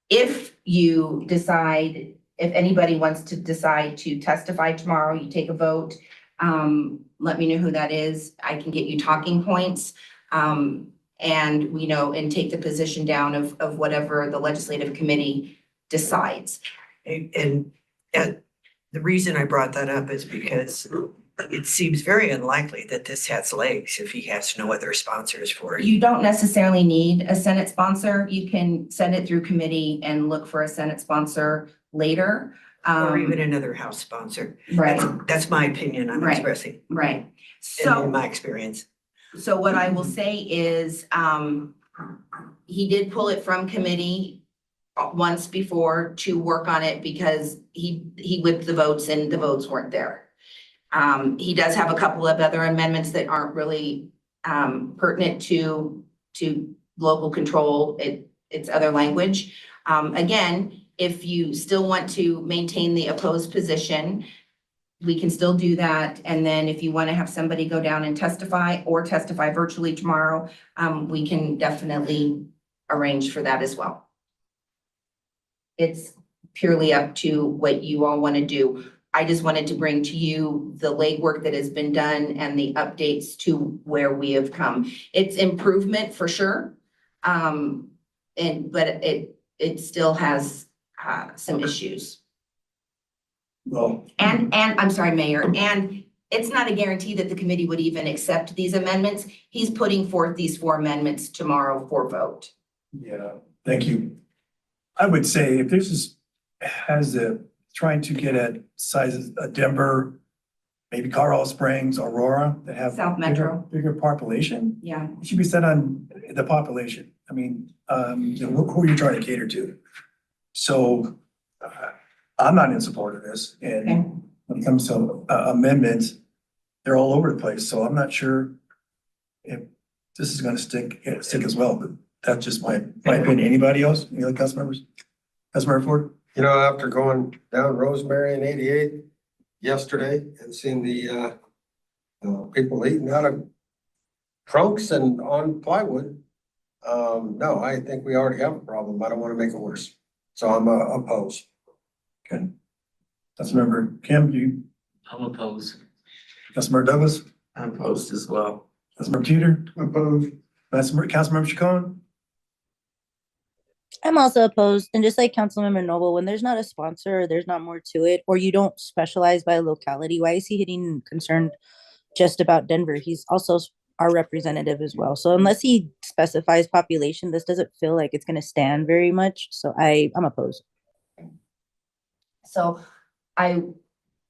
if you decide, if anybody wants to decide to testify tomorrow, you take a vote. Let me know who that is. I can get you talking points. And we know, and take the position down of whatever the legislative committee decides. And the reason I brought that up is because it seems very unlikely that this has legs if he has no other sponsors for it. You don't necessarily need a Senate sponsor. You can send it through committee and look for a Senate sponsor later. Or even another House sponsor. Right, That's my opinion I'm Right. expressing. right. In So, my experience. so what I will say is, he did pull it from committee once before to work on it because he whipped the votes and the votes weren't there. He does have a couple of other amendments that aren't really pertinent to local control. It's other language. Again, if you still want to maintain the opposed position, we can still do that. And then if you want to have somebody go down and testify or testify virtually tomorrow, we can definitely arrange for that as well. It's purely up to what you all want to do. I just wanted to bring to you the legwork that has been done and the updates to where we have come. It's improvement for sure. But it still has some issues. Well, And I'm sorry, Mayor, and it's not a guarantee that the committee would even accept these amendments. He's putting forth these 4 amendments tomorrow for vote. yeah, thank you. I would say if this is, has a, trying to get at sizes, Denver, maybe Colorado Springs, Aurora, that have. South Metro. Bigger population, Yeah, it should be set on the population. I mean, who are you trying to cater to? So, I'm not in support of this, Okay. and when it comes to amendments, they're all over the place, so I'm not sure if this is gonna stick as well, but that's just my opinion. Anybody else, any other council members? Councilmember Ford? You know, after going down Rosemary and 88 yesterday and seeing the people eating out of trunks and on plywood, no, I think we already have a problem. I don't want to make it worse. So I'm opposed. Okay. Councilmember Kim, I'm opposed. Councilmember Douglas, I'm opposed as well. Councilmember Teeter? Opposed. Councilmember Chacon? I'm also opposed. And just like Councilmember Noble, when there's not a sponsor, or there's not more to it, or you don't specialize by locality, why is he getting concerned just about Denver? He's also our representative as well. So unless he specifies population, this doesn't feel like it's going to stand very much. So I'm opposed. so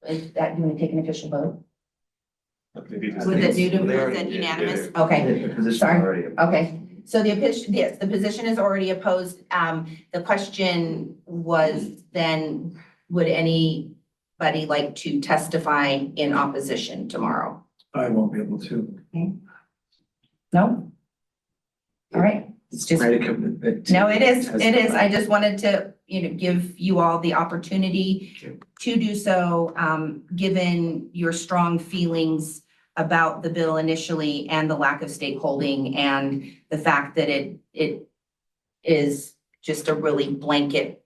is that, you want to take an official vote? Was it unanimous? Okay, sorry. Okay, so yes, the position is already opposed. The question was then, would anybody like to testify in opposition tomorrow? I won't be able to. No? All right, it's just. Ready to commit. No, it is. I just wanted to, give you all the opportunity to do so, given your strong feelings about the bill initially and the lack of stakeholding and the fact that it is just a really blanket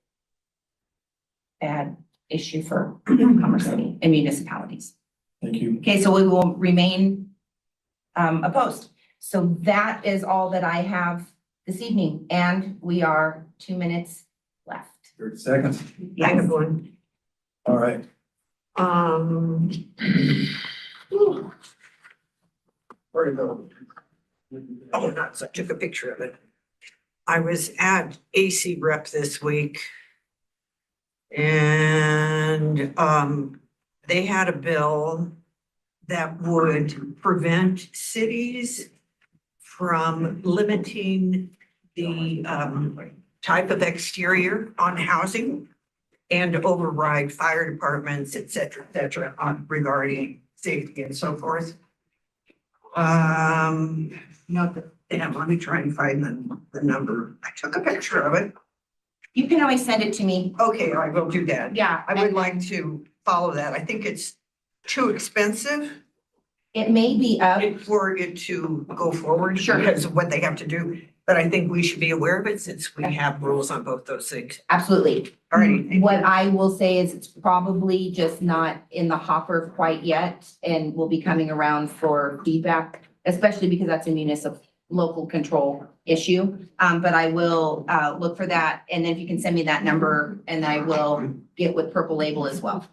bad issue for Commerce City and municipalities. Thank you. Okay, so we will remain opposed. So that is all that I have this evening, and we are 2 minutes left. 30 seconds. I have one. All right. Where to go? Oh, not, so I took a picture of it. I was at AC Rep this week. And they had a bill that would prevent cities from limiting the type of exterior on housing and override fire departments, et cetera, on regarding safety and so forth. Let me try and find the number. I took a picture of it. You can always send it to me. Okay, I will do that. Yeah. I would like to follow that. I think it's too expensive It may be up. for it to go forward. Sure. Because of what they have to do. But I think we should be aware of it since we have rules on both those things. Absolutely. All right. What I will say is it's probably just not in the hopper quite yet and will be coming around for feedback, especially because that's a municipal, local control issue. But I will, look for that. And if you can send me that number and I will get with Purple Label as well.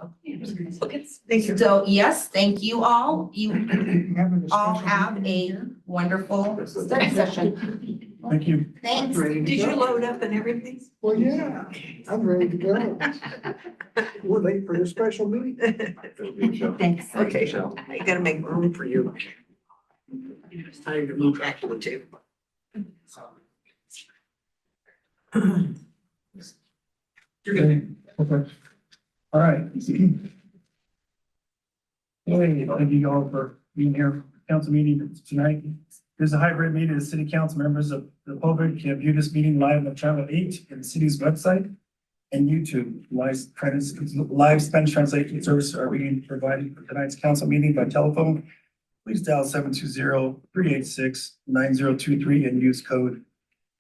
Okay, thank you. So yes, thank you all. You all have a wonderful study session. Thank you. Thanks. Did you load up and everything? Well, yeah, I'm ready to go. We're late for the special meeting. Thanks. Okay, I gotta make room for you. It's time to move back to the table. You're good. Okay. All right. Hey, thank you all for being here, council meeting tonight. There's a hybrid meeting. The city council members of the public can view this meeting live on channel 8 in the city's website and YouTube. Live Spanish translation service are being provided for tonight's council meeting by telephone. Please dial 720-386-9023 and use code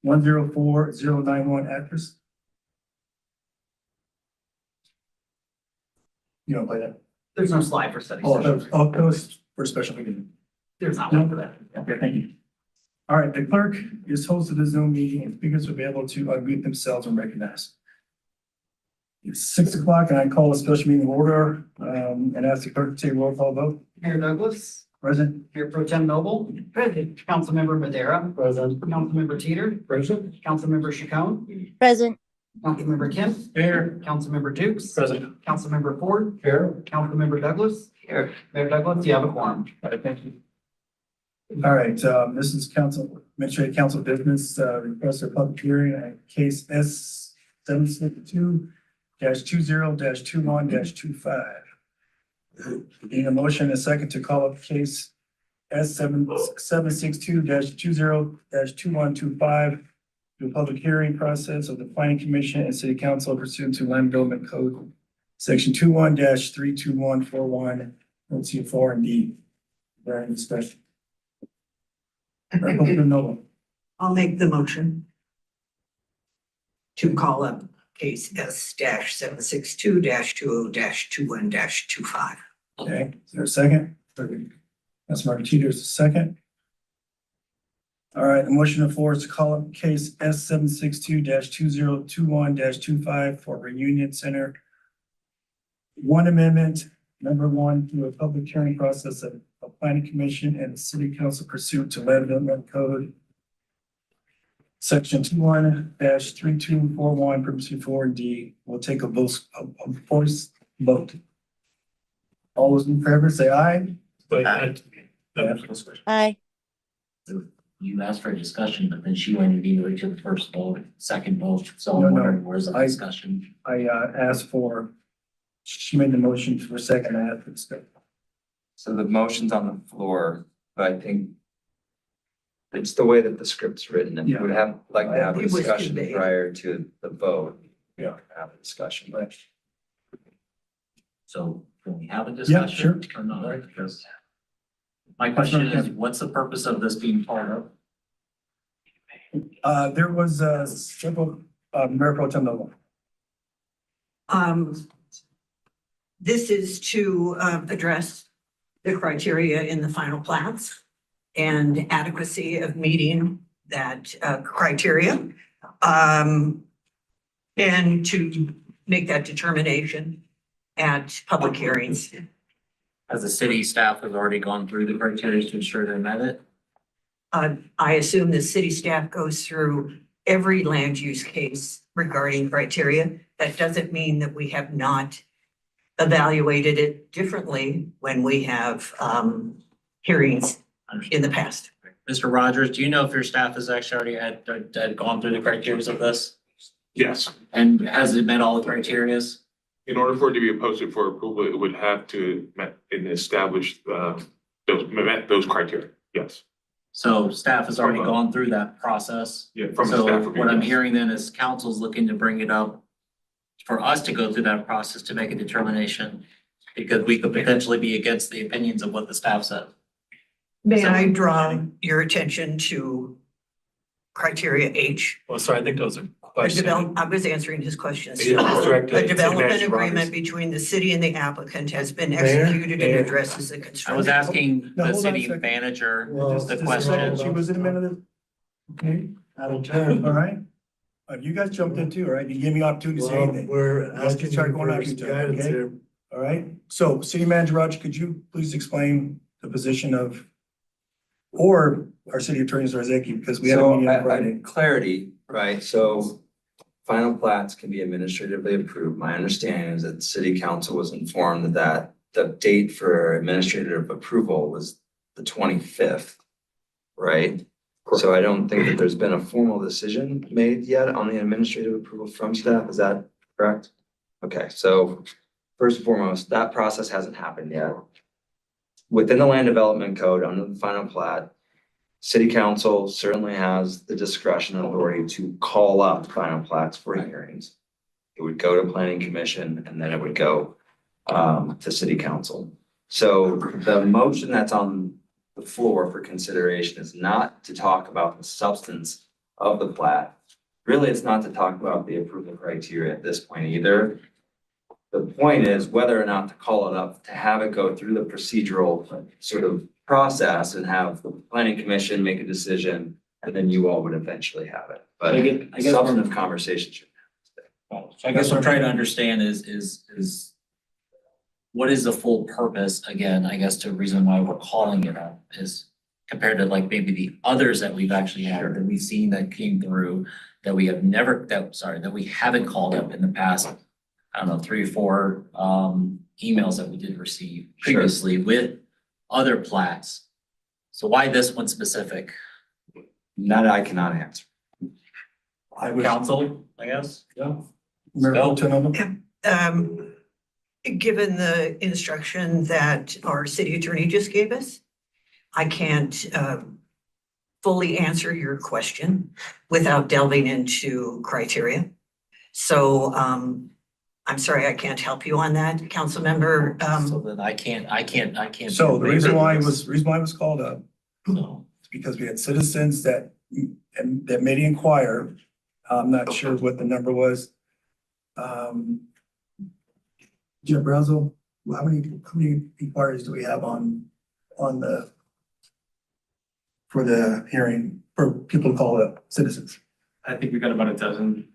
104091 address. You don't play that? There's no slide for study Oh, session. that was for a special meeting. There's not one for that. Okay, thank you. All right, the clerk is host of the Zoom meeting and speakers will be able to unmute themselves and recognize. It's 6 o'clock and I call a special meeting to order, and ask the clerk to take a roll call vote. Mayor Douglas, Present? Mayor Pro Tem Noble, Present. Councilmember Madera, Present. Councilmember Teeter, Present. Councilmember Chacon, Present. Councilmember Kim, Here. Councilmember Dukes, Present. Councilmember Ford, Here. Councilmember Douglas. Here. Mayor Douglas, you have a quorum. Thank you. All right, this is council, administrative council business, request for public hearing, case S 762-20-21-25. Need a motion and a second to call up case S 762-20-2125 to a public hearing process of the planning commission and city council pursuant to land development code section 21-32141, let's see, 4 and D. Very discussion. I'll make the motion to call up case S 762-20-21-25. Okay, is there a second? That's Mark Teeter's a second. All right, the motion on the floor is to call up case S 762-2021-25 for Reunion Center. One amendment, number one, to a public hearing process of a planning commission and the city council pursuant to land development code. Section 21-3241, permissive 4 and D. We'll take a voice vote. All those in favor say aye. Aye. You asked for a discussion, but then she went immediately to the first vote, second vote, so No, I'm no, wondering, where's the I- discussion? I asked for, she made the motion for a second, I had to discuss. So the motion's on the floor, but I think it's the way that the script's written, and we would have, like to have a It was discussion conveyed. prior to the vote. Yeah. Have a discussion. Right. So can we have a sure. discussion or not? Because my question is, what's the purpose of this being part of? There was several, Mayor Pro Tem Noble. This is to address the criteria in the final plats and adequacy of meeting that criteria. And to make that determination at public hearings. As the city staff has already gone through the criteria to ensure they met it? I assume the city staff goes through every land use case regarding criteria. That doesn't mean that we have not evaluated it differently when we have hearings in the past. Mr. Rogers, do you know if your staff has actually already had gone through the criteria of this? Yes, And has it met all the criterias? in order for it to be posted for approval, it would have to met and establish met those criteria, yes. So staff has already gone through that process. Yeah, from the So staff review. what I'm yes. hearing then is council's looking to bring it up for us to go through that process to make a determination, because we could potentially be against the opinions of what the staff said. May I draw your attention to criteria H. Well, sorry, I think those are A questions. I was answering his questions. Yeah, that's correct. A development City manager agreement Rogers. between the city and the applicant has been Mayor, executed and Mayor. addresses the I was construction. asking No, the hold on a city second. manager Well, Just the a second. question. She was in a minute. Okay, Out of turn. all right. You guys jumped in too, all right? You gave me opportunity to say Well, anything. we're Let's asking start you going for after each other, guidance okay? here. All right, so City Manager Roger, could you please explain the position of, or our city attorney Zarzaki, because we had a So meeting on Friday. clarity, right? So final plats can be administratively approved. My understanding is that the city council was informed that the date for administrative approval was the 25th, right? So I don't think that there's been a formal decision made yet on the administrative approval from staff. Is that correct? Okay, so first and foremost, that process hasn't happened yet. Within the land development code, under the final plat, city council certainly has the discretion and authority to call up final plats for hearings. It would go to planning commission and then it would go to city council. So the motion that's on the floor for consideration is not to talk about the substance of the plat. Really, it's not to talk about the approval criteria at this point either. The point is whether or not to call it up, to have it go through the procedural sort of process and have the planning commission make a decision, and then you all would eventually have it. But I guess substantive conversation should. So I guess what I'm trying to understand is what is the full purpose, again, I guess the reason why we're calling it up is compared to like maybe the others that we've actually had, that we've seen that came through, that we have never, that we haven't called up in the past, I don't know, 3 or 4 emails that we did receive Sure. previously with other plats. So why this one specific? That I cannot answer. I was, Council, I guess? Mayor Go. Pro Tem. Given the instruction that our city attorney just gave us, I can't fully answer your question without delving into criteria. So I'm sorry, I can't help you on that, council member. So then I can't. So the be a reason why it waiver. was called up No. is because we had citizens that made inquire. I'm not sure what the number was. Jeff Brazel, how many inquiries do we have on for the hearing, for people to call up, citizens? I think we got about a dozen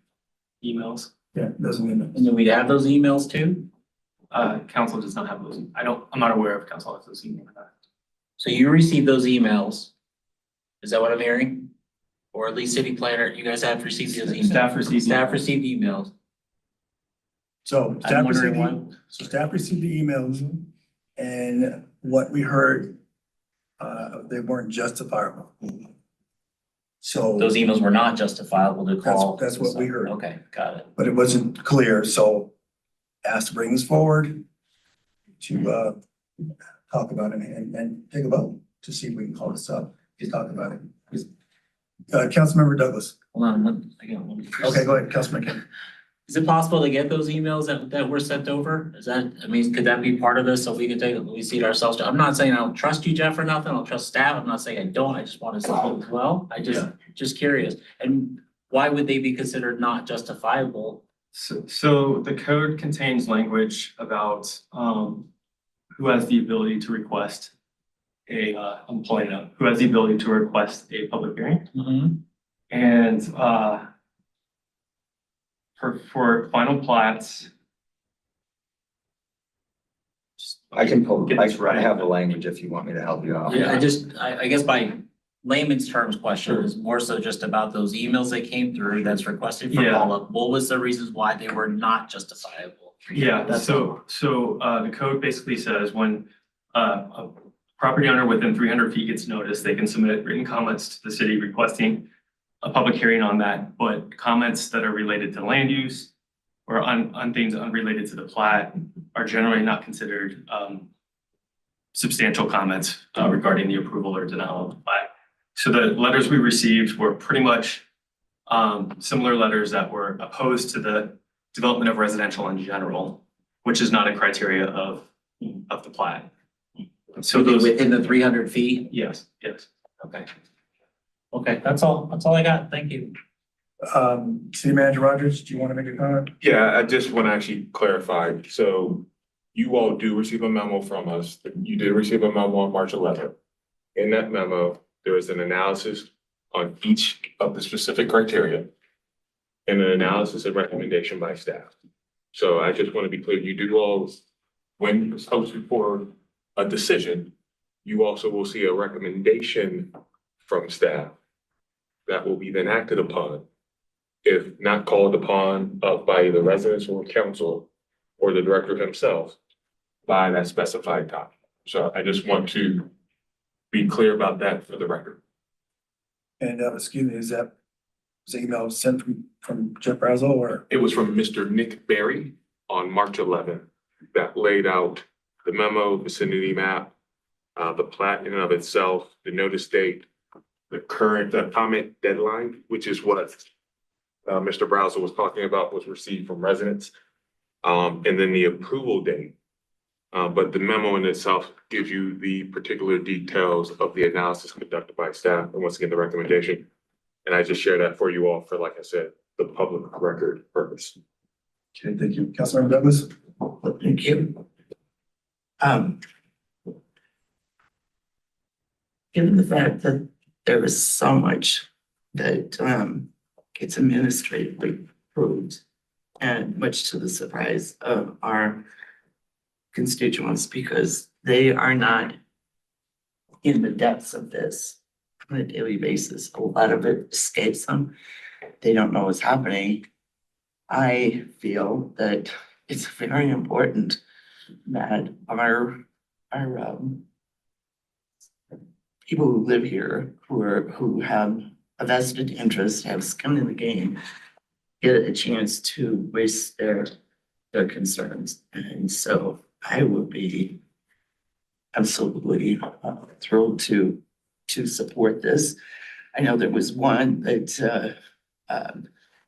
emails. Yeah, doesn't mean. And then we'd have those emails too? Council does not have those. I'm not aware if council has those emails. So you received those emails? Is that what I'm hearing? Or at least city planner, you guys have received those emails? Staff received. Staff received emails. So I'm staff wondering received, why. so staff received the emails and what we heard, they weren't justifiable. So, Those emails were not justifiable to call. That's what we heard. Okay, got it. but it wasn't clear, so asked to bring this forward to talk about it and take a vote to see if we can call this up, to talk about it. Councilmember Douglas. Hold on, I got one. Okay, go ahead, Councilman Kim. Is it possible to get those emails that were sent over? Is that, I mean, could that be part of this so we can we see it ourselves? I'm not saying I don't trust you, Jeff, or nothing. I don't trust staff. I'm not saying I don't. I just want to see it as well. Just curious. And why would they be considered not justifiable? So the code contains language about who has the ability to request I'm pulling it up, who has the ability to request a public hearing. And for final plats. I can pull, Get this right. I have the language if you want me to help you out. Yeah, I guess by layman's terms question is more so just about those emails that came through that's requested for Yeah. follow-up. What was the reasons why they were not justifiable? Yeah, That's all. so the code basically says when a property owner within 300 feet gets notice, they can submit written comments to the city requesting a public hearing on that, but comments that are related to land use or on things unrelated to the plat are generally not considered substantial comments regarding the approval or denial of the plat. So the letters we received were pretty much similar letters that were opposed to the development of residential in general, which is not a criteria of the plat. So those, Within the 300 feet? yes. Okay. Okay, that's all I got. Thank you. City Manager Rogers, do you want to make a comment? Yeah, I just want to actually clarify. So you all do receive a memo from us. You did receive a memo on March 11th. In that memo, there is an analysis on each of the specific criteria and an analysis and recommendation by staff. So I just want to be clear, you do all, when it's posted for a decision, you also will see a recommendation from staff that will be then acted upon if not called upon by the residents or council or the director himself by that specified time. So I just want to be clear about that for the record. And, excuse me, was the email sent from Jeff Brazel or? It was from Mr. Nick Berry on March 11th that laid out the memo, vicinity map, the plat in and of itself, the notice date, the current comment deadline, which is what Mr. Brazel was talking about, was received from residents, and then the approval date. But the memo in itself gives you the particular details of the analysis conducted by staff, and once again, the recommendation. And I just share that for you all for, like I said, the public record purpose. Okay, thank you. Councilmember Douglas? Thank you. Given the fact that there is so much that gets administratively approved, and much to the surprise of our constituents, because they are not in the depths of this on a daily basis. A lot of it escapes them. They don't know what's happening. I feel that it's very important that our people who live here, who have a vested interest, have skin in the game, get a chance to voice their concerns. And so I would be absolutely thrilled to support this. I know there was one that I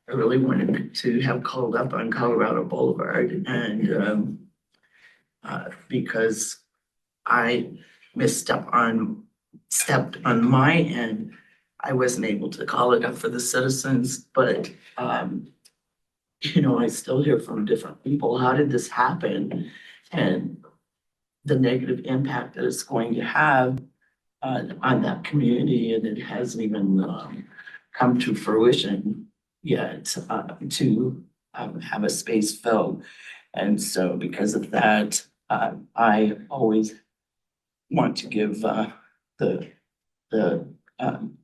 really wanted to have called up on Colorado Boulevard, and because I stepped on my end, I wasn't able to call it up for the citizens, but I still hear from different people, how did this happen? And the negative impact that it's going to have on that community, and it hasn't even come to fruition yet to have a space filled. And so because of that, I always want to give the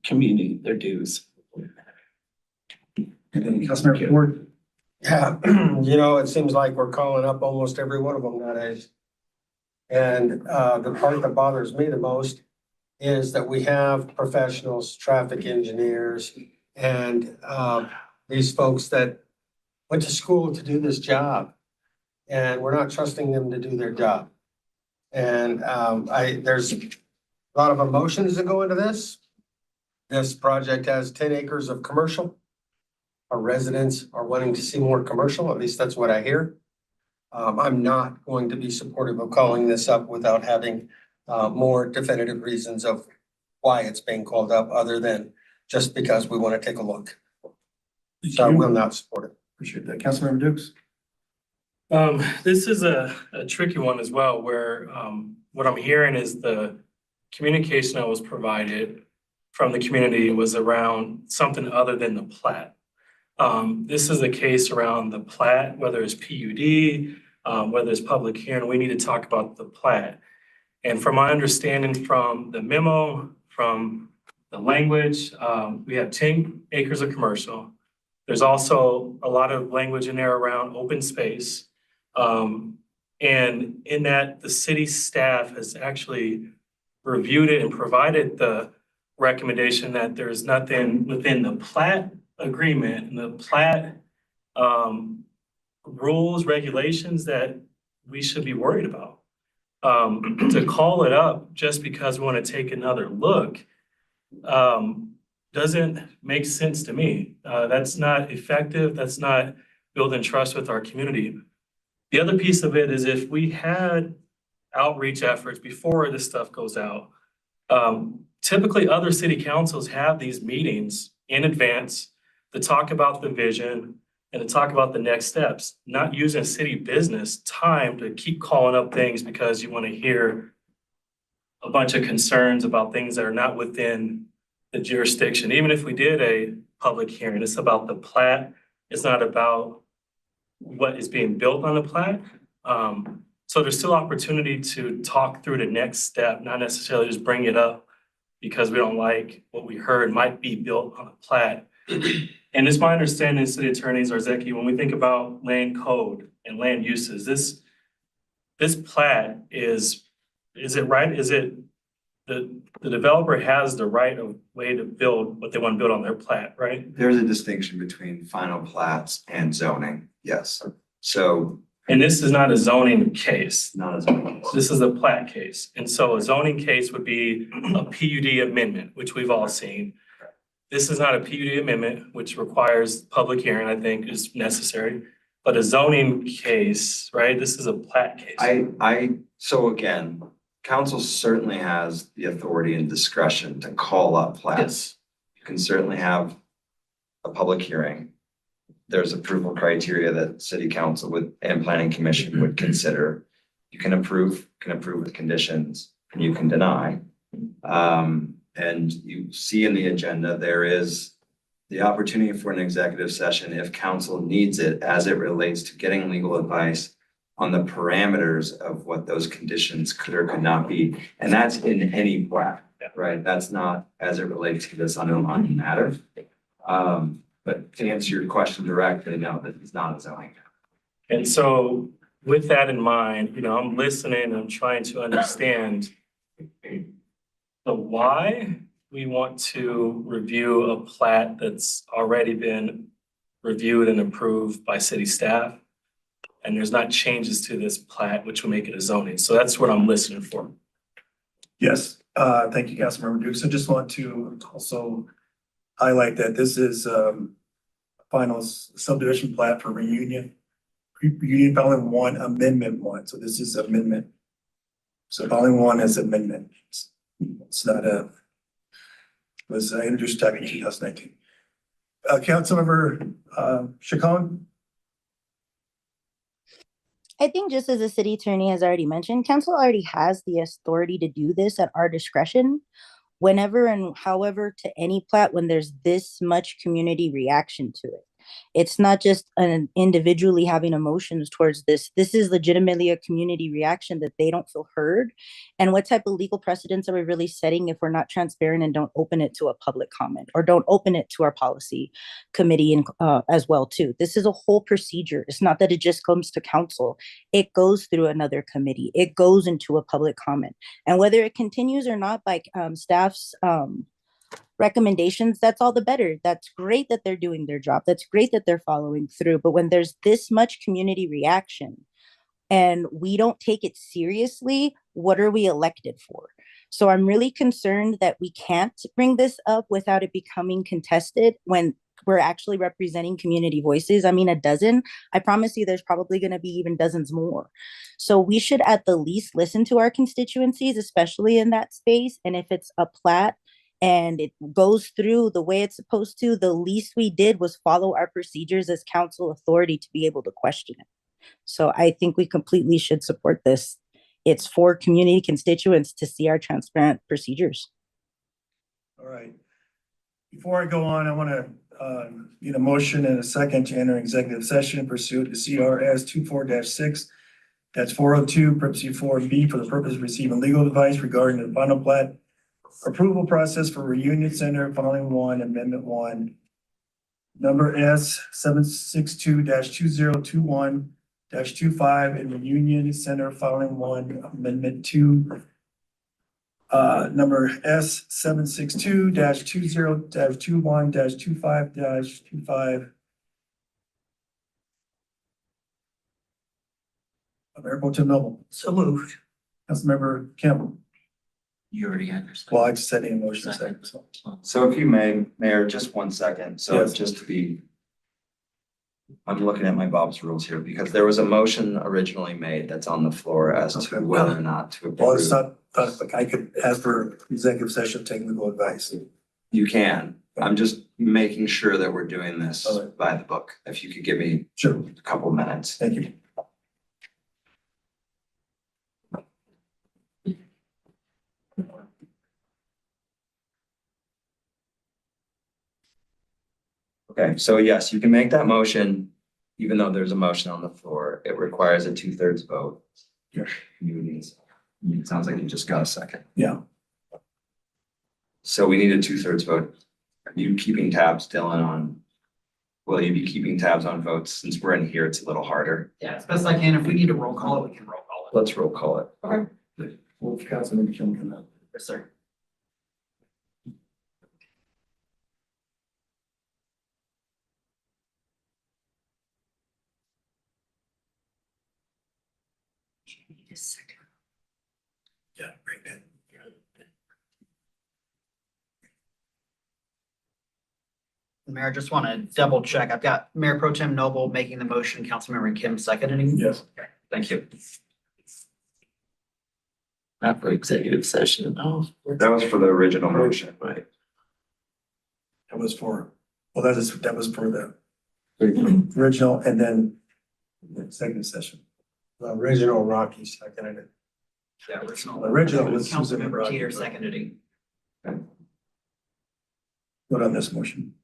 community their dues. And then Councilmember Ford? Yeah, it seems like we're calling up almost every one of them nowadays. And the part that bothers me the most is that we have professionals, traffic engineers, and these folks that went to school to do this job. And we're not trusting them to do their job. And there's a lot of emotions that go into this. This project has 10 acres of commercial. Our residents are wanting to see more commercial, at least that's what I hear. I'm not going to be supportive of calling this up without having more definitive reasons of why it's being called up, other than just because we want to take a look. So I will not support it. Appreciate that. Councilmember Dukes? This is a tricky one as well, where what I'm hearing is the communication that was provided from the community was around something other than the plat. This is a case around the plat, whether it's PUD, whether it's public hearing, we need to talk about the plat. And from my understanding from the memo, from the language, we have 10 acres of commercial. There's also a lot of language in there around open space. And in that, the city staff has actually reviewed it and provided the recommendation that there's nothing within the plat agreement and the plat rules, regulations that we should be worried about. To call it up just because we want to take another look doesn't make sense to me. That's not effective. That's not building trust with our community. The other piece of it is if we had outreach efforts before this stuff goes out, typically other city councils have these meetings in advance to talk about the vision and to talk about the next steps, not using city business time to keep calling up things because you want to hear a bunch of concerns about things that are not within the jurisdiction. Even if we did a public hearing, it's about the plat. It's not about what is being built on the plat. So there's still opportunity to talk through the next step, not necessarily just bring it up because we don't like what we heard might be built on a plat. And it's my understanding, city attorneys, Zarzeki, when we think about land code and land uses, this plat is it right? Is it the developer has the right of way to build what they want to build on their plat, right? There's a distinction between final plats and zoning, yes. So And this is not a zoning case. not as many. This is a plat case. And so a zoning case would be a PUD amendment, which we've all seen. This is not a PUD amendment, which requires public hearing, I think is necessary. But a zoning case, right? This is a plat case. So again, council certainly has the authority and discretion to call up plats. Yes. You can certainly have a public hearing. There's approval criteria that city council and planning commission would consider. You can approve with conditions, and you can deny. And you see in the agenda, there is the opportunity for an executive session if council needs it as it relates to getting legal advice on the parameters of what those conditions could or could not be. And that's in any plat, right? That's not as it relates to this underlying matter. But to answer your question directly, no, that is not a zoning. And so with that in mind, I'm listening, I'm trying to understand the why we want to review a plat that's already been reviewed and approved by city staff. And there's not changes to this plat, which will make it a zoning. So that's what I'm listening for. Yes, thank you, Councilmember Dukes. I just want to also highlight that this is final subdivision plat for Reunion. Reunion Following One, Amendment One. So this is amendment. So Following One is amendment. It's not was introduced back in 2019. Councilmember Chacon? I think just as the city attorney has already mentioned, council already has the authority to do this at our discretion. Whenever and however to any plat when there's this much community reaction to it. It's not just an individually having emotions towards this. This is legitimately a community reaction that they don't feel heard. And what type of legal precedents are we really setting if we're not transparent and don't open it to a public comment or don't open it to our policy committee and as well too. This is a whole procedure. It's not that it just comes to council. It goes through another committee. It goes into a public comment. And whether it continues or not by staff's recommendations, that's all the better. That's great that they're doing their job. That's great that they're following through. But when there's this much community reaction and we don't take it seriously, what are we elected for? So I'm really concerned that we can't bring this up without it becoming contested when we're actually representing community voices. I mean, a dozen, I promise you there's probably going to be even dozens more. So we should at the least listen to our constituencies, especially in that space. And if it's a plat and it goes through the way it's supposed to, the least we did was follow our procedures as council authority to be able to question it. So I think we completely should support this. It's for community constituents to see our transparent procedures. All right. Before I go on, I want to need a motion and a second to enter executive session pursuant to CRS 24-6. That's 402, purpose 4B for the purpose of receiving legal advice regarding the final plat approval process for Reunion Center Following One, Amendment One. Number S 762-2021-25 and Reunion Center Following One, Amendment Two. Number S 762-2021-25-25. Mayor Pro Tem Noble. So moved. Councilmember Campbell. You already had your. Well, I just said any motion second, so. So if you may, Mayor, just 1 second. So Yes. just to be, I'm looking at my Bob's rules here because there was a motion originally made that's on the floor as to Okay. whether or not to Well, it's approve. not thought like I could ask for executive session, take legal advice. You can. I'm just making sure that we're doing this All right. by the book. If you could give me Sure, a couple minutes. thank you. Okay, so yes, you can make that motion, even though there's a motion on the floor. It requires a 2/3 vote. Yeah. You need, it sounds like you just got a second. Yeah. So we need a 2/3 vote. Are you keeping tabs, Dylan, on? Will you be keeping tabs on votes? Since we're in here, it's a little harder. Yeah, as best I can. If we need to roll call it, we can roll call it. Let's roll call it. Okay. Well, Councilman Kim can, Yes, sir. yeah, bring that. Mayor, I just want to double check. I've got Mayor Pro Tem Noble making the motion, Councilmember Kim seconding. Yes. Thank you. Not for executive session. Oh, That was for the original motion. right. That was for, well, that was for the original and then the second session. The original Rocky seconded it. Yeah, original. The original was Susan Councilmember Rocky. Teeter seconding. Vote on this motion.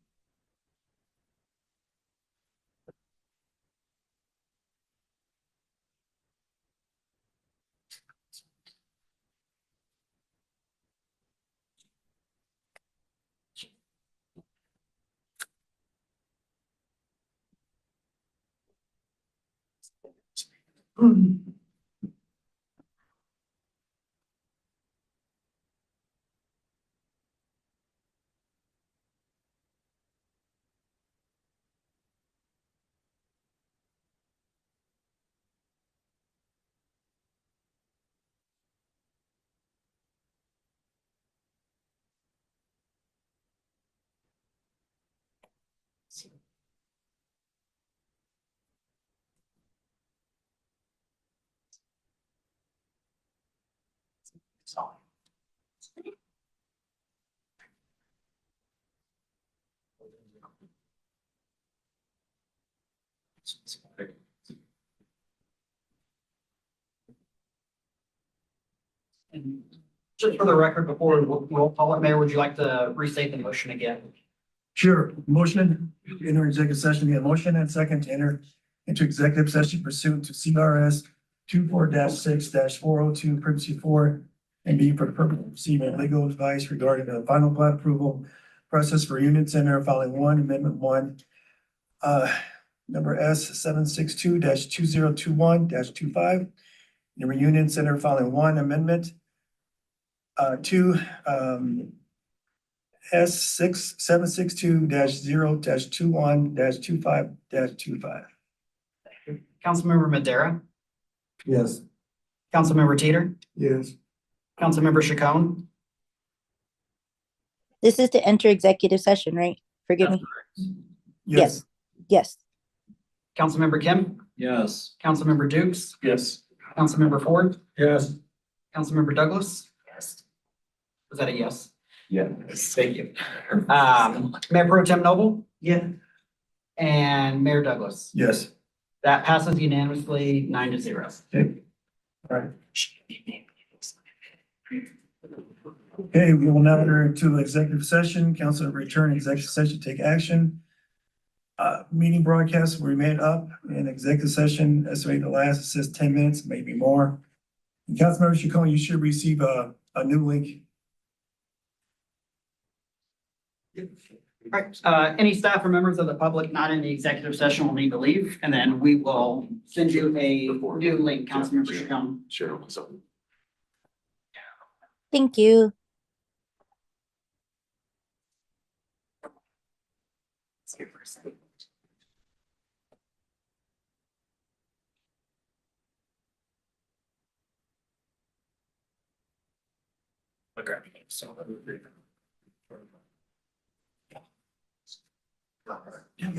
And just for the record, before we roll call it, Mayor, would you like to restate the motion again? Sure, motion, enter executive session, we have motion and second to enter into executive session pursuant to CRS 24-6-402, privacy 4, and B for the purpose of receiving legal advice regarding the final plat approval process for Union Center, filing 1, amendment 1, number S 762-2021-25, number Union Center, filing 1, amendment 2, S 762-0-21-25-25. Councilmember Madera, Yes. Councilmember Teeter, Yes. Councilmember Chacon, This is to enter executive session, right? Forgive me. Yes. Yes. Councilmember Kim, Yes. Councilmember Dukes, Yes. Councilmember Ford, Yes. Councilmember Douglas. Yes. Was that a yes? Yeah. Thank you. Mayor Pro Tem Noble Yeah. and Mayor Douglas. Yes. That passes unanimously 9-0. Okay. All right. Okay, we will now enter into executive session. Council will return executive session, take action. Meeting broadcast will remain up in executive session, estimated to last, it says 10 minutes, maybe more. And Councilmember Chacon, you should receive a new link. Right, any staff or members of the public not in the executive session will need to leave, and then we will send you a new link, Councilmember Chacon. Share with myself. Thank you. Yeah.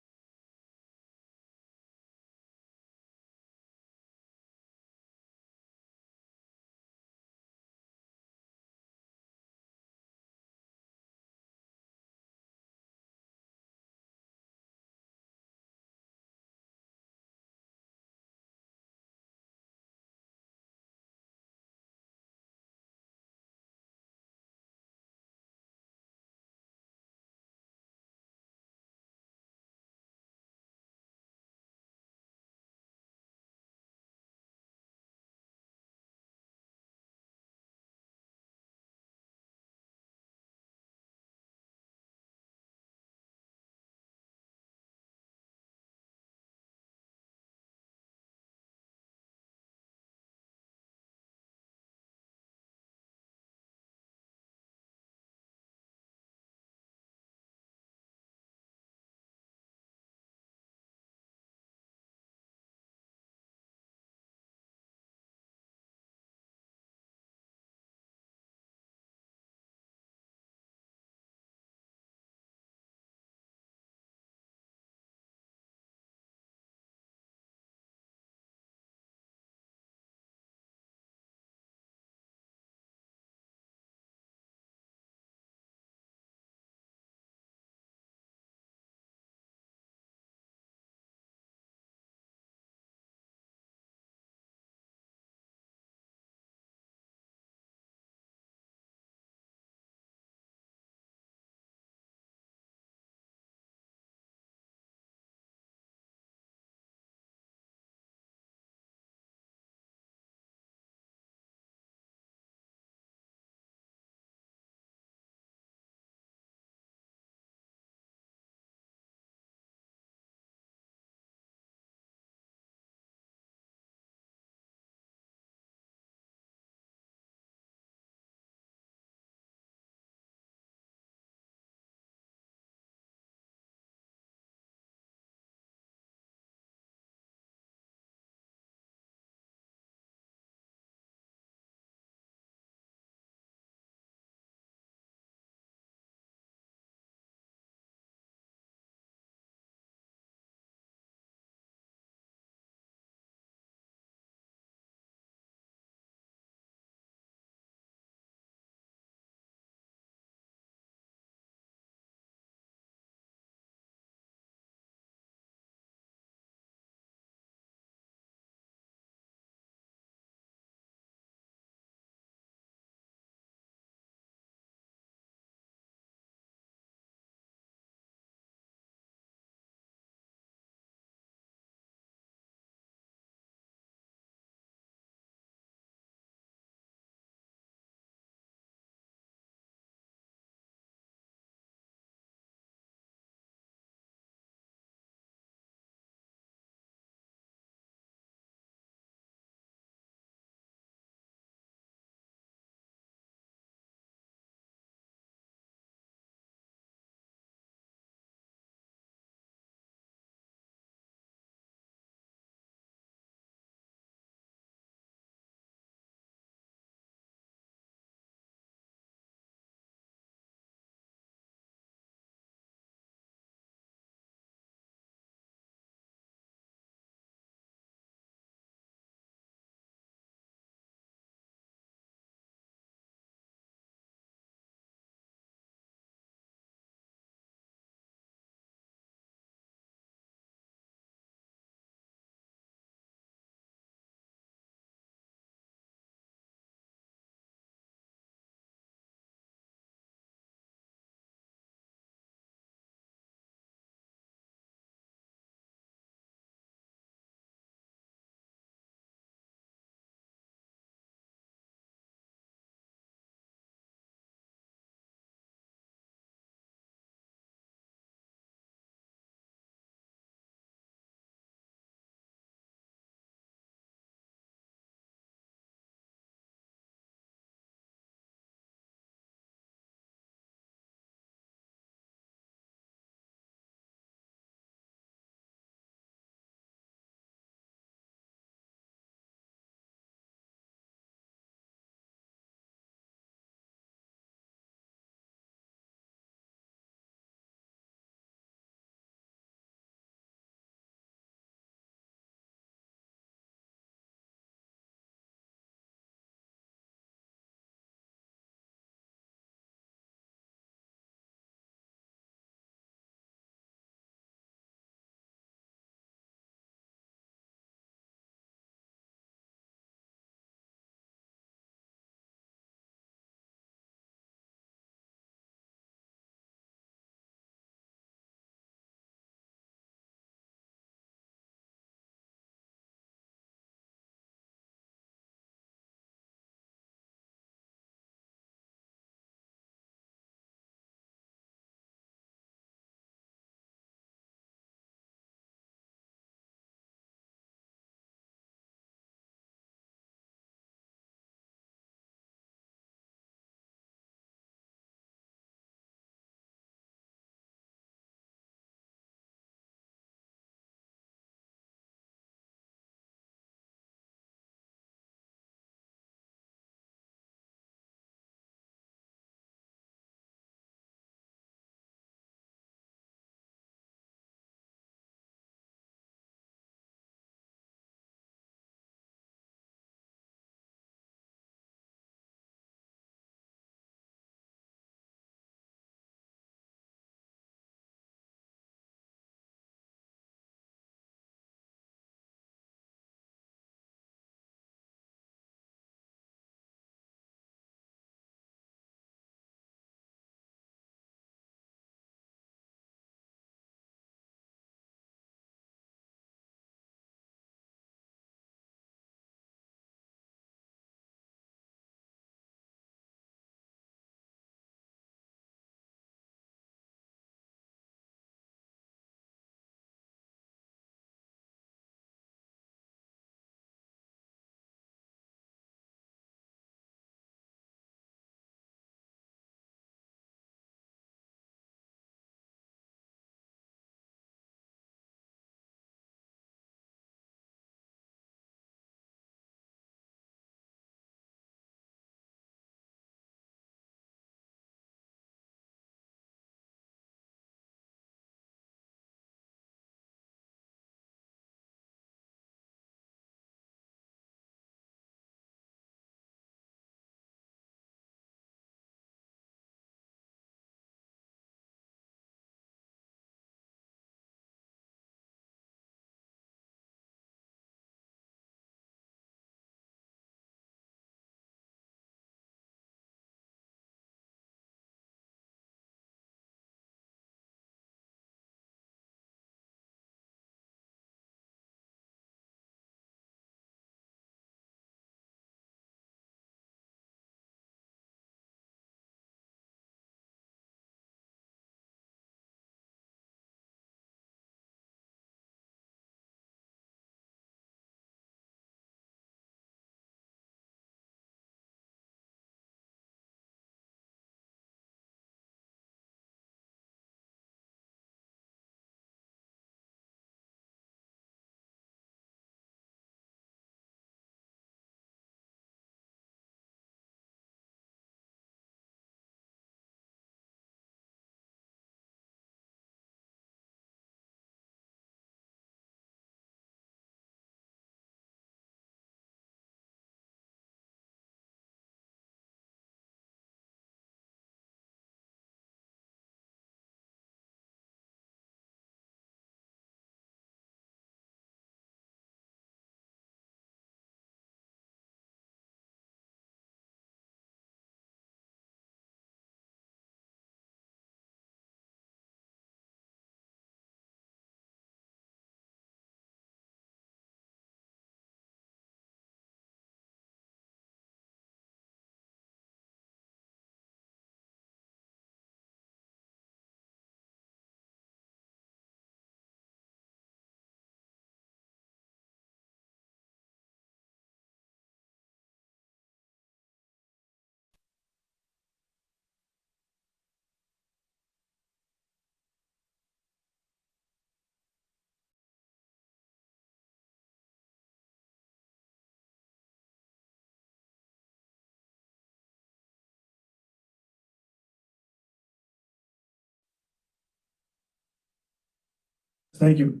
Thank you.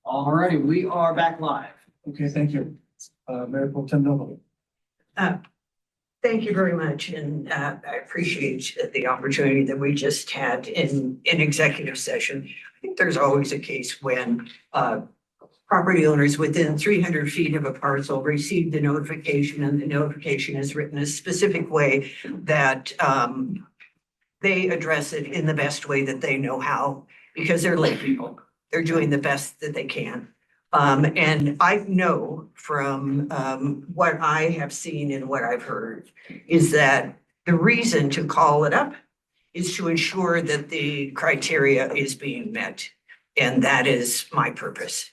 All righty, we are back live. Okay, thank you. Mayor Pro Tem Noble. Thank you very much, and I appreciate the opportunity that we just had in executive session. I think there's always a case when property owners within 300 feet of a parcel receive the notification, and the notification is written a specific way that they address it in the best way that they know how, because they're lay people. They're doing the best that they can. And I know from what I have seen and what I've heard is that the reason to call it up is to ensure that the criteria is being met. And that is my purpose.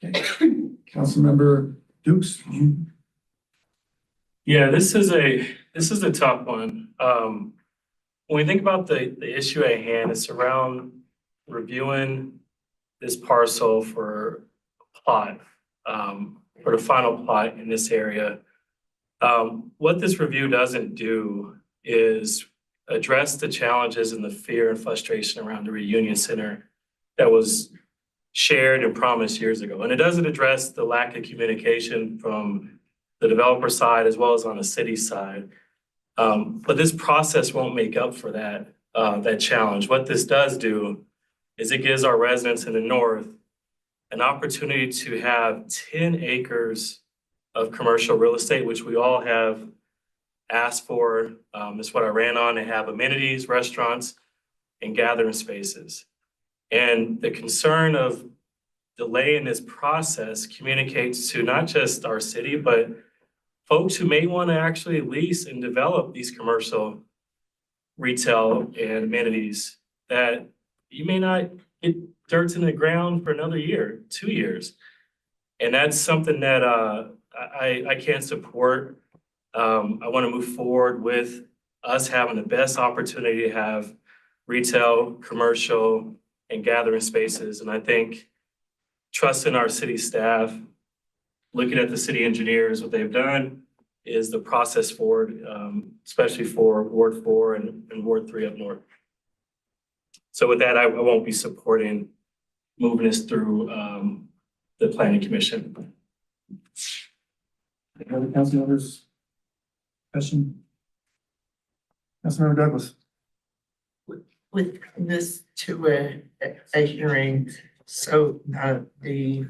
Councilmember Dukes, you, Yeah, this is a tough one. When we think about the issue at hand, it's around reviewing this parcel for plot, for the final plot in this area. What this review doesn't do is address the challenges and the fear and frustration around the reunion center that was shared and promised years ago. And it doesn't address the lack of communication from the developer side as well as on the city side. But this process won't make up for that challenge. What this does do is it gives our residents in the north an opportunity to have 10 acres of commercial real estate, which we all have asked for. It's what I ran on, to have amenities, restaurants, and gathering spaces. And the concern of delay in this process communicates to not just our city, but folks who may want to actually lease and develop these commercial retail and amenities, that you may not get dirt in the ground for another year, 2 years. And that's something that I can't support. I want to move forward with us having the best opportunity to have retail, commercial, and gathering spaces. And I think trusting our city staff, looking at the city engineers, what they've done is the process forward, especially for Ward 4 and Ward 3 up north. So with that, I won't be supporting moving this through the planning commission. any other council members? Question? Councilmember Douglas. With this to a hearing, so the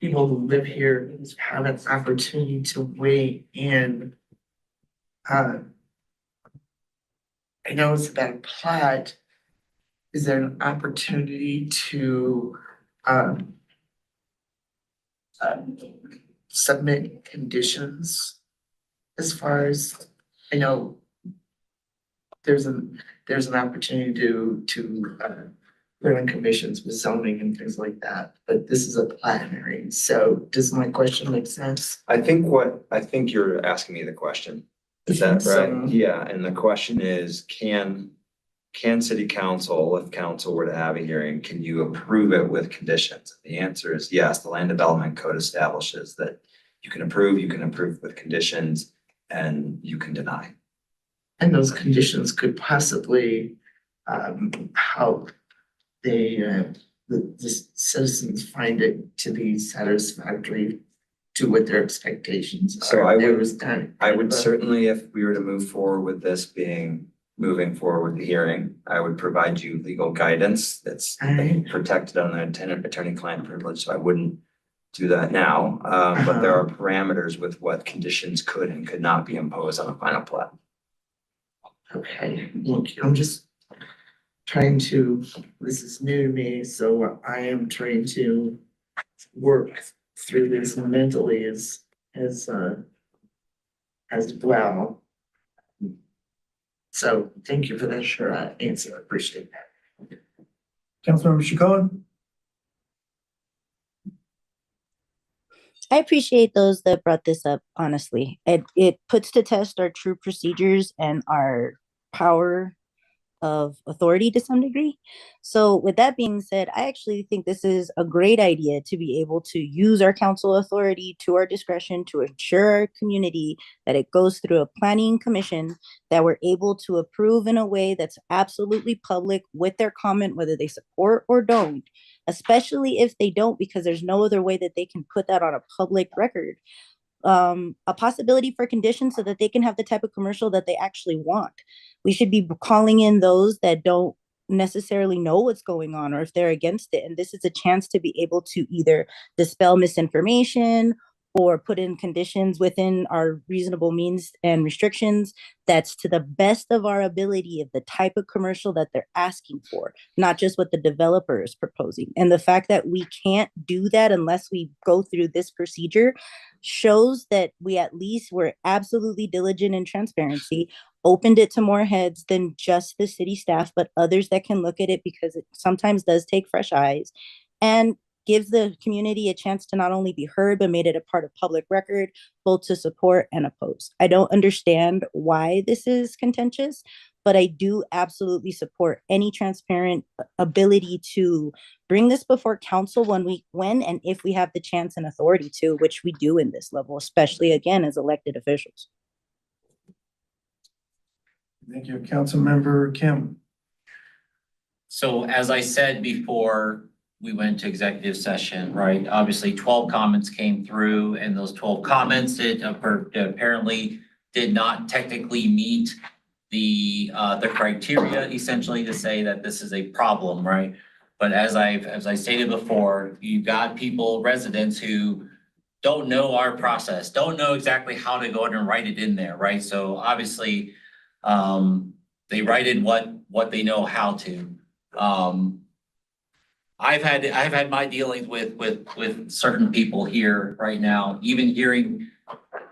people who live here have an opportunity to weigh in. I know it's about a plot. Is there an opportunity to submit conditions as far as, I know there's an opportunity to put in commissions with zoning and things like that, but this is a plat hearing. So does my question make sense? I think you're asking me the question. Is that right? Yeah, and the question is, can city council, if council were to have a hearing, can you approve it with conditions? The answer is yes. The land development code establishes that you can approve with conditions, and you can deny. And those conditions could possibly help the citizens find it to be satisfactory to what their expectations are. So I There would- was I would certainly, if we were to move forward with this moving forward with the hearing, I would provide you legal guidance that's Alright. protected on the attorney-client privilege, so I wouldn't do that now. But there are parameters with what conditions could and could not be imposed on a final plat. Okay, look, I'm just trying to, this is new to me, so I am trying to work through this mentally as well. So thank you for that answer. I appreciate that. Councilmember Chacon? I appreciate those that brought this up, honestly. It puts to test our true procedures and our power of authority to some degree. So with that being said, I actually think this is a great idea to be able to use our council authority to our discretion to ensure our community that it goes through a planning commission that we're able to approve in a way that's absolutely public with their comment, whether they support or don't, especially if they don't, because there's no other way that they can put that on a public record. A possibility for conditions so that they can have the type of commercial that they actually want. We should be calling in those that don't necessarily know what's going on or if they're against it. And this is a chance to be able to either dispel misinformation or put in conditions within our reasonable means and restrictions that's to the best of our ability of the type of commercial that they're asking for, not just what the developer is proposing. And the fact that we can't do that unless we go through this procedure shows that we at least were absolutely diligent in transparency, opened it to more heads than just the city staff, but others that can look at it because it sometimes does take fresh eyes, and gives the community a chance to not only be heard, but made it a part of public record, both to support and oppose. I don't understand why this is contentious, but I do absolutely support any transparent ability to bring this before council when and if we have the chance and authority to, which we do in this level, especially again as elected officials. Thank you. Councilmember Kim. So as I said before, we went to executive session, right? Obviously, 12 comments came through, and those 12 comments apparently did not technically meet the criteria essentially to say that this is a problem, right? But as I stated before, you've got people, residents who don't know our process, don't know exactly how to go and write it in there, right? So obviously, they write in what they know how to. I've had my dealings with certain people here right now, even hearing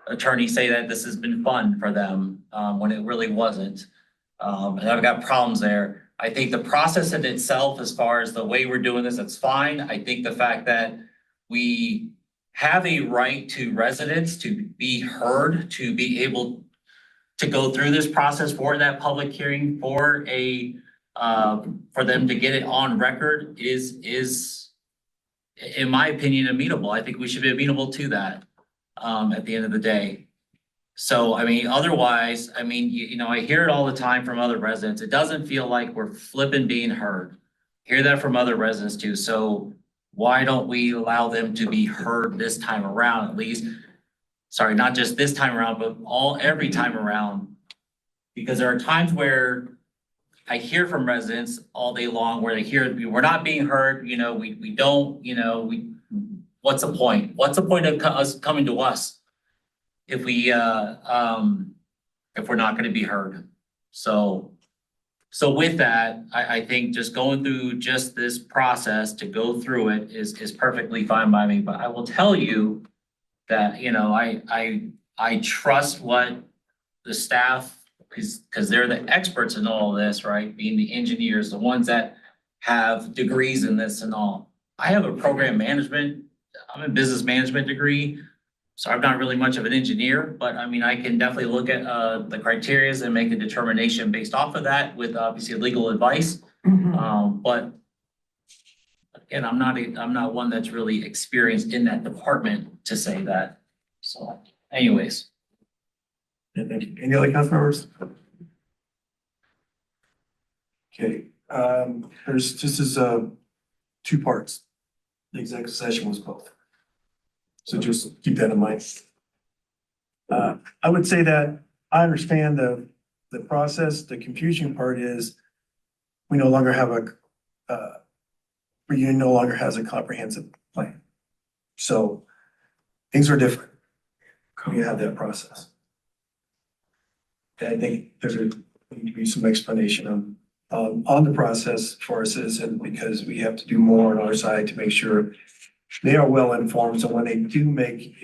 attorneys say that this has been fun for them, when it really wasn't. And I've got problems there. I think the process in itself, as far as the way we're doing this, that's fine. I think the fact that we have a right to residents to be heard, to be able to go through this process for that public hearing, for them to get it on record is, in my opinion, amenable. I think we should be amenable to that, at the end of the day. So, I mean, otherwise, I mean, you know, I hear it all the time from other residents. It doesn't feel like we're flipping being heard. Hear that from other residents too. So why don't we allow them to be heard this time around, at least? Sorry, not just this time around, but every time around. Because there are times where I hear from residents all day long where they hear we're not being heard, you know, we don't, you know, what's the point? What's the point of us coming to us if we're not gonna be heard? So with that, I think just going through just this process to go through it is perfectly fine by me. But I will tell you that, you know, I trust what the staff, because they're the experts in all of this, right? Being the engineers, the ones that have degrees in this and all. I have a program management, I'm a business management degree, so I'm not really much of an engineer, but I mean, I can definitely look at the criterias and make a determination based off of that with obviously legal advice. But again, I'm not one that's really experienced in that department to say that. So anyways. Yeah, thank you. Any other council members? Okay, this is two parts. The executive session was both. So just keep that in mind. I would say that I understand the process. The confusion part is we no longer have Reunion no longer has a comprehensive plan. So things are different. We have that process. And I think there need to be some explanation on the process for our citizens, because we have to do more on our side to make sure they are well informed. So when they do make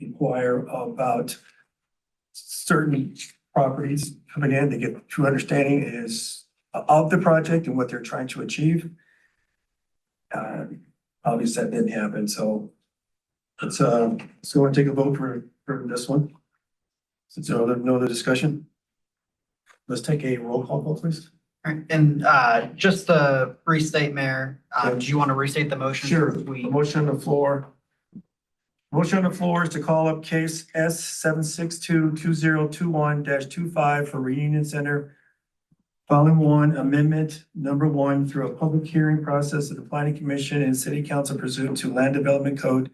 inquire about certain properties coming in, they get true understanding of the project and what they're trying to achieve. Obviously that didn't happen. So let's go and take a vote for this one. Since no other discussion. let's take a roll call vote, please. Alright, and just to restate, Mayor, do you want to restate the motion? Sure. We, Motion on the floor. Motion on the floor is to call up case S 7622021-25 for Reunion Center. Following one, amendment number one through a public hearing process of the planning commission and city council pursuant to land development code,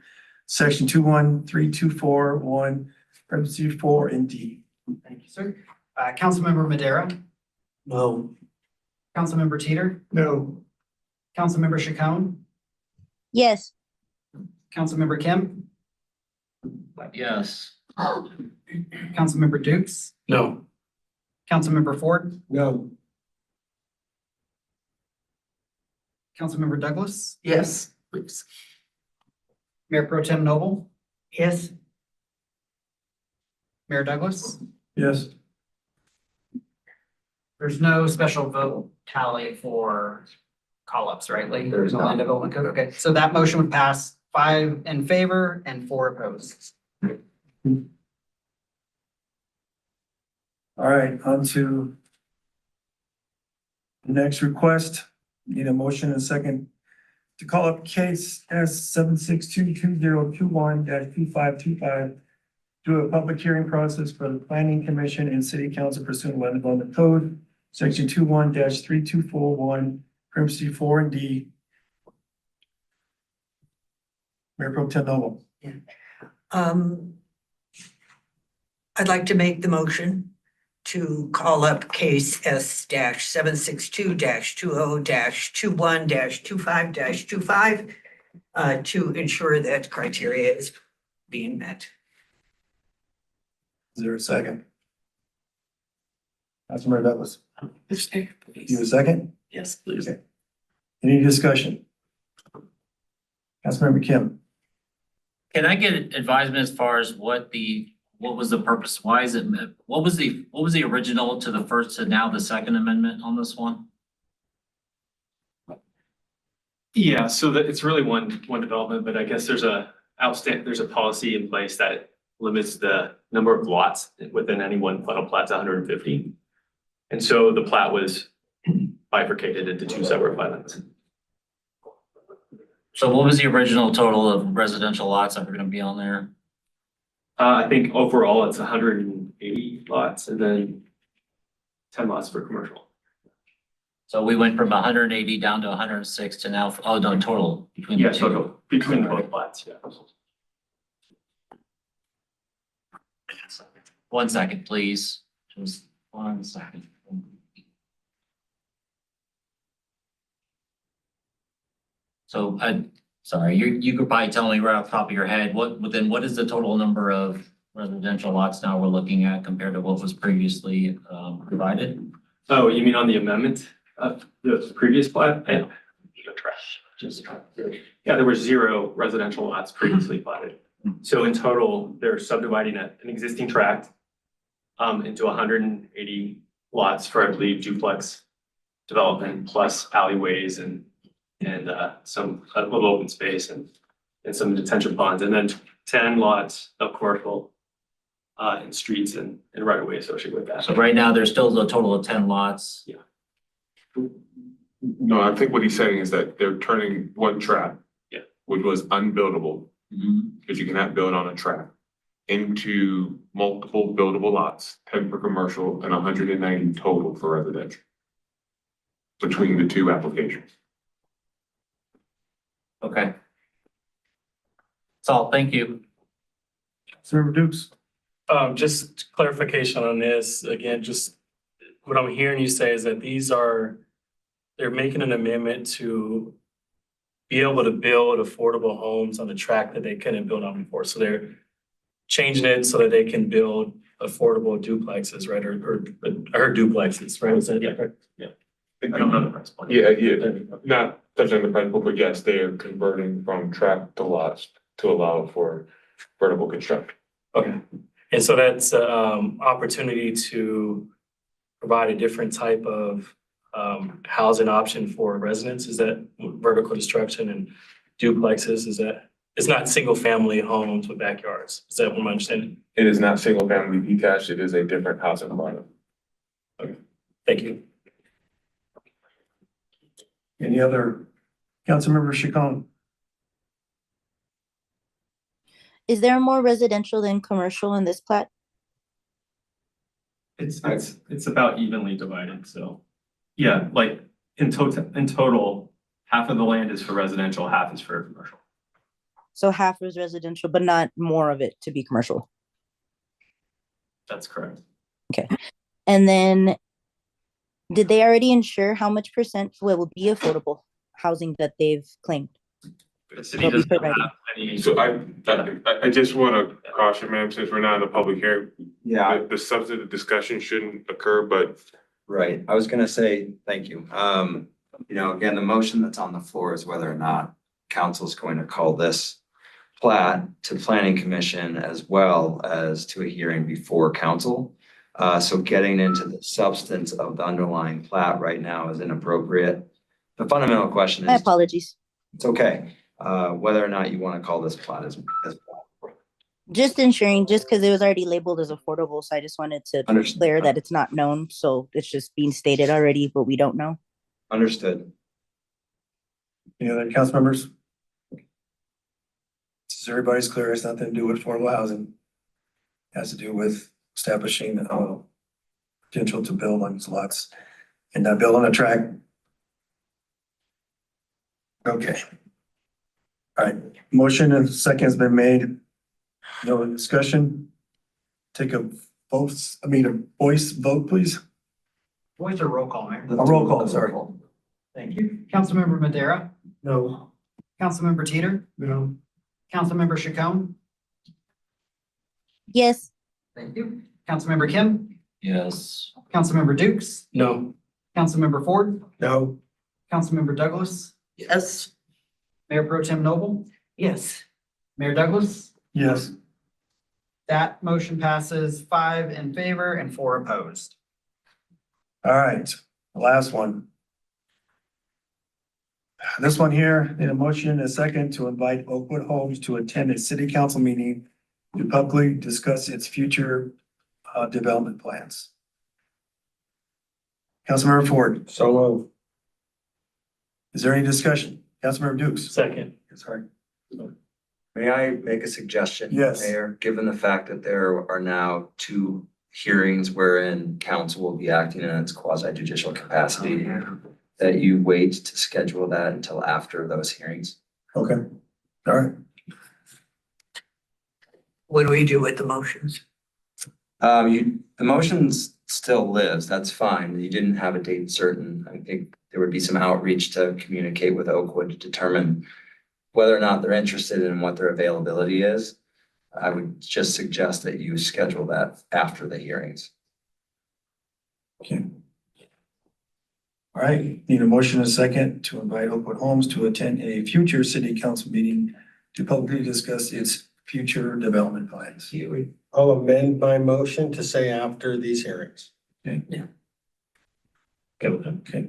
section 21324-1, parentheses 4 and D. thank you, sir. Councilmember Madera, No. Councilmember Teeter, No. Councilmember Chacon, Yes. Councilmember Kim, Yes. Councilmember Dukes, No. Councilmember Ford, No. Councilmember Douglas, Yes, please. Mayor Pro Tem Noble, Yes. Mayor Douglas. Yes. There's no special vote tally for call-ups, right? Like there's no land development code. Okay, so that motion would pass 5 in favor and 4 opposed. All right, on to the next request. Need a motion and a second to call up case S 7622021-2525. Do a public hearing process for the planning commission and city council pursuant to land development code, section 21-3241, parentheses 4 and D. Mayor Pro Tem Noble. I'd like to make the motion to call up case S 762-20-21-25-25 to ensure that criteria is being met. Is there a second? Councilmember Douglas, Please. you a second? Yes, please. Okay. Any discussion? Councilmember Kim. Can I get advisement as far as what was the purpose? Why is it, what was the original to the first to now the second amendment on this one? Yeah, so that it's really one development, but I guess there's a policy in place that limits the number of lots within any one final plat to 150. And so the plat was bifurcated into 2 separate plats. So what was the original total of residential lots that were gonna be on there? I think overall it's 180 lots and then 10 lots for commercial. So we went from 180 down to 106 to now, oh, no, total between the Yeah, two. total between both plats, yeah. 1 second, please. Just 1 second. So sorry, you could probably tell me right off the top of your head, what is the total number of residential lots now we're looking at compared to what was previously provided? Oh, you mean on the amendment of the previous plat? Yeah. Yeah, there were 0 residential lots previously platted. So in total, they're subdividing an existing tract into 180 lots for, I believe, duplex development plus alleyways and some a little open space and some detention ponds, and then 10 lots of commercial and streets and right of way associated with that. So right now, there's still a total of 10 lots. Yeah. No, I think what he's saying is that they're turning one tract. Yeah. Which was unbuildable, because you cannot build on a tract, into multiple buildable lots, 10 for commercial and 190 total for residential. Between the two applications. Okay. That's all, thank you. Councilmember Dukes. Just clarification on this, again, just what I'm hearing you say is that they're making an amendment to be able to build affordable homes on a tract that they couldn't build on before. So they're changing it so that they can build affordable duplexes, right? Or duplexes, right? Is that correct? I don't know the price point. Yeah, not touching the principle, but yes, they are converting from tract to lots to allow for vertical construction. Okay, and so that's opportunity to provide a different type of housing option for residents? Is that vertical construction and duplexes? Is that, it's not single family homes with backyards? Is that what I'm understanding? It is not single family detached, it is a different housing model. Okay. Thank you. Any other, Councilmember Chacon? Is there more residential than commercial in this plat? It's about evenly divided, so. Yeah, like in total, half of the land is for residential, half is for commercial. So half is residential, but not more of it to be commercial. That's correct. And then did they already ensure how much percent will be affordable housing that they've claimed? The city Will be doesn't provided. have any. So I just want to caution, ma'am, since we're not in a public hearing, Yeah, the substantive discussion shouldn't occur, but right. I was gonna say, thank you. You know, again, the motion that's on the floor is whether or not council's going to call this plat to planning commission as well as to a hearing before council. So getting into the substance of the underlying plat right now is inappropriate. The fundamental question My is, apologies. it's okay, whether or not you want to call this plat as Just ensuring, just because it was already labeled as affordable, so I just wanted to Understood. clear that it's not known, so it's just being stated already, but we don't know. understood. Any other council members? So everybody's clear, it's nothing to do with affordable housing. It has to do with establishing potential to build on these lots and not build on a track. Okay. All right, motion and second has been made. No discussion. Take a vote, a voice vote, please. Voice or roll call, Mayor? A roll call, sorry. Thank you. Councilmember Madera, No. Councilmember Teeter, No. Councilmember Chacon. Yes, Thank you. Councilmember Kim, Yes. Councilmember Dukes, No. Councilmember Ford, No. Councilmember Douglas, Yes. Mayor Pro Tem Noble, Yes. Mayor Douglas. Yes. That motion passes 5 in favor and 4 opposed. All right, the last one. This one here, in a motion and a second to invite Oakwood Homes to attend a city council meeting to publicly discuss its future development plans. Councilmember Ford, So moved. is there any discussion? Councilmember Dukes? Second. Sorry. May I make a suggestion? Yes. Mayor, given the fact that there are now 2 hearings wherein council will be acting in its quasi judicial capacity, that you wait to schedule that until after those hearings. Okay, all right. What do we do with the motions? The motions still lives, that's fine. You didn't have a date certain. I think there would be some outreach to communicate with Oakwood to determine whether or not they're interested in what their availability is. I would just suggest that you schedule that after the hearings. Okay. All right, need a motion and a second to invite Oakwood Homes to attend a future city council meeting to publicly discuss its future development plans. I'll amend my motion to say after these hearings. Okay. Okay with that. Okay,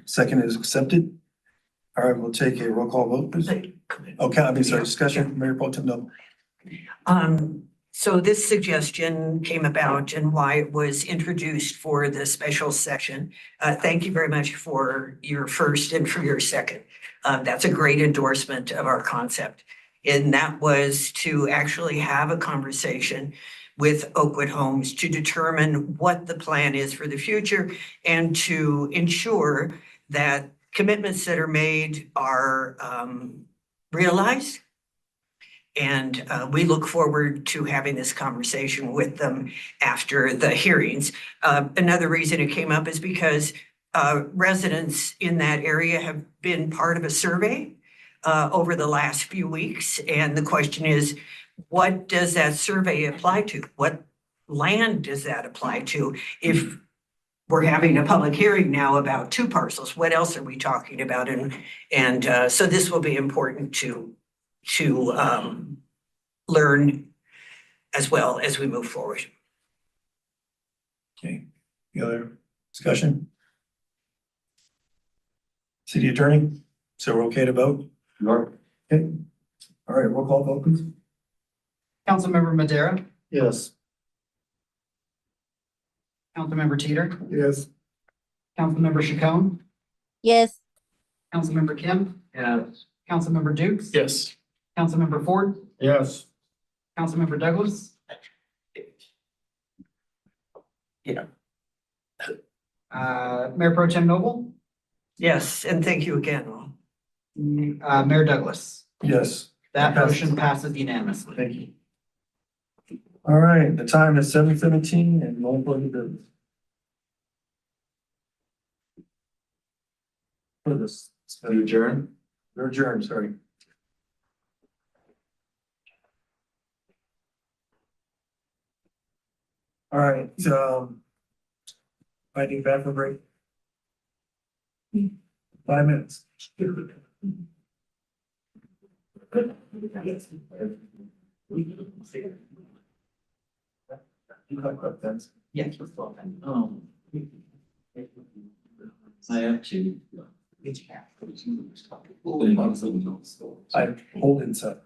second is accepted. All right, we'll take a roll call vote, please. Okay, I mean, sorry, discussion, Mayor Pro Tem Noble. So this suggestion came about and why it was introduced for the special session. Thank you very much for your first and for your second. That's a great endorsement of our concept. And that was to actually have a conversation with Oakwood Homes to determine what the plan is for the future and to ensure that commitments that are made are realized. And we look forward to having this conversation with them after the hearings. Another reason it came up is because residents in that area have been part of a survey over the last few weeks. And the question is, what does that survey apply to? What land does that apply to? If we're having a public hearing now about 2 parcels, what else are we talking about? And so this will be important to learn as well as we move forward. Okay, any other discussion? City Attorney, so we're okay to vote? Sure. Okay, all right, roll call vote, please. Councilmember Madera, Yes. Councilmember Teeter, Yes. Councilmember Chacon, Yes. Councilmember Kim, Yes. Councilmember Dukes. Yes. Councilmember Ford, Yes. Councilmember Douglas. Yeah. Mayor Pro Tem Noble, Yes, and thank you again, all. Mayor Douglas. Yes. That motion passes unanimously. Thank you. All right, the time is 7:17 and we'll go to the. For this, To adjourn? we're adjourned, sorry. All right, I think back for break. 5 minutes. You talk about that. Yes. I have to. I hold inside.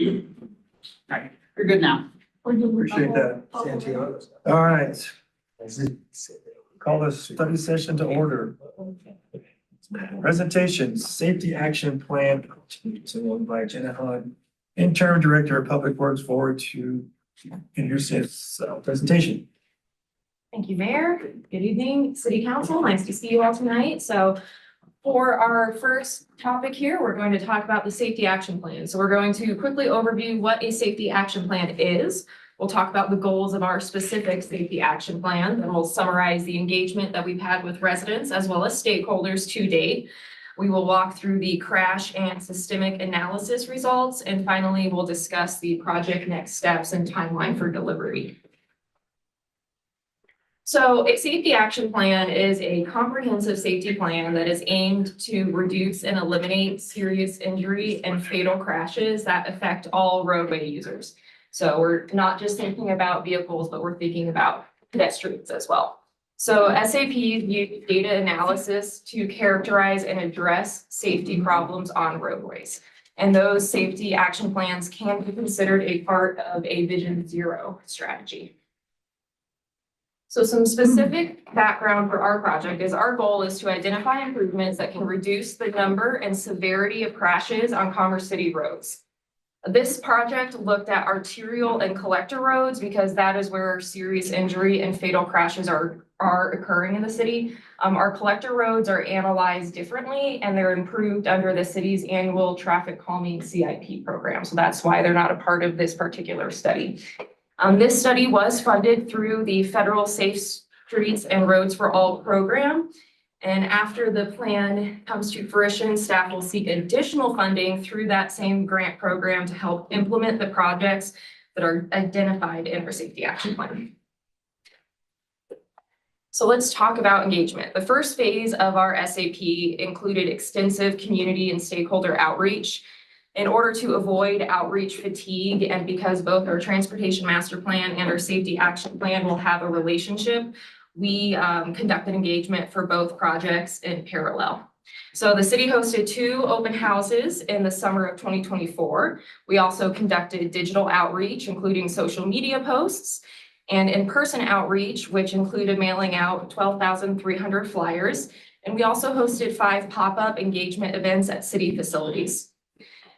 Alright, you're good now. Appreciate that. Santiago. All right. Call this study session to order. Presentation, safety action plan. So by Jenna Hahn, interim director of public works, forward to introduce his presentation. Thank you, Mayor. Good evening, City Council. Nice to see you all tonight. So for our first topic here, we're going to talk about the safety action plan. So we're going to quickly overview what a safety action plan is. We'll talk about the goals of our specific safety action plan, then we'll summarize the engagement that we've had with residents as well as stakeholders to date. We will walk through the crash and systemic analysis results, and finally, we'll discuss the project next steps and timeline for delivery. So a safety action plan is a comprehensive safety plan that is aimed to reduce and eliminate serious injury and fatal crashes that affect all roadway users. So we're not just thinking about vehicles, but we're thinking about pedestrians as well. So SAPs use data analysis to characterize and address safety problems on roadways. And those safety action plans can be considered a part of a Vision Zero strategy. So some specific background for our project is our goal is to identify improvements that can reduce the number and severity of crashes on Commerce City roads. This project looked at arterial and collector roads because that is where serious injury and fatal crashes are occurring in the city. Our collector roads are analyzed differently and they're improved under the city's annual traffic calming CIP program. So that's why they're not a part of this particular study. This study was funded through the Federal Safe Streets and Roads for All program. And after the plan comes to fruition, staff will seek additional funding through that same grant program to help implement the projects that are identified in our safety action plan. So let's talk about engagement. The first phase of our SAP included extensive community and stakeholder outreach. In order to avoid outreach fatigue, and because both our transportation master plan and our safety action plan will have a relationship, we conducted engagement for both projects in parallel. So the city hosted 2 open houses in the summer of 2024. We also conducted digital outreach, including social media posts, and in-person outreach, which included mailing out 12,300 flyers. And we also hosted 5 pop-up engagement events at city facilities.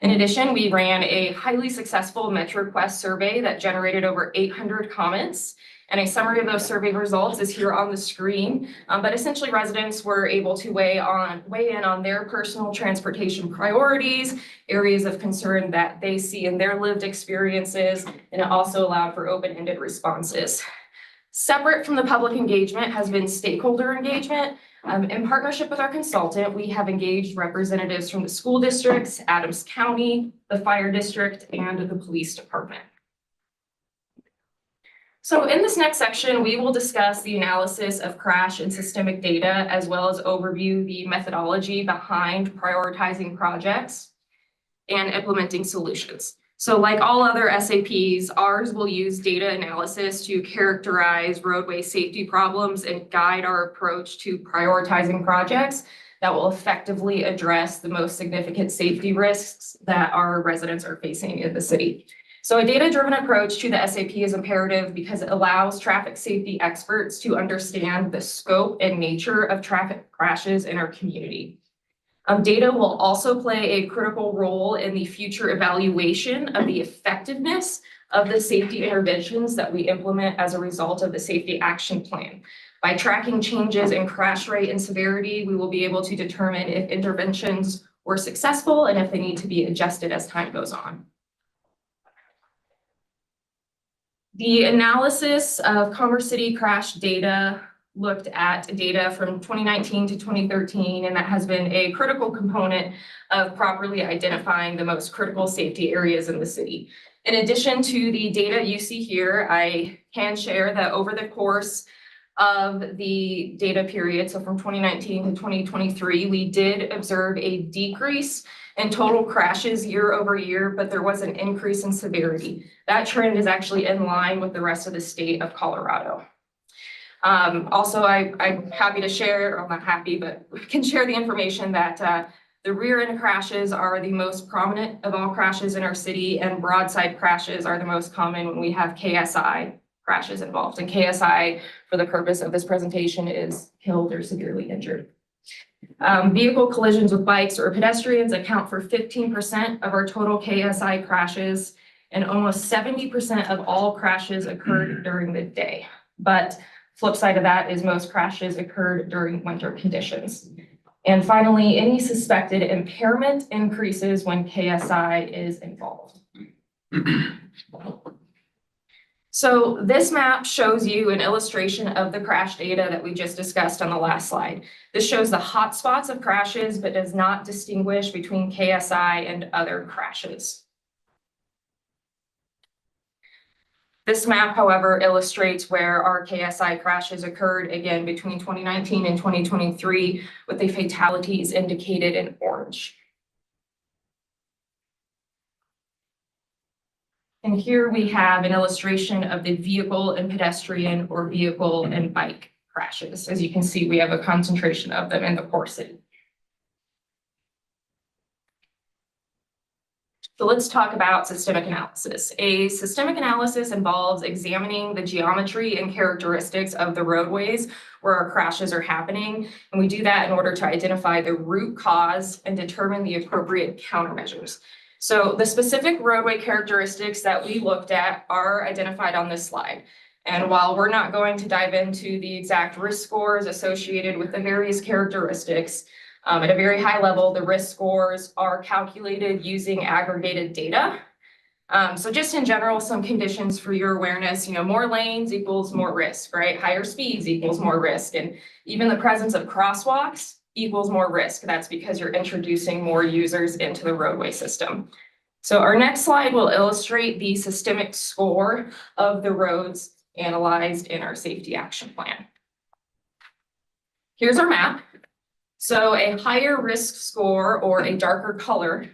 In addition, we ran a highly successful MetroQuest survey that generated over 800 comments. And a summary of those survey results is here on the screen. But essentially residents were able to weigh in on their personal transportation priorities, areas of concern that they see in their lived experiences, and it also allowed for open-ended responses. Separate from the public engagement has been stakeholder engagement. In partnership with our consultant, we have engaged representatives from the school districts, Adams County, the fire district, and the police department. So in this next section, we will discuss the analysis of crash and systemic data, as well as overview the methodology behind prioritizing projects and implementing solutions. So like all other SAPs, ours will use data analysis to characterize roadway safety problems and guide our approach to prioritizing projects that will effectively address the most significant safety risks that our residents are facing in the city. So a data-driven approach to the SAP is imperative because it allows traffic safety experts to understand the scope and nature of traffic crashes in our community. Data will also play a critical role in the future evaluation of the effectiveness of the safety interventions that we implement as a result of the safety action plan. By tracking changes in crash rate and severity, we will be able to determine if interventions were successful and if they need to be adjusted as time goes on. The analysis of Commerce City crash data looked at data from 2019 to 2013, and that has been a critical component of properly identifying the most critical safety areas in the city. In addition to the data you see here, I can share that over the course of the data period, so from 2019 to 2023, we did observe a decrease in total crashes year over year, but there was an increase in severity. That trend is actually in line with the rest of the state of Colorado. Also, I'm happy to share, or not happy, but can share the information that The rear end crashes are the most prominent of all crashes in our city, and broadside crashes are the most common when we have KSI crashes involved. And KSI, for the purpose of this presentation, is killed or severely injured. Vehicle collisions with bikes or pedestrians account for 15% of our total KSI crashes, and almost 70% of all crashes occurred during the day. But flip side of that is most crashes occurred during winter conditions. And finally, any suspected impairment increases when KSI is involved. So this map shows you an illustration of the crash data that we just discussed on the last slide. This shows the hot spots of crashes, but does not distinguish between KSI and other crashes. This map, however, illustrates where our KSI crashes occurred, again, between 2019 and 2023, with the fatalities indicated in orange. And here we have an illustration of the vehicle and pedestrian or vehicle and bike crashes. As you can see, we have a concentration of them in the core city. So let's talk about systemic analysis. A systemic analysis involves examining the geometry and characteristics of the roadways where our crashes are happening. And we do that in order to identify the root cause and determine the appropriate countermeasures. So the specific roadway characteristics that we looked at are identified on this slide. And while we're not going to dive into the exact risk scores associated with the various characteristics, at a very high level, the risk scores are calculated using aggregated data. So just in general, some conditions for your awareness, more lanes equals more risk, right? Higher speeds equals more risk. And even the presence of crosswalks equals more risk. That's because you're introducing more users into the roadway system. So our next slide will illustrate the systemic score of the roads analyzed in our safety action plan. Here's our map. So a higher risk score or a darker color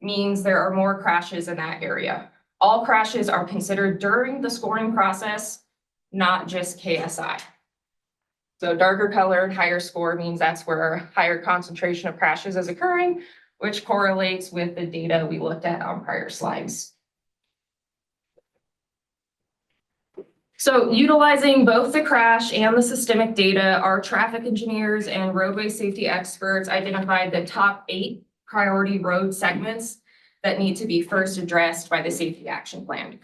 means there are more crashes in that area. All crashes are considered during the scoring process, not just KSI. So darker colored, higher score means that's where a higher concentration of crashes is occurring, which correlates with the data we looked at on prior slides. So utilizing both the crash and the systemic data, our traffic engineers and roadway safety experts identified the top 8 priority road segments that need to be first addressed by the safety action plan.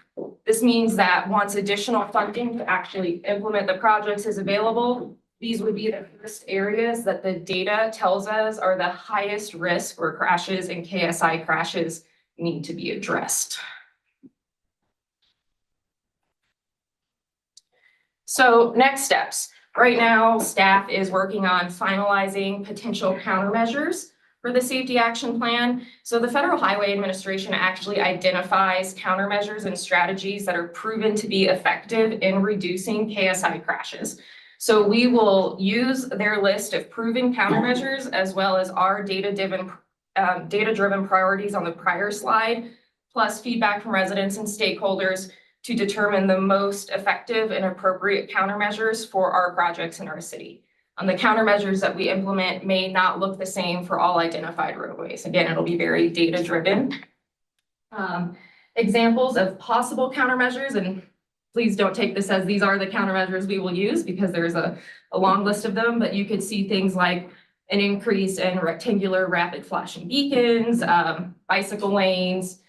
This means that once additional funding to actually implement the projects is available, these would be the first areas that the data tells us are the highest risk where crashes and KSI crashes need to be addressed. So next steps. Right now, staff is working on finalizing potential countermeasures for the safety action plan. So the Federal Highway Administration actually identifies countermeasures and strategies that are proven to be effective in reducing KSI crashes. So we will use their list of proven countermeasures as well as our data-driven priorities on the prior slide, plus feedback from residents and stakeholders to determine the most effective and appropriate countermeasures for our projects in our city. The countermeasures that we implement may not look the same for all identified roadways. Again, it'll be very data-driven. Examples of possible countermeasures, and please don't take this as these are the countermeasures we will use because there's a long list of them, but you could see things like an increase in rectangular rapid flashing beacons, bicycle lanes,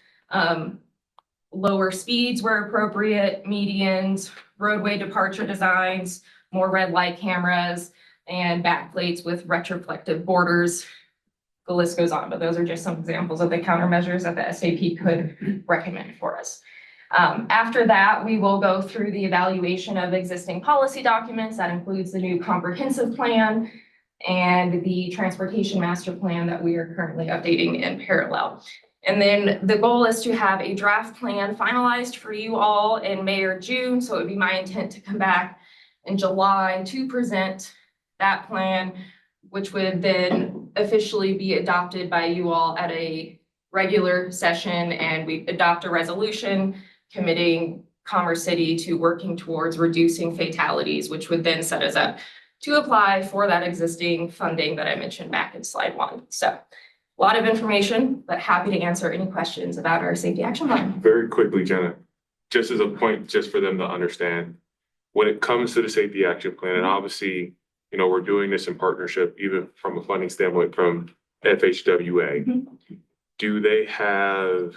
lower speeds where appropriate, medians, roadway departure designs, more red light cameras, and backplates with retroflective borders. The list goes on, but those are just some examples of the countermeasures that the SAP could recommend for us. After that, we will go through the evaluation of existing policy documents. That includes the new comprehensive plan and the transportation master plan that we are currently updating in parallel. And then the goal is to have a draft plan finalized for you all in May or June. So it would be my intent to come back in July to present that plan, which would then officially be adopted by you all at a regular session. And we adopt a resolution committing Commerce City to working towards reducing fatalities, which would then set us up to apply for that existing funding that I mentioned back in slide 1. So lot of information, but happy to answer any questions about our safety action plan. Very quickly, Jenna, just as a point, just for them to understand, when it comes to the safety action plan, and obviously, you know, we're doing this in partnership, even from a funding standpoint from FHWA. Do they have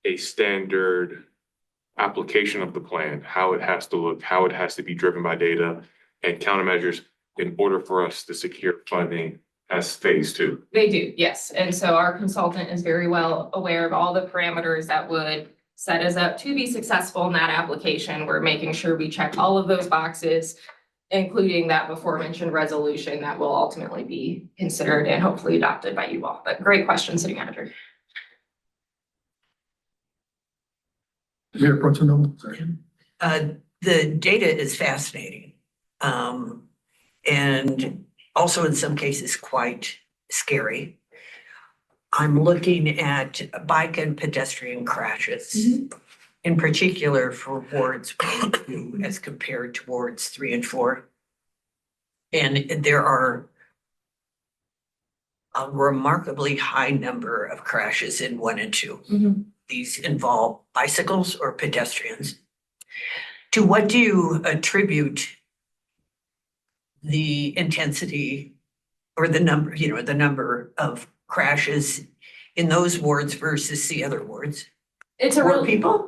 a standard application of the plan, how it has to look, how it has to be driven by data and countermeasures in order for us to secure funding as phase two? They do, yes. And so our consultant is very well aware of all the parameters that would set us up to be successful in that application. We're making sure we check all of those boxes, including that before mentioned resolution that will ultimately be considered and hopefully adopted by you all. But great question, City Manager. Mayor Pro Tem Noble, sorry. The data is fascinating. And also in some cases quite scary. I'm looking at bike and pedestrian crashes. In particular for wards 1 and 2 as compared to wards 3 and 4. And there are a remarkably high number of crashes in 1 and 2. These involve bicycles or pedestrians. To what do you attribute the intensity or the number, the number of crashes in those wards versus the other wards? It's a More real people?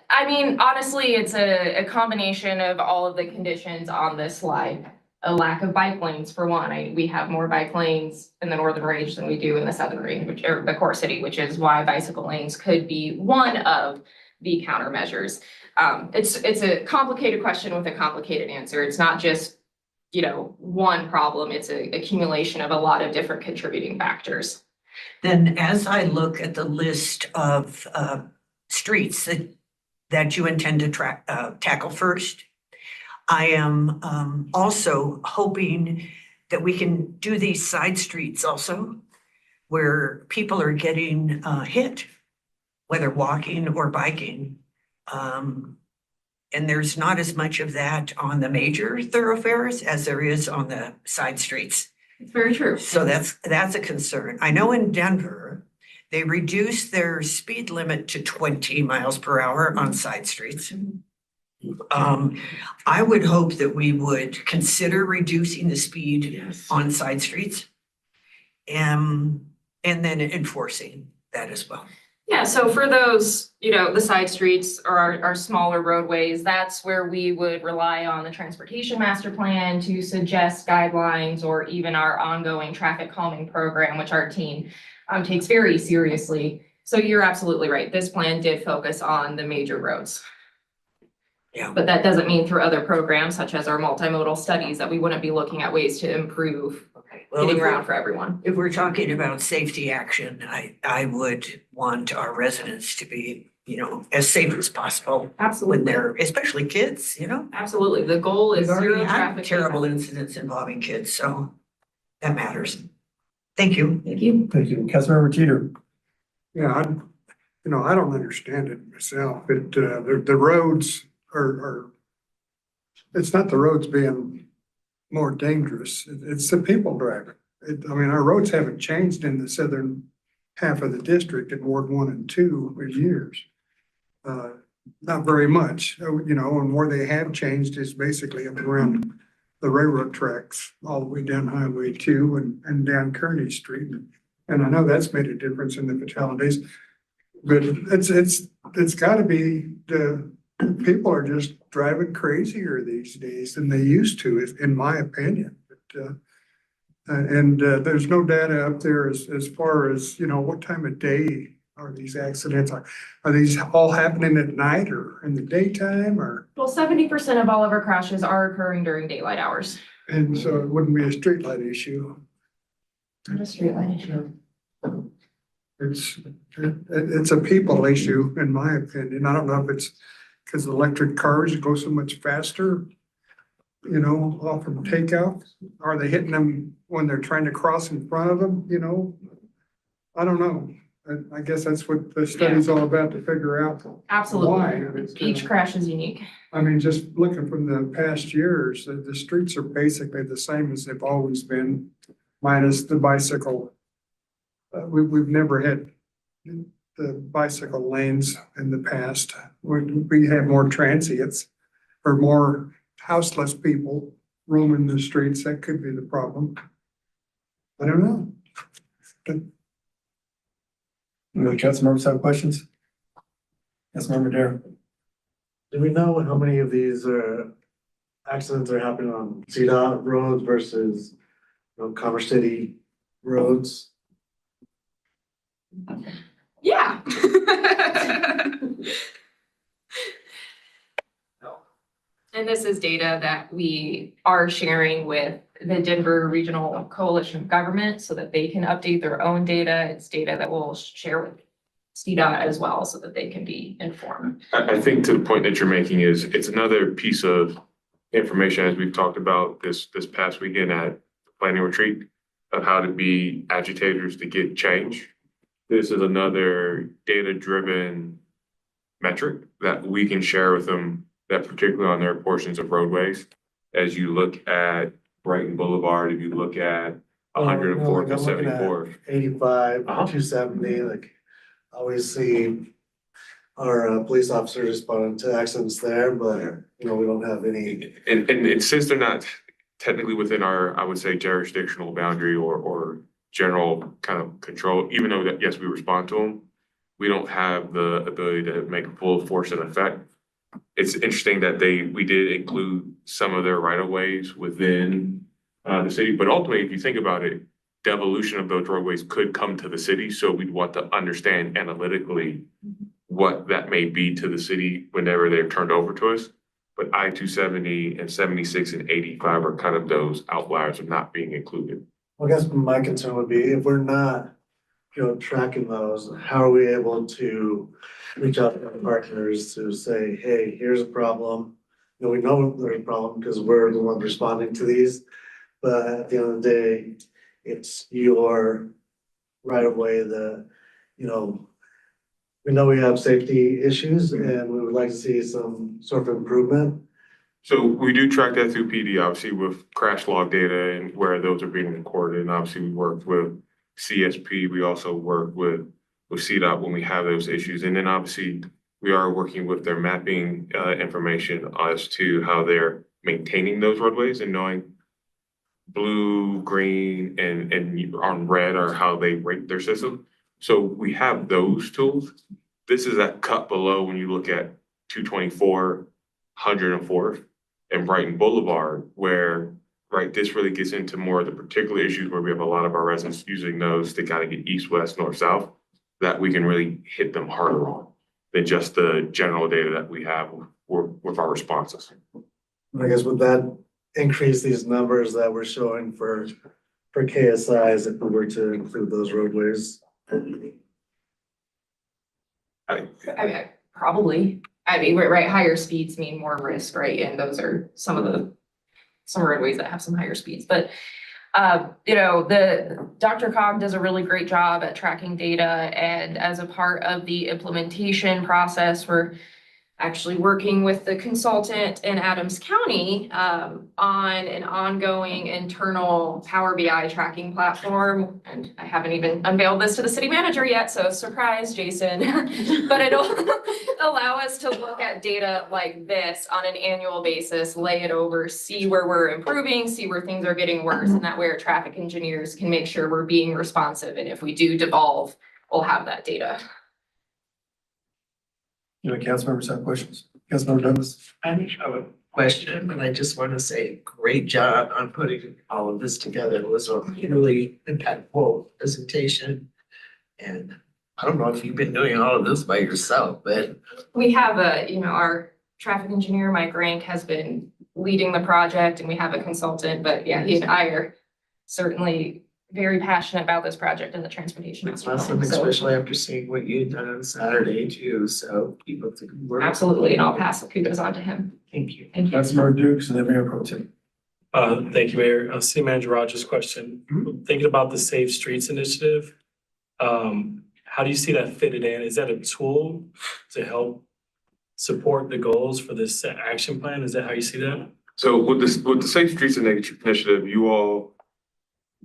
I mean, honestly, it's a combination of all of the conditions on this slide. A lack of bike lanes for one. We have more bike lanes in the northern range than we do in the southern range, which or the core city, which is why bicycle lanes could be one of the countermeasures. It's a complicated question with a complicated answer. It's not just, one problem. It's an accumulation of a lot of different contributing factors. Then as I look at the list of streets that you intend to tackle first, I am also hoping that we can do these side streets also, where people are getting hit, whether walking or biking. And there's not as much of that on the major thoroughfares as there is on the side streets. It's very true. So that's a concern. I know in Denver, they reduced their speed limit to 20 miles per hour on side streets. I would hope that we would consider reducing the speed on side streets. And then enforcing that as well. Yeah, so for those, the side streets or our smaller roadways, that's where we would rely on the transportation master plan to suggest guidelines or even our ongoing traffic calming program, which our team takes very seriously. So you're absolutely right. This plan did focus on the major roads. Yeah. But that doesn't mean through other programs such as our multimodal studies that we wouldn't be looking at ways to improve Well, getting around for everyone. If we're talking about safety action, I would want our residents to be, as safe as possible when Absolutely. they're, especially kids, Absolutely. The goal is We've already zero had traffic. terrible incidents involving kids, so that matters. Thank you. Thank you. Thank you. Councilmember Teeter. Yeah, I don't understand it myself. The roads are, it's not the roads being more dangerous. It's the people driving. Our roads haven't changed in the southern half of the district in Ward 1 and 2 for years. Not very much, and where they have changed is basically up around the railroad tracks, all the way down Highway 2 and down Kearney Street. And I know that's made a difference in the fatalities, but it's gotta be the people are just driving crazier these days than they used to, in my opinion. But, there's no data up there as far as, what time of day are these accidents? Are these all happening at night or in the daytime or? Well, 70% of all of our crashes are occurring during daylight hours. And so it wouldn't be a streetlight issue. Not a streetlight issue. It's a people issue, in my opinion. I don't know if it's because electric cars go so much faster, off from takeout. Are they hitting them when they're trying to cross in front of them, I don't know. I guess that's what the study's all about, to figure out Absolutely. why. Each crash is unique. Just looking from the past years, the streets are basically the same as they've always been, minus the bicycle we've never had the bicycle lanes in the past. We have more transients or more houseless people roaming the streets. That could be the problem. I don't know. Any other council members have questions? Councilmember Dare. Do we know how many of these accidents are happening on CDOT roads versus, Commerce City roads? Yeah. And this is data that we are sharing with the Denver Regional Coalition of Government so that they can update their own data. It's data that we'll share with CDOT as well so that they can be informed. I think to the point that you're making is it's another piece of information as we've talked about this past weekend at the planning retreat of how to be agitators to get change. This is another data-driven metric that we can share with them, that particularly on their portions of roadways. As you look at Brighton Boulevard, if you look at 104th and 74th. 85, 270, like, I always see our police officers responding to accidents there, but, we don't have any. And since they're not technically within our, I would say, jurisdictional boundary or general kind of control, even though that, yes, we respond to them, we don't have the ability to make full force and effect. It's interesting that we did include some of their right of ways within the city, but ultimately, if you think about it, the evolution of those roadways could come to the city, so we'd want to understand analytically what that may be to the city whenever they're turned over to us. But I-270 and 76 and 85 are kind of those outliers of not being included. I guess my concern would be if we're not, tracking those, how are we able to reach out to our partners to say, hey, here's a problem? We know there's a problem because we're the ones responding to these, but at the end of the day, it's your right of way that, we know we have safety issues and we would like to see some sort of improvement. So we do track that through PD, obviously with crash log data and where those are being recorded. And obviously we work with CSP. We also work with CDOT when we have those issues. And then obviously we are working with their mapping information as to how they're maintaining those roadways and knowing blue, green, and on red are how they rate their system. So we have those tools. This is that cut below when you look at 224, 104th, and Brighton Boulevard, where, right, this really gets into more of the particular issues where we have a lot of our residents using those to kind of get east, west, north, south, that we can really hit them harder on than just the general data that we have with our responses. I guess would that increase these numbers that we're showing for KSIs if we were to include those roadways? Probably. Right, higher speeds mean more risk, right? And those are some roadways that have some higher speeds, but the Dr. Cog does a really great job at tracking data, and as a part of the implementation process, we're actually working with the consultant in Adams County on an ongoing internal Power BI tracking platform. And I haven't even unveiled this to the city manager yet, so surprise, Jason. But it'll allow us to look at data like this on an annual basis, lay it over, see where we're improving, see where things are getting worse, and that way our traffic engineers can make sure we're being responsive. And if we do devolve, we'll have that data. Council members have questions? Councilmember Douglas? I have a question, and I just want to say, great job on putting all of this together. It was a really impactful presentation. And I don't know if you've been doing all of this by yourself, but. We have our traffic engineer, Mike Rank, has been leading the project, and we have a consultant, but yeah, he and I are certainly very passionate about this project and the transportation. It's awesome, especially after seeing what you had done on Saturday too, so keep up the good work. Absolutely, and I'll pass the kudos on to him. Thank you. Councilmember Dukes and then Mayor Pro Tem. Thank you, Mayor. City Manager Rogers' question. Thinking about the Safe Streets Initiative, how do you see that fitted in? Is that a tool to help support the goals for this action plan? Is that how you see that? So with the Safe Streets Initiative, you all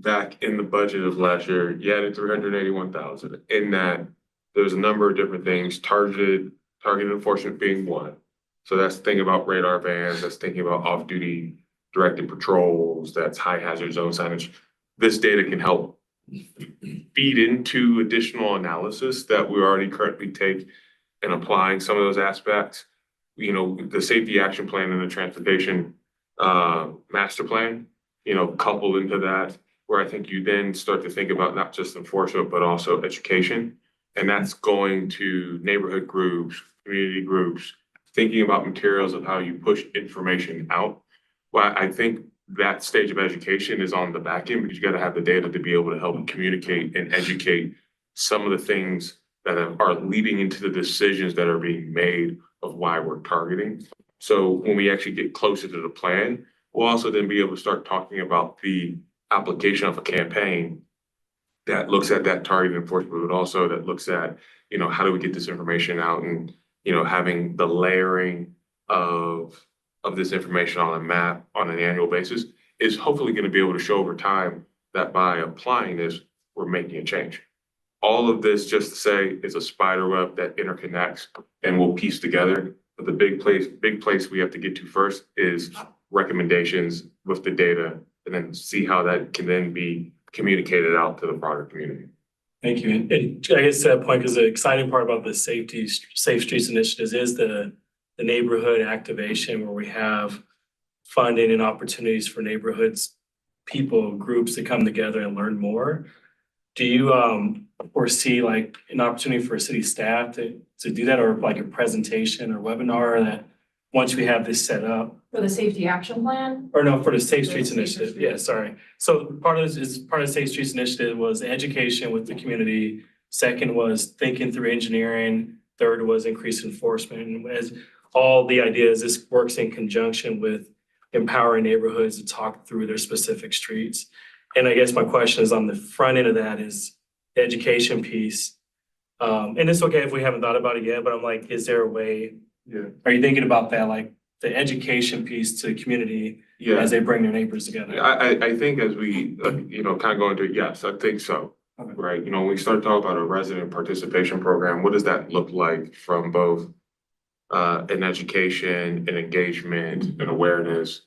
back in the budget of last year, you added 381,000. In that, there's a number of different things, targeted enforcement being one. So that's thinking about radar vans, that's thinking about off-duty directed patrols, that's high hazard zone signage. This data can help feed into additional analysis that we already currently take and applying some of those aspects. You know, the safety action plan and the transportation master plan, you know, coupled into that, where I think you then start to think about not just enforcement, but also education. And that's going to neighborhood groups, community groups, thinking about materials of how you push information out. Well, I think that stage of education is on the back end, because you gotta have the data to be able to help communicate and educate some of the things that are leading into the decisions that are being made of why we're targeting. So when we actually get closer to the plan, we'll also then be able to start talking about the application of a campaign that looks at that target enforcement, but also that looks at, you know, how do we get this information out, and, you know, having the layering of this information on a map on an annual basis is hopefully going to be able to show over time that by applying this, we're making a change. All of this, just to say, is a spider web that interconnects and will piece together. But the big place we have to get to first is recommendations with the data, and then see how that can then be communicated out to the broader community. Thank you. And I guess to that point, because the exciting part about the Safe Streets initiatives is the neighborhood activation, where we have funding and opportunities for neighborhoods, people, groups to come together and learn more. Do you foresee like an opportunity for city staff to do that, or like a presentation or webinar that once we have this set up? For the safety action plan? Or no, for the Safe Streets Initiative, yeah, sorry. So part of the Safe Streets Initiative was education with the community. Second was thinking through engineering. Third was increased enforcement. And as all the ideas, this works in conjunction with empowering neighborhoods to talk through their specific streets. And I guess my question is on the front end of that is the education piece. And it's okay if we haven't thought about it yet, but I'm like, is there a way? Yeah. Are you thinking about that, like the education piece to the community Yeah. as they bring their neighbors together? I think as we, you know, kind of go into it, yes, I think so. Okay. Right, you know, when we start talking about a resident participation program, what does that look like from both an education and engagement and awareness?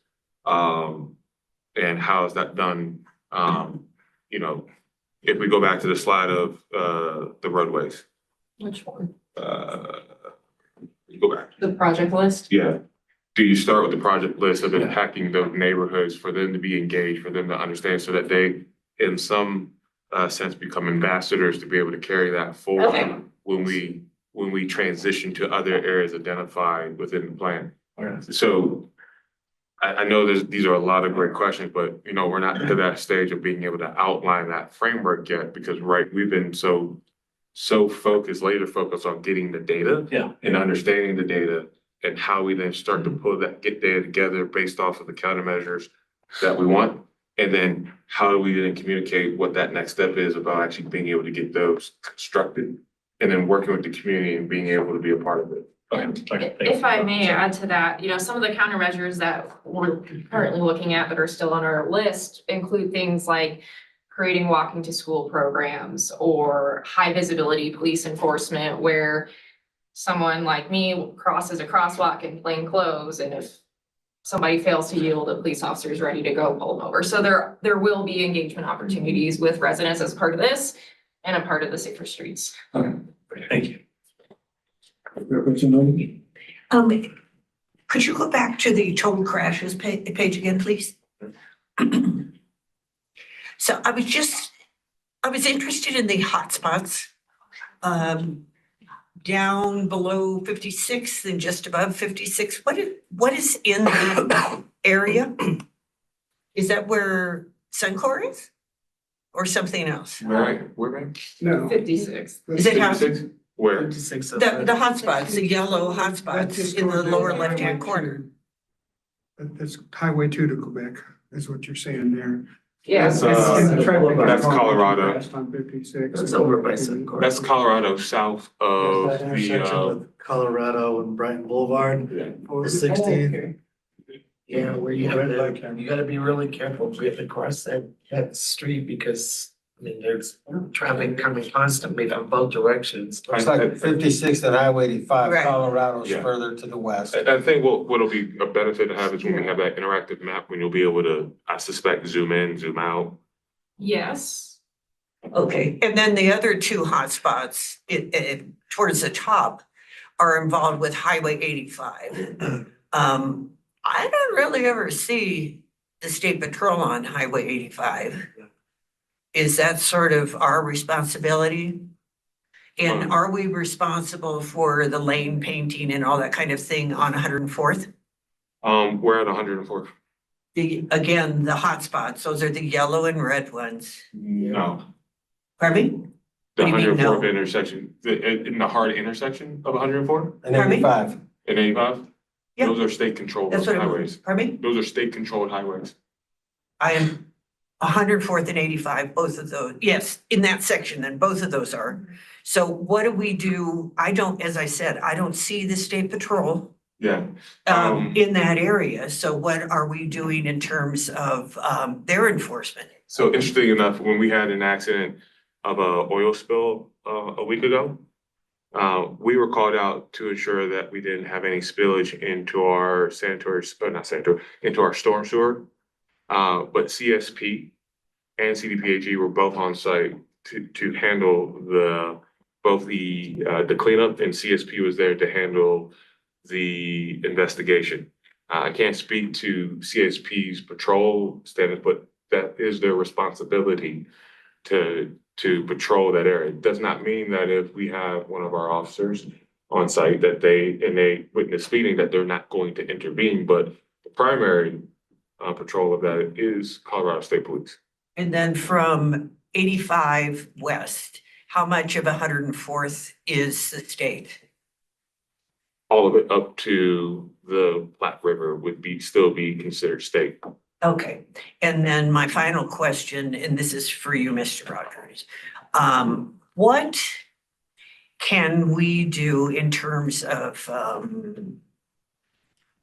And how is that done? You know, if we go back to the slide of the roadways, Which one? go back. The project list? Yeah. Do you start with the project list of impacting those neighborhoods for them to be engaged, for them to understand, so that they, in some sense, become ambassadors to be able to carry that forward Okay. when we transition to other areas identified within the plan? Okay. So I know these are a lot of great questions, but, you know, we're not to that stage of being able to outline that framework yet, because, right, we've been so focused, laser focused on getting the data. Yeah. And understanding the data, and how we then start to get data together based off of the countermeasures that we want. And then how do we then communicate what that next step is about actually being able to get those constructed, and then working with the community and being able to be a part of it. Okay. If I may add to that, you know, some of the countermeasures that we're currently looking at that are still on our list include things like creating walking to school programs or high visibility police enforcement, where someone like me crosses a crosswalk in plain clothes, and if somebody fails to yield, a police officer is ready to go pull them over. So there will be engagement opportunities with residents as part of this and a part of the Safer Streets. Okay, thank you. Could you go back to the total crashes page again, please? So I was interested in the hotspots. Down below 56 and just above 56, what is in the area? Is that where Suncor is? Or something else? Where? No. 56. Is it how, 56? Where? the hotspots, the yellow hotspots in the lower left-hand corner? That's Highway 2 to Quebec, is what you're saying there. Yeah. That's, And the traffic that's on Colorado. west on 56. It's over by Suncor. That's Colorado south of That intersection the, with Colorado and Brighton Boulevard, yeah. the 16. Yeah, where you gotta be really careful getting across that street because, I mean, there's traffic coming constantly from both directions. Looks like 56 and Highway 85, Right. Colorado's Yeah. further to the west. I think what'll be a benefit to have is when we have that interactive map, when you'll be able to, I suspect, zoom in, zoom out. Yes. Okay, and then the other two hotspots, towards the top are involved with Highway 85. I don't really ever see the state patrol on Highway 85. Is that sort of our responsibility? And are we responsible for the lane painting and all that kind of thing on 104th? We're at 104th. Again, the hotspots, those are the yellow and red ones. No, Pardon me? the What do you mean, no? 104th intersection, in the hard intersection of 104 And Pardon me? 85. and 85? Yeah. Those are state controlled That's what it highways. was. Pardon me? Those are state controlled highways. I am 104th and 85, both of those. Yes, in that section, then both of those are. So what do we do? I don't, as I said, I don't see the state patrol Yeah. in that area. So what are we doing in terms of their enforcement? So interesting enough, when we had an accident of a oil spill a week ago, we were called out to ensure that we didn't have any spillage into our into our storm sewer. But CSP and CDPHE were both on site to handle both the cleanup, and CSP was there to handle the investigation. I can't speak to CSP's patrol status, but that is their responsibility to patrol that area. It does not mean that if we have one of our officers on site that they witness speeding, that they're not going to intervene, but the primary patrol of that is Colorado State Police. And then from 85 west, how much of 104th is the state? All of it up to the Platte River would still be considered state. Okay, and then my final question, and this is for you, Mr. Rogers. What can we do in terms of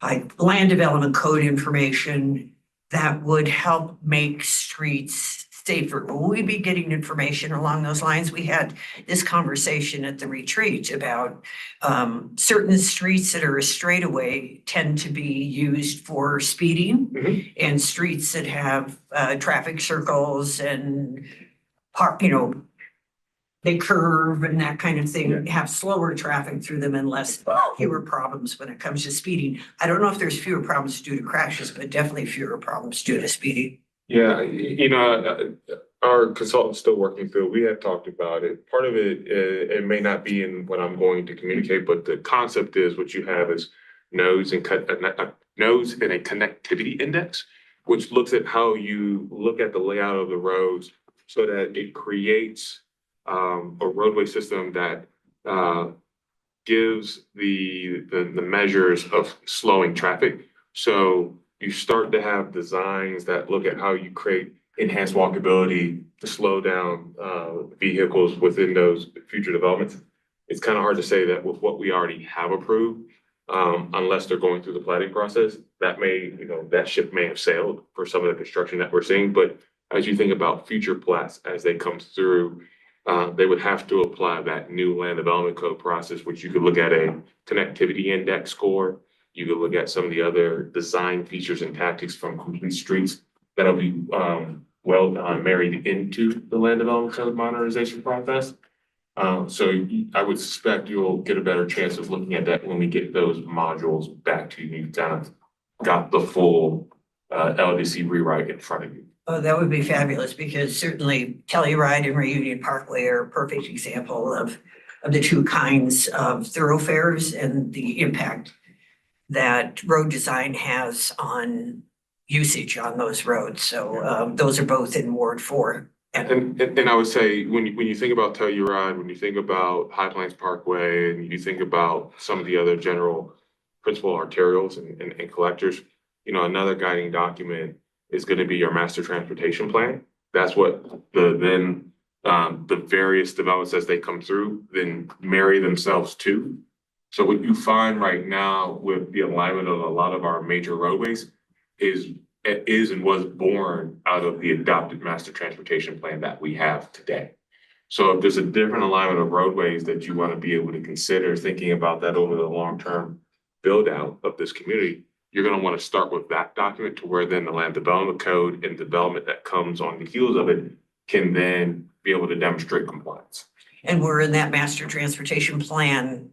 like land development code information that would help make streets safer? Will we be getting information along those lines? We had this conversation at the retreat about certain streets that are a straightaway tend to be used for speeding, and streets that have traffic circles and they curve and that kind of thing, have slower traffic through them and fewer problems when it comes to speeding. I don't know if there's fewer problems due to crashes, but definitely fewer problems due to speeding. Yeah, our consultant's still working through, we had talked about it. Part of it, it may not be in what I'm going to communicate, but the concept is what you have is nodes and a connectivity index, which looks at how you look at the layout of the roads so that it creates a roadway system that gives the measures of slowing traffic. So you start to have designs that look at how you create enhanced walkability to slow down vehicles within those future developments. It's kind of hard to say that with what we already have approved, unless they're going through the planning process, that ship may have sailed for some of the construction that we're seeing. But as you think about future plats as they come through, they would have to apply that new land development code process, which you could look at a connectivity index score. You could look at some of the other design features and tactics from complete streets that'll be married into the land development code modernization process. So I would suspect you'll get a better chance of looking at that when we get those modules back to you. You've kind of got the full LDC rewrite in front of you. Oh, that would be fabulous, because certainly Telluride and Reunion Parkway are a perfect example of the two kinds of thoroughfares and the impact that road design has on usage on those roads. So those are both in Ward 4. And I would say, when you think about Telluride, when you think about High Plains Parkway, and you think about some of the other general principal arterials and collectors, another guiding document is going to be your master transportation plan. That's what the various developments as they come through then marry themselves to. So what you find right now with the alignment of a lot of our major roadways is and was born out of the adopted master transportation plan that we have today. So if there's a different alignment of roadways that you want to be able to consider thinking about that over the long-term build out of this community, you're going to want to start with that document to where then the land development code and development that comes on the heels of it can then be able to demonstrate compliance. And we're in that master transportation plan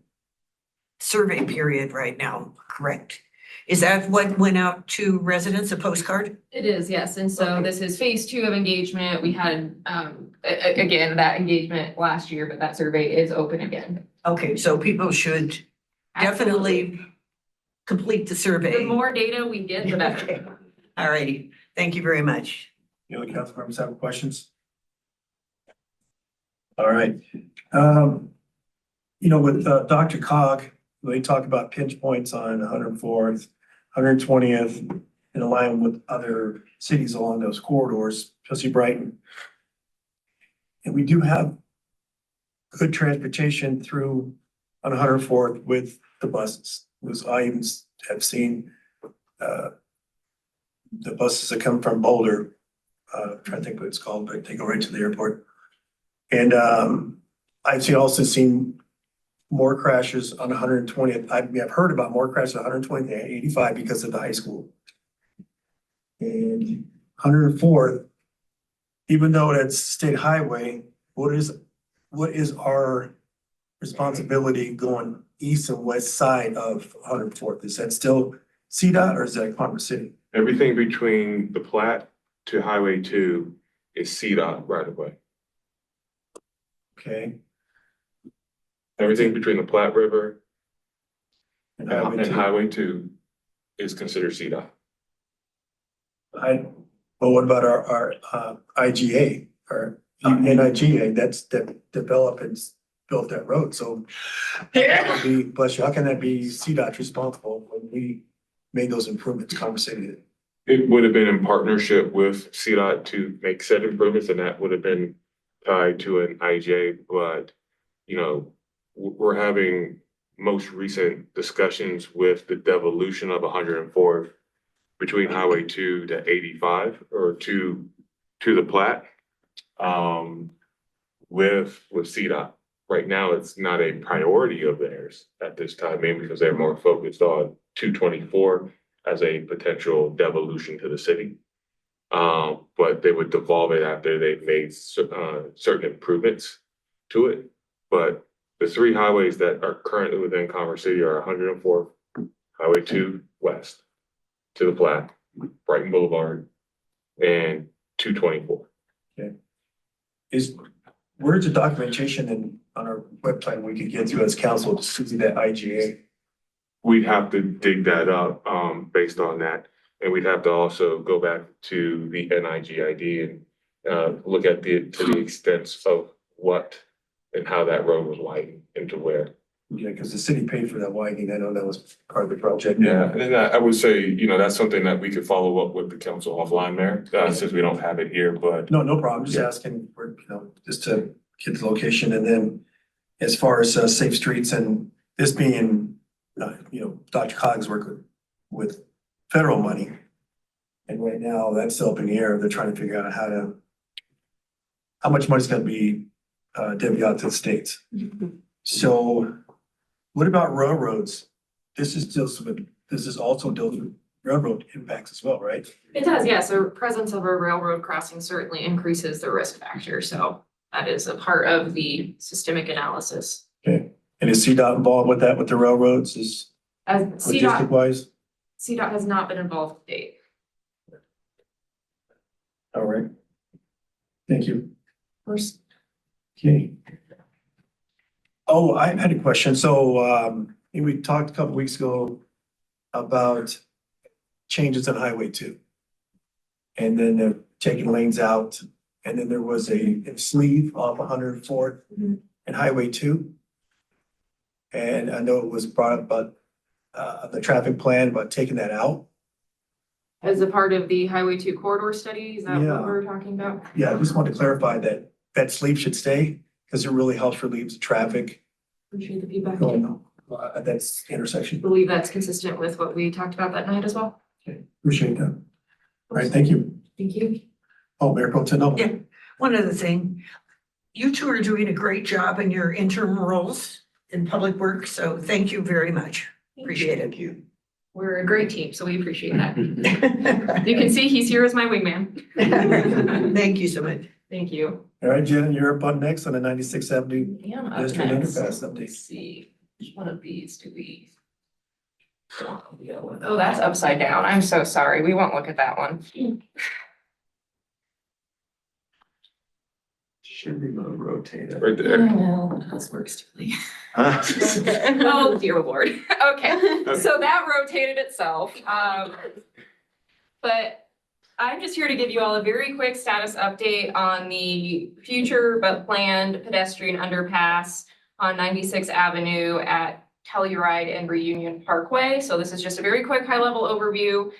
survey period right now, correct? Is that what went out to residents, a postcard? It is, yes. And so this is phase 2 of engagement. We had, again, that engagement last year, but that survey is open again. Okay, so people should definitely complete the survey. The more data we get, the better. Okay. All righty, thank you very much. The other council members have questions? All right. With Dr. Cog, they talk about pinch points on 104th, 120th, in alignment with other cities along those corridors, especially Brighton. And we do have good transportation through on 104th with the buses. I even have seen the buses that come from Boulder, trying to think what it's called, but they go right to the airport. And I've also seen more crashes on 120th. I've heard about more crashes on 120th and 85 because of the high school. And 104th, even though it's state highway, what is our responsibility going east and west side of 104th? Is that still CDOT or is that Congress City? Everything between the Platte to Highway 2 is CDOT right away. Okay. Everything between the Platte River And and Highway 2 is considered CDOT. But what about our IGA or NIGA that developed and built that road? So bless you, how can that be CDOT responsible when we made those improvements, conversated? It would have been in partnership with CDOT to make said improvements, and that would have been tied to an IGA, but we're having most recent discussions with the devolution of 104th between Highway 2 to 85 or to the Platte with CDOT. Right now, it's not a priority of theirs at this time, maybe because they're more focused on 224 as a potential devolution to the city. But they would devolve it after they've made certain improvements to it. But the three highways that are currently within Commerce City are 104th, Highway 2 West to the Platte, Brighton Boulevard, and 224. Where's the documentation on our website we could get to as council to see that IGA? We'd have to dig that up based on that. And we'd have to also go back to the NIGID and look at to the extent of what and how that road was widened into where. Yeah, because the city paid for that widening. I know that was part of the project. Yeah, and I would say, that's something that we could follow up with the council offline there, since we don't have it here, but. No problem. Just asking for, just to get the location. And then as far as safe streets and this being, Dr. Cog's work with federal money. And right now that's still up in the air. They're trying to figure out how much money's gonna be divvied out to the states. So what about railroads? This is also deals with railroad impacts as well, right? It does, yes. The presence of a railroad crossing certainly increases the risk factor. So that is a part of the systemic analysis. Okay. And is CDOT involved with that, with the railroads, logistic wise? CDOT has not been involved to date. All right. Thank you. Of course. Okay. Oh, I had a question. So, we talked a couple weeks ago about changes on Highway 2. And then they're taking lanes out. And then there was a sleeve off 104th and Highway 2. And I know it was brought up about the traffic plan about taking that out. As a part of the Highway 2 corridor study, is that Yeah. what we're talking about? Yeah, I just wanted to clarify that sleeve should stay because it really helps relieve the traffic Appreciate the feedback. going on that's intersection. I believe that's consistent with what we talked about that night as well. Okay, Appreciate that. All right, thank you. Thank you. Oh, Mayor Pro Tem Noble. Yeah. One other thing, you two are doing a great job in your interim roles in public work, so thank you very much. Appreciate it. We're a great team, so we appreciate that. You can see he's here as my wingman. Thank you so much. Thank you. All right, Jen, you're up on next on the 96th Avenue Yeah, pedestrian underpass Let's update. see, which one of these do we? Oh, that's upside down. I'm so sorry. We won't look at that one. Should be rotated. Right there. No, this works too late. Oh, dear Lord. Okay, so that rotated itself. But I'm just here to give you all a very quick status update on the future but planned pedestrian underpass on 96th Avenue at Telluride and Reunion Parkway. So this is just a very quick high-level overview.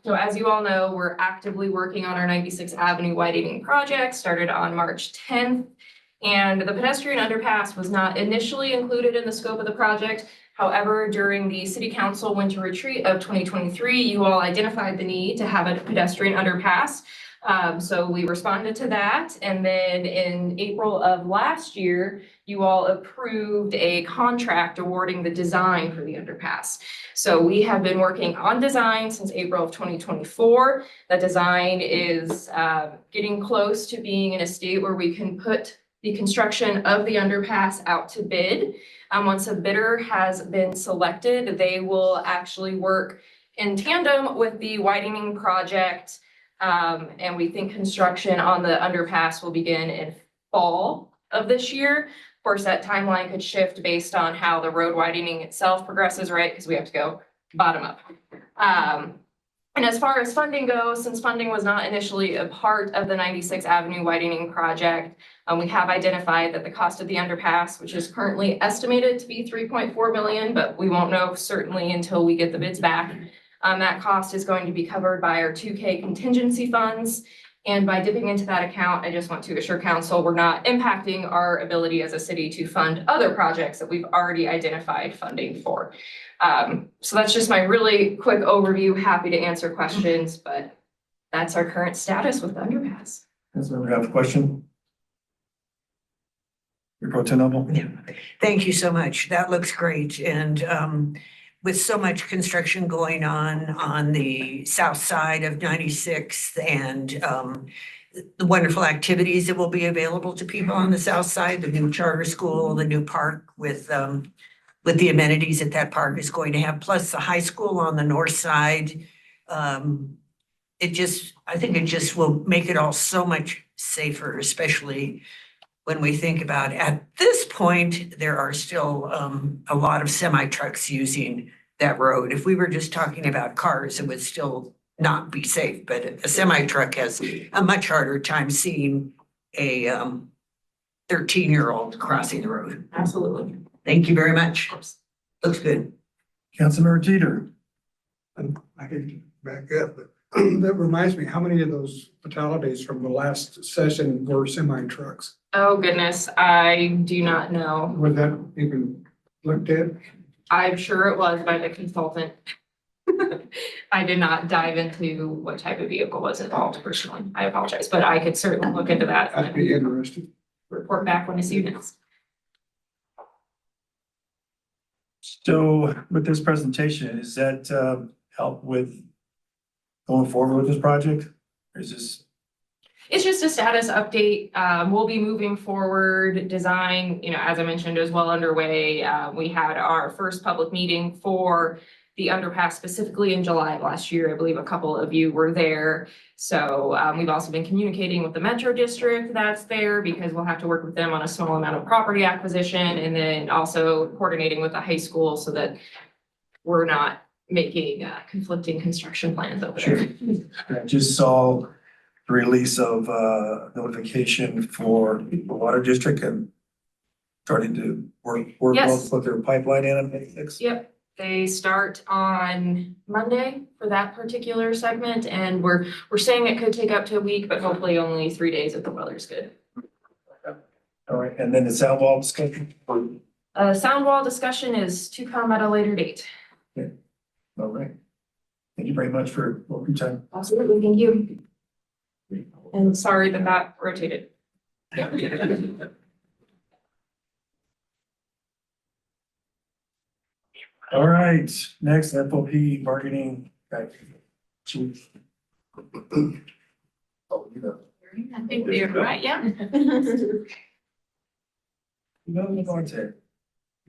So as you all know, we're actively working on our 96th Avenue widening project, started on March 10th. And the pedestrian underpass was not initially included in the scope of the project. However, during the City Council Winter Retreat of 2023, you all identified the need to have a pedestrian underpass. So we responded to that. And then in April of last year, you all approved a contract awarding the design for the underpass. So we have been working on design since April of 2024. The design is getting close to being in a state where we can put the construction of the underpass out to bid. Once a bidder has been selected, they will actually work in tandem with the widening project. And we think construction on the underpass will begin in fall of this year. Of course, that timeline could shift based on how the road widening itself progresses, right? Because we have to go bottom up. And as far as funding goes, since funding was not initially a part of the 96th Avenue widening project, we have identified that the cost of the underpass, which is currently estimated to be $3.4 million, but we won't know certainly until we get the bids back. That cost is going to be covered by our 2K contingency funds. And by dipping into that account, I just want to assure council we're not impacting our ability as a city to fund other projects that we've already identified funding for. So that's just my really quick overview. Happy to answer questions, but that's our current status with the underpass. Does anyone have a question? Mayor Pro Tem Noble? Yeah. Thank you so much. That looks great. And with so much construction going on the south side of 96th and the wonderful activities that will be available to people on the south side, the new charter school, the new park with the amenities that that park is going to have, plus the high school on the north side. I think it just will make it all so much safer, especially when we think about at this point, there are still a lot of semi trucks using that road. If we were just talking about cars, it would still not be safe, but a semi truck has a much harder time seeing a 13-year-old crossing the road. Absolutely. Thank you very much. Looks good. Councilmember Teeter? I can back up, but that reminds me, how many of those fatalities from the last session were semi trucks? Oh, goodness. I do not know. Was that even looked at? I'm sure it was by the consultant. I did not dive into what type of vehicle was involved personally. I apologize, but I could certainly look into that I'd and be interested. report back when I see you next. So with this presentation, is that help with going forward with this project? Or is this? It's just a status update. We'll be moving forward. Design, as I mentioned, is well underway. We had our first public meeting for the underpass specifically in July of last year. I believe a couple of you were there. So we've also been communicating with the Metro District that's there because we'll have to work with them on a small amount of property acquisition and then also coordinating with the high school so that we're not making conflicting construction plans over there. I just saw the release of notification for the water district and starting to work Yes. well to put their pipeline in on May 6th. Yep, they start on Monday for that particular segment, and we're saying it could take up to a week, but hopefully only 3 days if the weather's good. All right, and then the sound wall discussion? Sound wall discussion is to come at a later date. All right. Thank you very much for your time. Absolutely, thank you. And sorry that that rotated. All right, next FOP bargaining. Chief. Oh, you know. I think they're right, yeah. No, go on, Ted.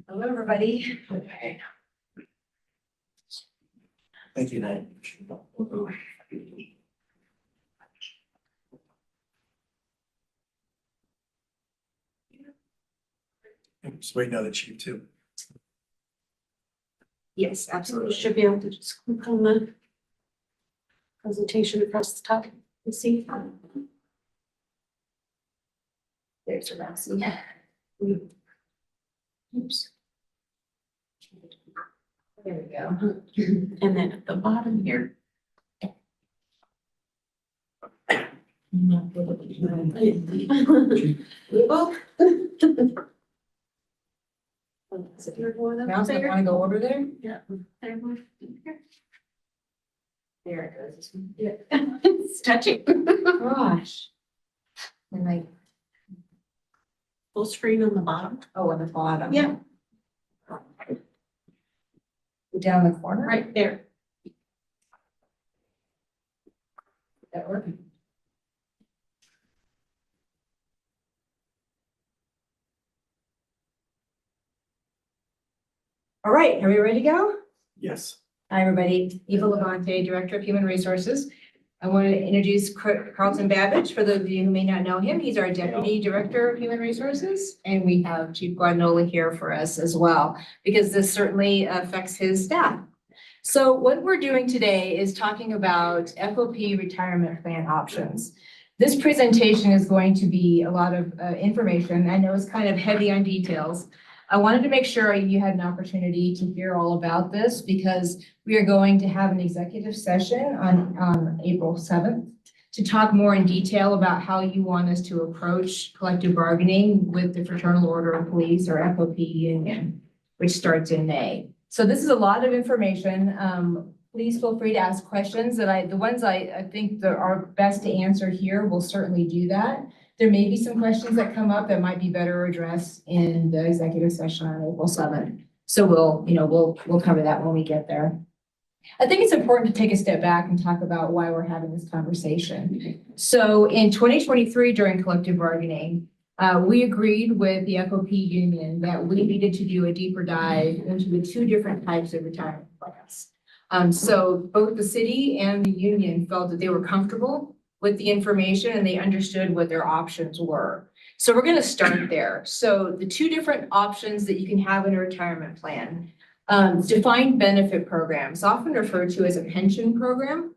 Hello, everybody. Okay. Thank you. I'm just waiting on the chief too. Yes, absolutely. Should be able to just click on the presentation across the top and see. There's a mouse. Oops. There we go. And then at the bottom here. Mouse, I wanna go over there? Yeah. There it goes. Yeah. It's touching. Gosh. And like, Full screen on the bottom. oh, on the bottom. Yeah. Down the corner? Right there. That work? All right, are we ready to go? Yes. Hi, everybody. Eva Levante, Director of Human Resources. I want to introduce Carlton Babbage. For those of you who may not know him, he's our Deputy Director of Human Resources. And we have Chief Guadagnola here for us as well, because this certainly affects his staff. So what we're doing today is talking about FOP retirement plan options. This presentation is going to be a lot of information. I know it's kind of heavy on details. I wanted to make sure you had an opportunity to hear all about this because we are going to have an executive session on April 7th to talk more in detail about how you want us to approach collective bargaining with the Fraternal Order of Police or FOP union, which starts in May. So this is a lot of information. Please feel free to ask questions that the ones I think that are best to answer here will certainly do that. There may be some questions that come up that might be better addressed in the executive session on April 7th. So we'll cover that when we get there. I think it's important to take a step back and talk about why we're having this conversation. So in 2023, during collective bargaining, we agreed with the FOP union that we needed to do a deeper dive into the two different types of retirement plans. So both the city and the union felt that they were comfortable with the information and they understood what their options were. So we're going to start there. So the two different options that you can have in a retirement plan, defined benefit programs, often referred to as a pension program.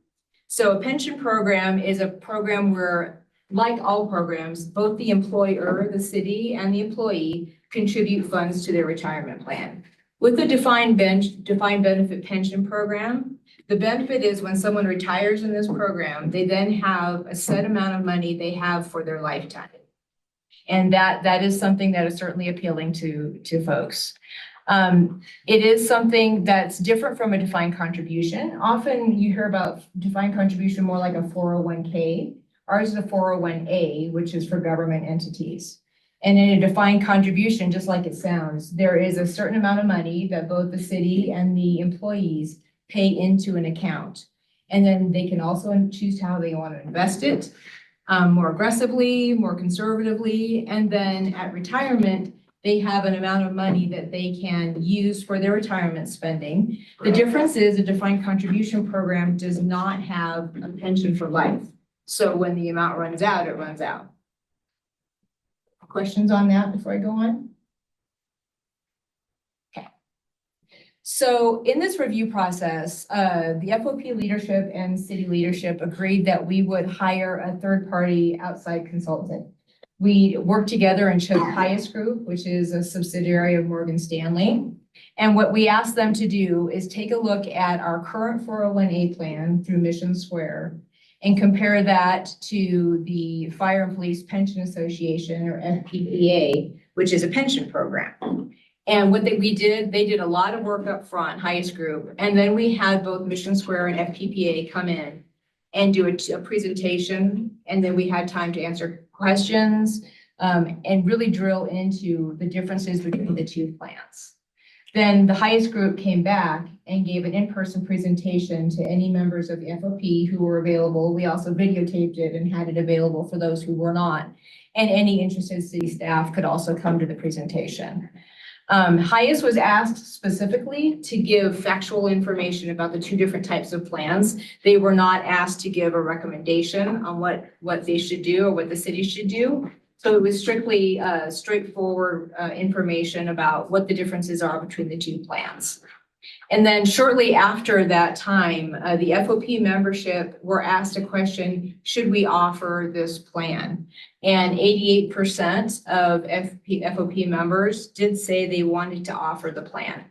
So a pension program is a program where, like all programs, both the employer, the city, and the employee contribute funds to their retirement plan. With the defined benefit pension program, the benefit is when someone retires in this program, they then have a set amount of money they have for their lifetime. And that is something that is certainly appealing to folks. It is something that's different from a defined contribution. Often you hear about defined contribution more like a 401k. Ours is a 401a, which is for government entities. And in a defined contribution, just like it sounds, there is a certain amount of money that both the city and the employees pay into an account. And then they can also choose how they want to invest it, more aggressively, more conservatively. And then at retirement, they have an amount of money that they can use for their retirement spending. The difference is a defined contribution program does not have a pension for life. So when the amount runs out, it runs out. Questions on that before I go on? Okay. So in this review process, the FOP leadership and city leadership agreed that we would hire a third-party outside consultant. We worked together and chose Highest Group, which is a subsidiary of Morgan Stanley. And what we asked them to do is take a look at our current 401a plan through Mission Square and compare that to the Fire and Police Pension Association, or FPPA, which is a pension program. And what we did, they did a lot of work up front, highest group, and then we had both Mission Square and FPPA come in and do a presentation, and then we had time to answer questions, and really drill into the differences between the two plans. Then the highest group came back and gave an in-person presentation to any members of the FOP who were available. We also videotaped it and had it available for those who were not. And any interested city staff could also come to the presentation. Highest was asked specifically to give factual information about the two different types of plans. They were not asked to give a recommendation on what they should do or what the city should do. So it was strictly straightforward information about what the differences are between the two plans. And then shortly after that time, the FOP membership were asked a question, should we offer this plan? And 88% of FOP members did say they wanted to offer the plan.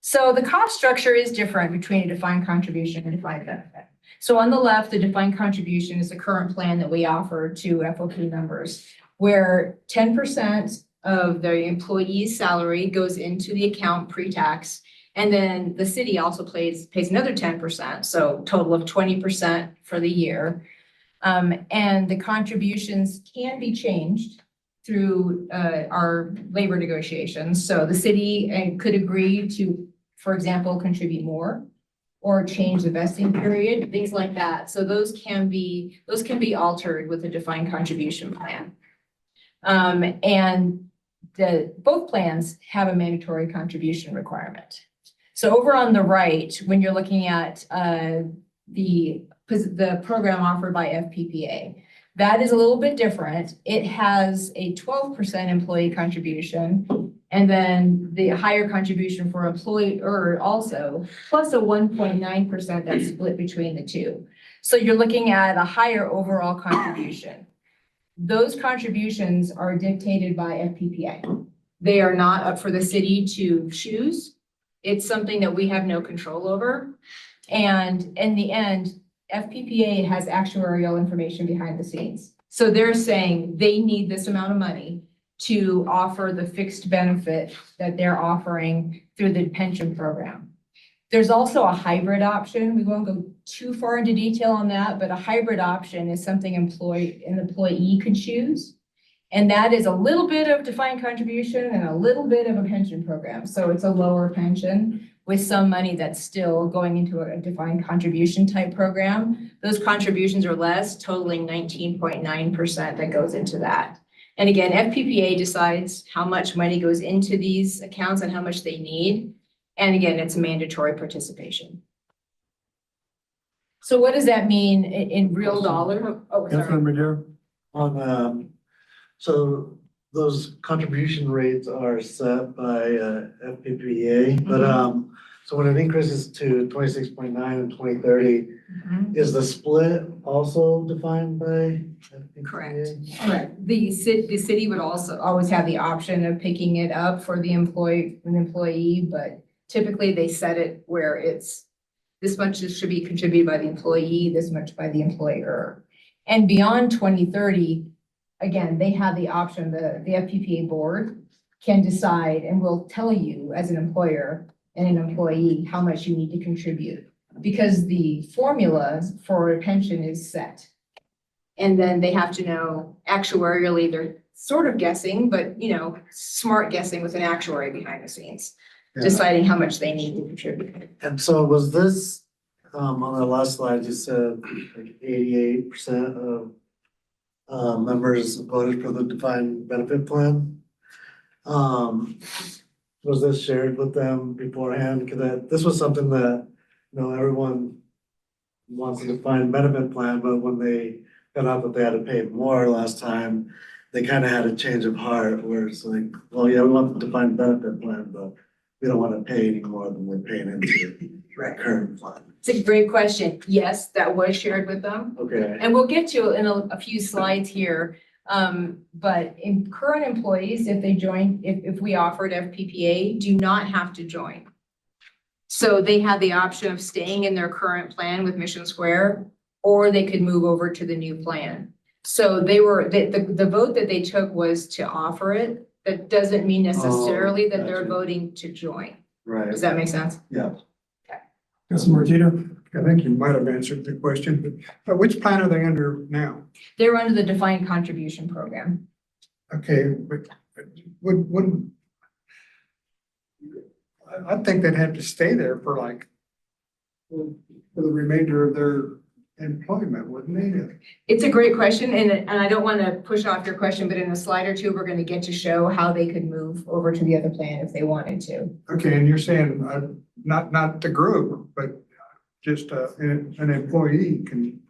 So the cost structure is different between a defined contribution and defined benefit. So on the left, the defined contribution is the current plan that we offer to FOP members, where 10% of the employee's salary goes into the account pre-tax. And then the city also pays another 10%, so total of 20% for the year. And the contributions can be changed through our labor negotiations. So the city could agree to, for example, contribute more or change the vesting period, things like that. So those can be altered with a defined contribution plan. And both plans have a mandatory contribution requirement. So over on the right, when you're looking at the program offered by FPPA, that is a little bit different. It has a 12% employee contribution, and then the higher contribution for employer also, plus a 1.9% that's split between the two. So you're looking at a higher overall contribution. Those contributions are dictated by FPPA. They are not up for the city to choose. It's something that we have no control over. And in the end, FPPA has actuarial information behind the scenes. So they're saying they need this amount of money to offer the fixed benefit that they're offering through the pension program. There's also a hybrid option. We won't go too far into detail on that, but a hybrid option is something an employee could choose. And that is a little bit of defined contribution and a little bit of a pension program. So it's a lower pension with some money that's still going into a defined contribution type program. Those contributions are less, totaling 19.9% that goes into that. And again, FPPA decides how much money goes into these accounts and how much they need. And again, it's mandatory participation. So what does that mean in real dollar? Oh, sorry. Councilmember Madero? On, so those contribution rates are set by FPPA, but so when it increases to 26.9 in 2030, is the split also defined by FPPA? Correct. The city would also always have the option of picking it up for the employee, but typically they set it where it's this much should be contributed by the employee, this much by the employer. And beyond 2030, again, they have the option, the FPPA board can decide and will tell you as an employer and an employee how much you need to contribute, because the formula for a pension is set. And then they have to know actuarially, they're sort of guessing, but smart guessing with an actuary behind the scenes, deciding how much they need to contribute. And so was this, on the last slide, you said like 88% of members voted for the defined benefit plan. Was this shared with them beforehand? Because this was something that, everyone wants a defined benefit plan, but when they found out that they had to pay more last time, they kind of had a change of heart where it's like, well, yeah, we want the defined benefit plan, but we don't want to pay any more than we're paying into the current plan. It's a great question. Yes, that was shared with them. Okay. And we'll get to in a few slides here. But in current employees, if they join, if we offered FPPA, do not have to join. So they have the option of staying in their current plan with Mission Square, or they could move over to the new plan. So they were, the vote that they took was to offer it. That doesn't mean necessarily that they're gotcha. voting to join. Right, Does that make sense? yeah. Councilman Marquito? I think you might have answered the question, but which plan are they under now? They're under the defined contribution program. Okay, but would I think they'd have to stay there for like for the remainder of their employment, wouldn't they? It's a great question, and I don't want to push off your question, but in a slide or two, we're going to get to show how they could move over to the other plan if they wanted to. Okay, and you're saying not the group, but just an employee can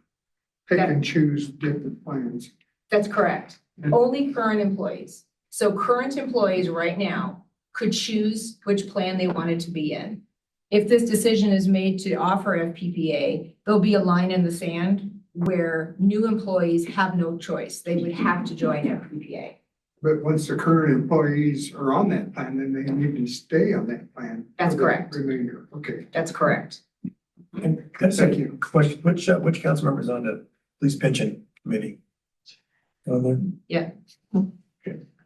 pick and choose different plans. That's correct. Only current employees. So current employees right now could choose which plan they wanted to be in. If this decision is made to offer FPPA, there'll be a line in the sand where new employees have no choice. They would have to join FPPA. But once the current employees are on that plan, then they need to stay on that plan. That's for the correct. Remainder, okay. That's correct. And Thank you. question, which council member is on the police pension committee? On there?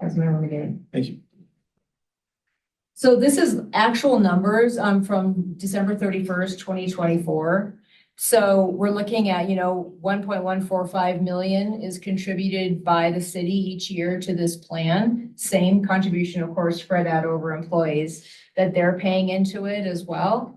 Councilmember McGinn. Thank you. So this is actual numbers from December 31st, 2024. So we're looking at, 1.145 million is contributed by the city each year to this plan. Same contribution, of course, spread out over employees that they're paying into it as well.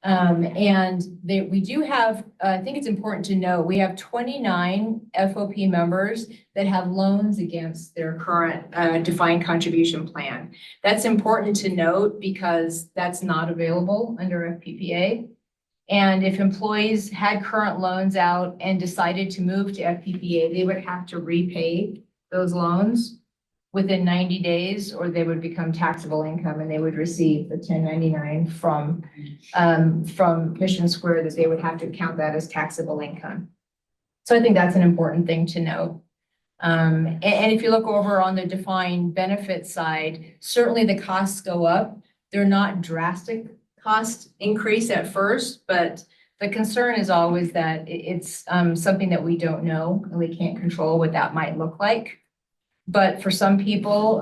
We do have, I think it's important to know, we have 29 FOP members that have loans against their current defined contribution plan. That's important to note because that's not available under FPPA. And if employees had current loans out and decided to move to FPPA, they would have to repay those loans within 90 days, or they would become taxable income and they would receive the 1099 from Mission Square, that they would have to count that as taxable income. So I think that's an important thing to know. And if you look over on the defined benefit side, certainly the costs go up. They're not drastic cost increase at first, but the concern is always that it's something that we don't know and we can't control what that might look like. But for some people,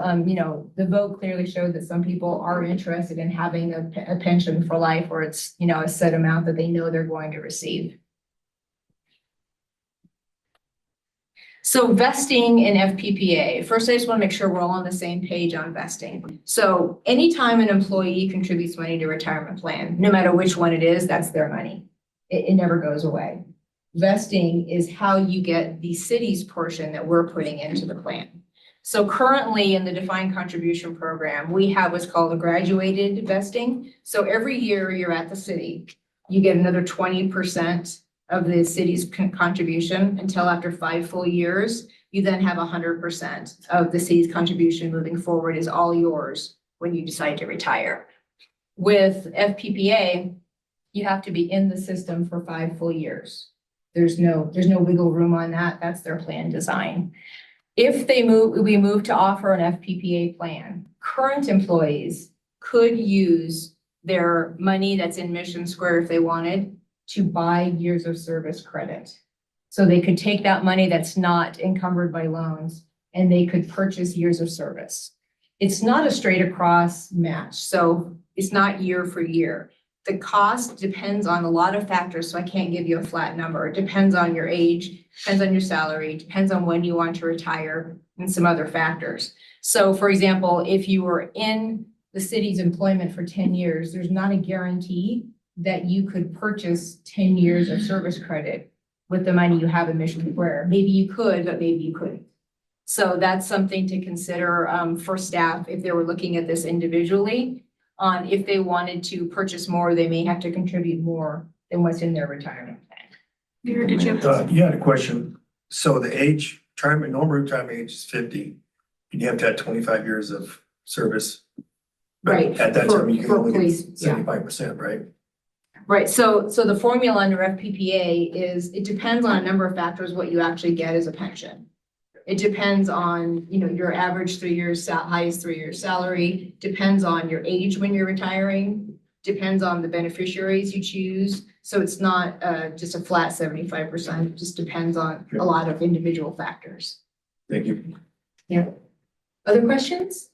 the vote clearly showed that some people are interested in having a pension for life where it's, a set amount that they know they're going to receive. So vesting in FPPA. First, I just want to make sure we're all on the same page on vesting. So anytime an employee contributes money to a retirement plan, no matter which one it is, that's their money. It never goes away. Vesting is how you get the city's portion that we're putting into the plan. So currently in the defined contribution program, we have what's called a graduated vesting. So every year you're at the city, you get another 20% of the city's contribution until after 5 full years. You then have 100% of the city's contribution moving forward is all yours when you decide to retire. With FPPA, you have to be in the system for 5 full years. There's no wiggle room on that. That's their plan design. If we move to offer an FPPA plan, current employees could use their money that's in Mission Square if they wanted to buy years of service credit. So they could take that money that's not encumbered by loans and they could purchase years of service. It's not a straight across match, so it's not year for year. The cost depends on a lot of factors, so I can't give you a flat number. It depends on your age, depends on your salary, depends on when you want to retire, and some other factors. So for example, if you were in the city's employment for 10 years, there's not a guarantee that you could purchase 10 years of service credit with the money you have in Mission Square. Maybe you could, but maybe you couldn't. So that's something to consider for staff if they were looking at this individually. If they wanted to purchase more, they may have to contribute more than what's in their retirement plan. Did you have You had a question. So the normal retirement age is 50. And you have to have 25 years of service. But Right, at that for- time, you can for only police, get yeah. 75%, right? Right, so the formula under FPPA is, it depends on a number of factors what you actually get as a pension. It depends on, your average 3 years, highest 3 year salary, depends on your age when you're retiring, depends on the beneficiaries you choose. So it's not just a flat 75%, it just depends on a lot of individual factors. Thank you. Yeah. Other questions?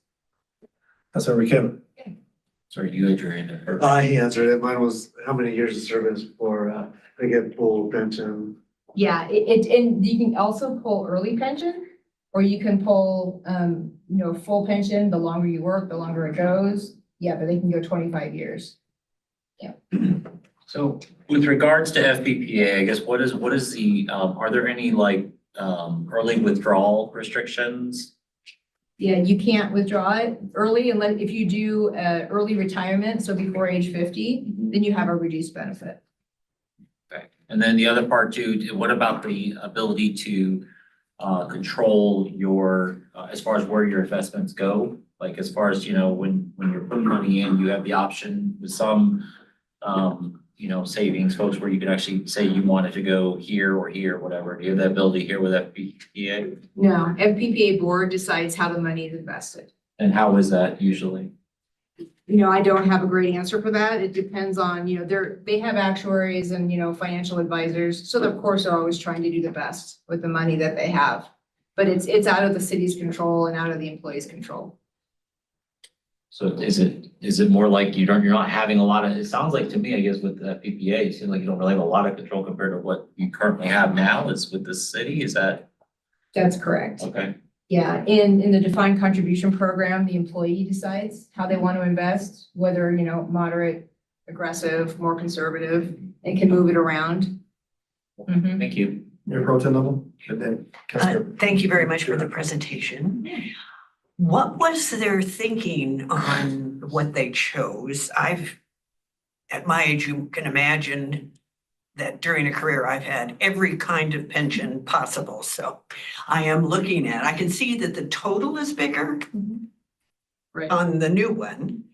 That's where we came. Sorry, you had your hand up. He answered it. Mine was how many years of service for, they get full pension. Yeah, and you can also pull early pension, or you can pull, full pension. The longer you work, the longer it goes. Yeah, but they can go 25 years. So with regards to FPPA, I guess what is the, are there any like, early withdrawal restrictions? Yeah, you can't withdraw it early unless, if you do, early retirement, so before age 50, then you have a reduced benefit. Okay, and then the other part too, what about the ability to control your, as far as where your investments go? Like as far as, when you're putting money in, you have the option with some, savings folks where you could actually say you wanted to go here or here, whatever. Do you have that ability here with FPPA? No, FPPA board decides how the money is invested. And how is that usually? I don't have a great answer for that. It depends on, they have actuaries and, financial advisors. So of course, they're always trying to do the best with the money that they have. But it's out of the city's control and out of the employee's control. So is it more like you're not having a lot of, it sounds like to me, I guess with the PPA, it seems like you don't really have a lot of control compared to what you currently have now is with the city, is that? That's correct. Okay. Yeah, in the defined contribution program, the employee decides how they want to invest, whether, moderate, aggressive, more conservative, and can move it around. Mhm. Thank you. Mayor Pro Tem Lovell? And then Councilor- Thank you very much for the presentation. What was their thinking on what they chose? At my age, you can imagine that during a career, I've had every kind of pension possible. So I can see that the total is bigger Right. on the new one.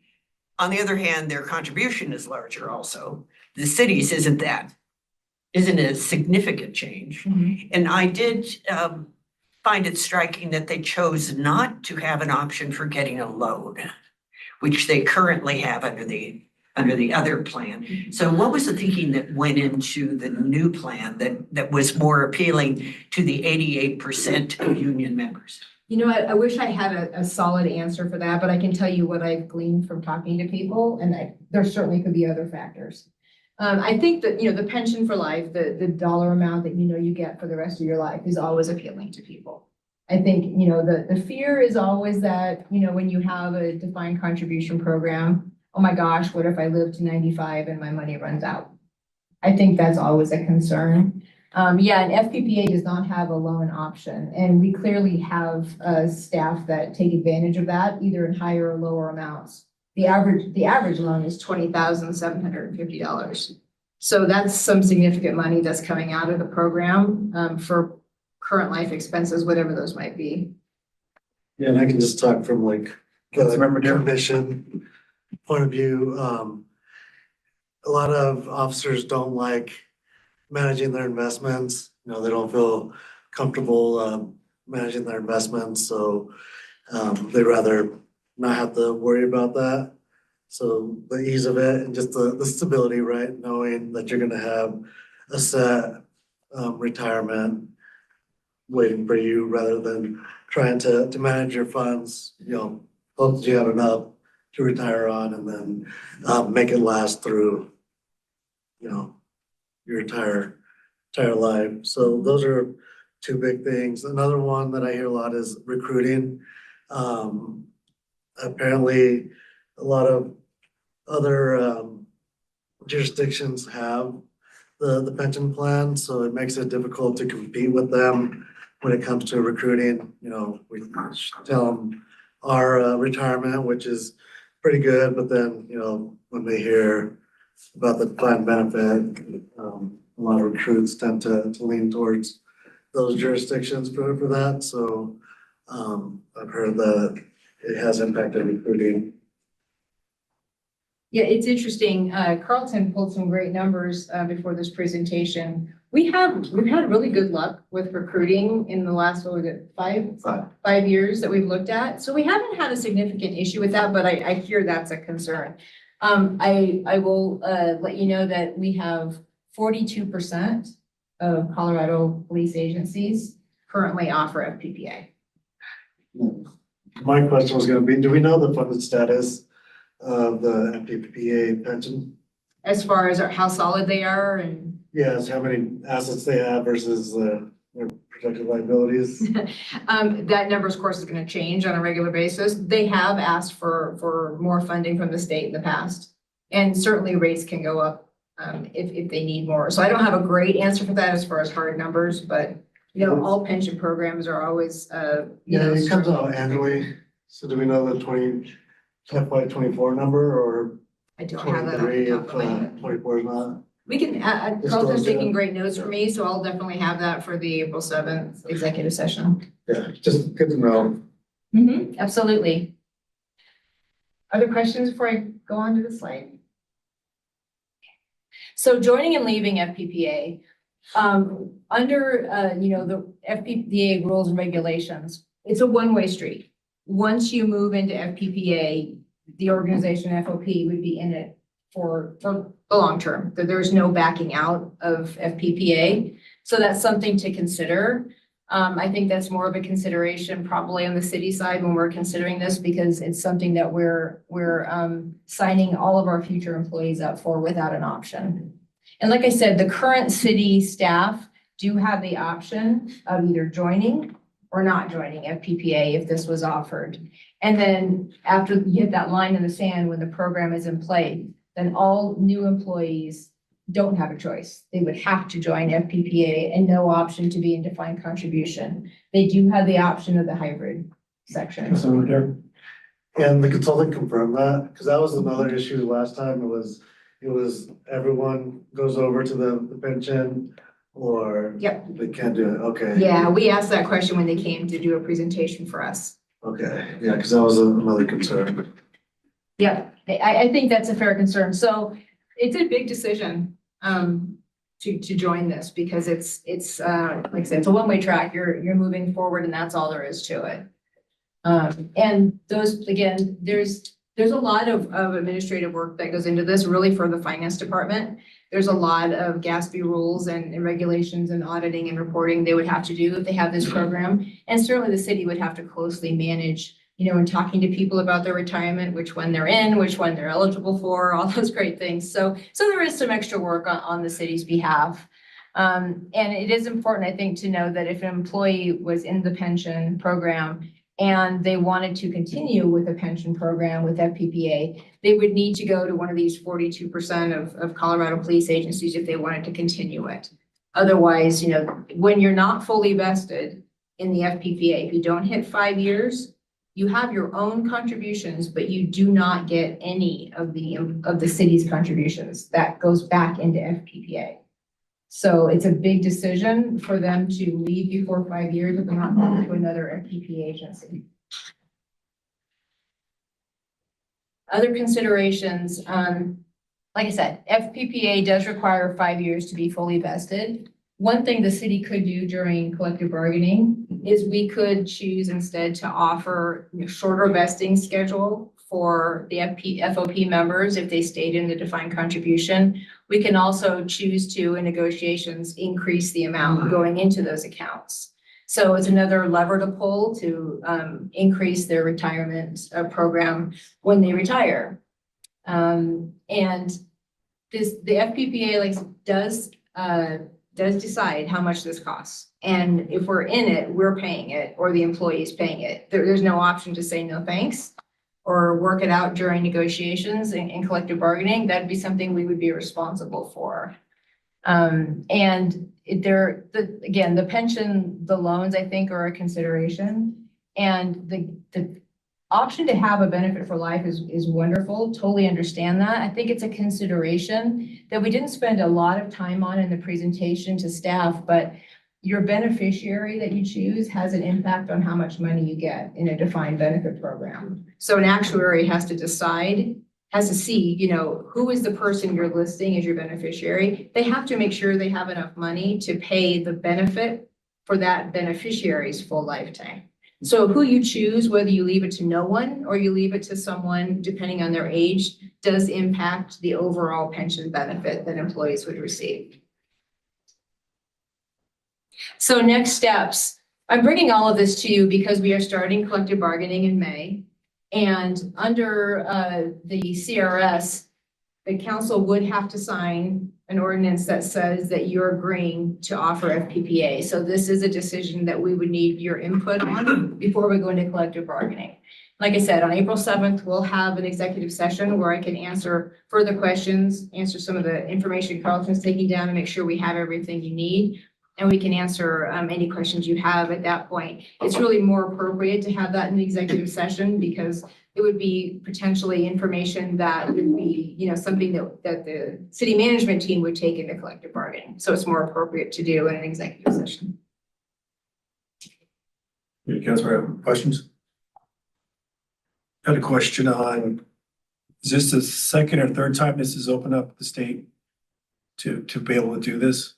On the other hand, their contribution is larger also. The cities isn't a significant change. And I did find it striking that they chose not to have an option for getting a loan, which they currently have under the other plan. So what was the thinking that went into the new plan that was more appealing to the 88% of union members? I wish I had a solid answer for that, but I can tell you what I've gleaned from talking to people, and there certainly could be other factors. I think that, the pension for life, the dollar amount that you get for the rest of your life is always appealing to people. I think, the fear is always that, when you have a defined contribution program, oh my gosh, what if I live to 95 and my money runs out? I think that's always a concern. And FPPA does not have a loan option, and we clearly have staff that take advantage of that, either in higher or lower amounts. The average loan is $20,750. So that's some significant money that's coming out of the program for current life expenses, whatever those might be. Yeah, and I can just talk from the Councilmember Darrell? commission point of view. A lot of officers don't like managing their investments. They don't feel comfortable managing their investments, so they'd rather not have to worry about that. So the ease of it and just the stability, right? Knowing that you're gonna have a set retirement waiting for you rather than trying to manage your funds, hope that you have enough to retire on and then make it last through, your entire life. So those are two big things. Another one that I hear a lot is recruiting. Apparently, a lot of other jurisdictions have the pension plan, so it makes it difficult to compete with them when it comes to recruiting. We tell them our retirement, which is pretty good, but then, when they hear about the defined benefit, a lot of recruits tend to lean towards those jurisdictions for that. So I've heard that it has impacted recruiting. Yeah, it's interesting. Carlton pulled some great numbers before this presentation. We've had really good luck with recruiting in the last, 5 years that we've looked at. So we haven't had a significant issue with that, but I hear that's a concern. I will let you know that we have 42% of Colorado police agencies currently offer FPPA. My question was gonna be, do we know the funded status of the FPPA pension? As far as how solid they are and Yes, how many assets they have versus their projected liabilities? that number, of course, is gonna change on a regular basis. They have asked for more funding from the state in the past. And certainly rates can go up, if they need more. So I don't have a great answer for that as far as hard numbers, but, you know, all pension programs are always, you Yeah, know. it comes out annually. So do we know the FY 24 number or I don't have that on the 23 top if of my head. 24 is not? We can, Carlton's taking great notes for me, so I'll definitely have that for the April 7th executive session. Yeah, just good to know. Absolutely. Other questions before I go on to the slide? So joining and leaving FPPA, under, you know, the FPPA rules and regulations, it's a one-way street. Once you move into FPPA, the organization FOP would be in it for the long term. There's no backing out of FPPA. So that's something to consider. I think that's more of a consideration probably on the city side when we're considering this, because it's something that we're signing all of our future employees up for without an option. And like I said, the current city staff do have the option of either joining or not joining FPPA if this was offered. And then after you hit that line in the sand, when the program is in play, then all new employees don't have a choice. They would have to join FPPA and no option to be in defined contribution. They do have the option of the hybrid section. So there, and the consultant confirmed that, because that was another issue last time. It was everyone goes over to the pension or Yep. they can't do it. Okay. Yeah, we asked that question when they came to do a presentation for us. Okay, yeah, because that was another concern. Yeah, I think that's a fair concern. So it's a big decision to join this because it's like I said, it's a one-way track. You're moving forward and that's all there is to it. And those, again, there's a lot of administrative work that goes into this really for the finance department. There's a lot of GASB rules and regulations and auditing and reporting they would have to do if they have this program. And certainly the city would have to closely manage, you know, and talking to people about their retirement, which one they're in, which one they're eligible for, all those great things. So there is some extra work on the city's behalf. And it is important, I think, to know that if an employee was in the pension program and they wanted to continue with a pension program with FPPA, they would need to go to one of these 42% of Colorado police agencies if they wanted to continue it. Otherwise, you know, when you're not fully vested in the FPPA, if you don't hit 5 years, you have your own contributions, but you do not get any of the city's contributions. That goes back into FPPA. So it's a big decision for them to leave before 5 years if they're not going to another FPPA agency. Other considerations, like I said, FPPA does require 5 years to be fully vested. One thing the city could do during collective bargaining is we could choose instead to offer a shorter vesting schedule for the FOP members if they stayed in the defined contribution. We can also choose to, in negotiations, increase the amount going into those accounts. So it's another lever to pull to increase their retirement program when they retire. And the FPPA does decide how much this costs. And if we're in it, we're paying it, or the employee is paying it. There's no option to say no thanks or work it out during negotiations and collective bargaining. That'd be something we would be responsible for. And again, the pension, the loans, I think, are a consideration. And the option to have a benefit for life is wonderful. Totally understand that. I think it's a consideration that we didn't spend a lot of time on in the presentation to staff, but your beneficiary that you choose has an impact on how much money you get in a defined benefit program. So an actuary has to see, you know, who is the person you're listing as your beneficiary. They have to make sure they have enough money to pay the benefit for that beneficiary's full lifetime. So who you choose, whether you leave it to no one or you leave it to someone, depending on their age, does impact the overall pension benefit that employees would receive. So next steps, I'm bringing all of this to you because we are starting collective bargaining in May. And under the CRS, the council would have to sign an ordinance that says that you're agreeing to offer FPPA. So this is a decision that we would need your input on before we go into collective bargaining. Like I said, on April 7th, we'll have an executive session where I can answer further questions, answer some of the information Carlton's taking down and make sure we have everything you need. And we can answer any questions you have at that point. It's really more appropriate to have that in the executive session because it would be potentially information that would be, something that the city management team would take into collective bargaining. So it's more appropriate to do in an executive session. You guys have questions? Got a question on, is this the second or third time this has opened up the state to be able to do this?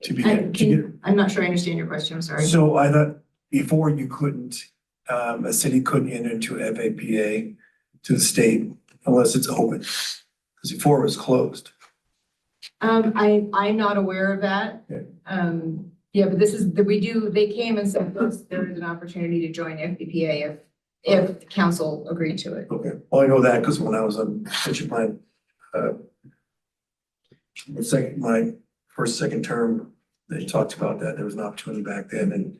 I'm not sure I understand your question, I'm sorry. So I thought before you couldn't, a city couldn't enter into FAPA to the state unless it's open. Because before it was closed. I'm not aware of that. Okay. Yeah, but they came and said there is an opportunity to join FPPA if the council agreed to it. Okay, well, I know that because when I was on pension plan, my first, second term, they talked about that. There was an opportunity back then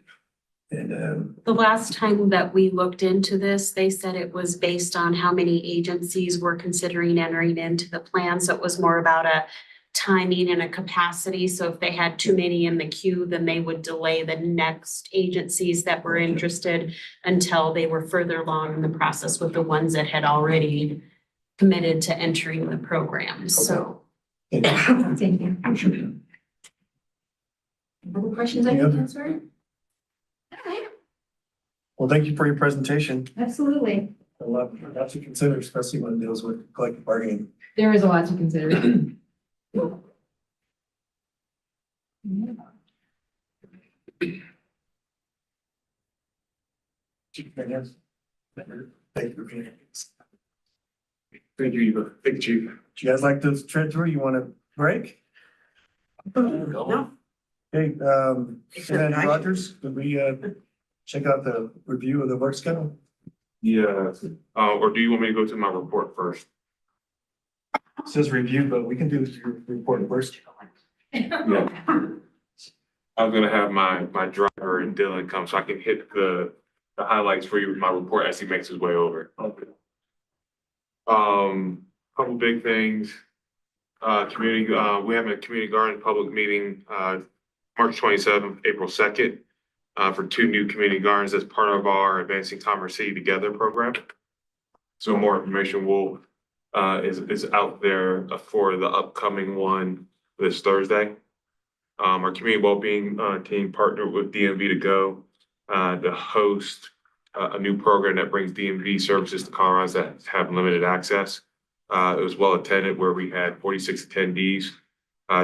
and The last time that we looked into this, they said it was based on how many agencies were considering entering into the plan. So it was more about a timing and a capacity. So if they had too many in the queue, then they would delay the next agencies that were interested until they were further along in the process with the ones that had already committed to entering the program. So. Thank you. Other questions I can answer? well, thank you for your presentation. Absolutely. A lot to consider, especially when it deals with collective bargaining. There is a lot to consider. Thank you. Thank you, Chief. Do you guys like this tread through? You want to break? No. Hey, Senator Rogers, could we check out the review of the work schedule? Yeah, or do you want me to go to my report first? It says review, but we can do your report first. Yeah. I was gonna have my driver and Dylan come so I can hit the highlights for you with my report as he makes his way over. Okay. Couple big things. Community, we have a community garden public meeting, March 27th, April 2nd, for 2 new community gardens as part of our Advancing Commerce City Together program. So more information is out there for the upcoming one this Thursday. Our community wellbeing team partnered with DMV to go to host a new program that brings DMV services to Coloradans that have limited access. It was well attended where we had 46 attendees.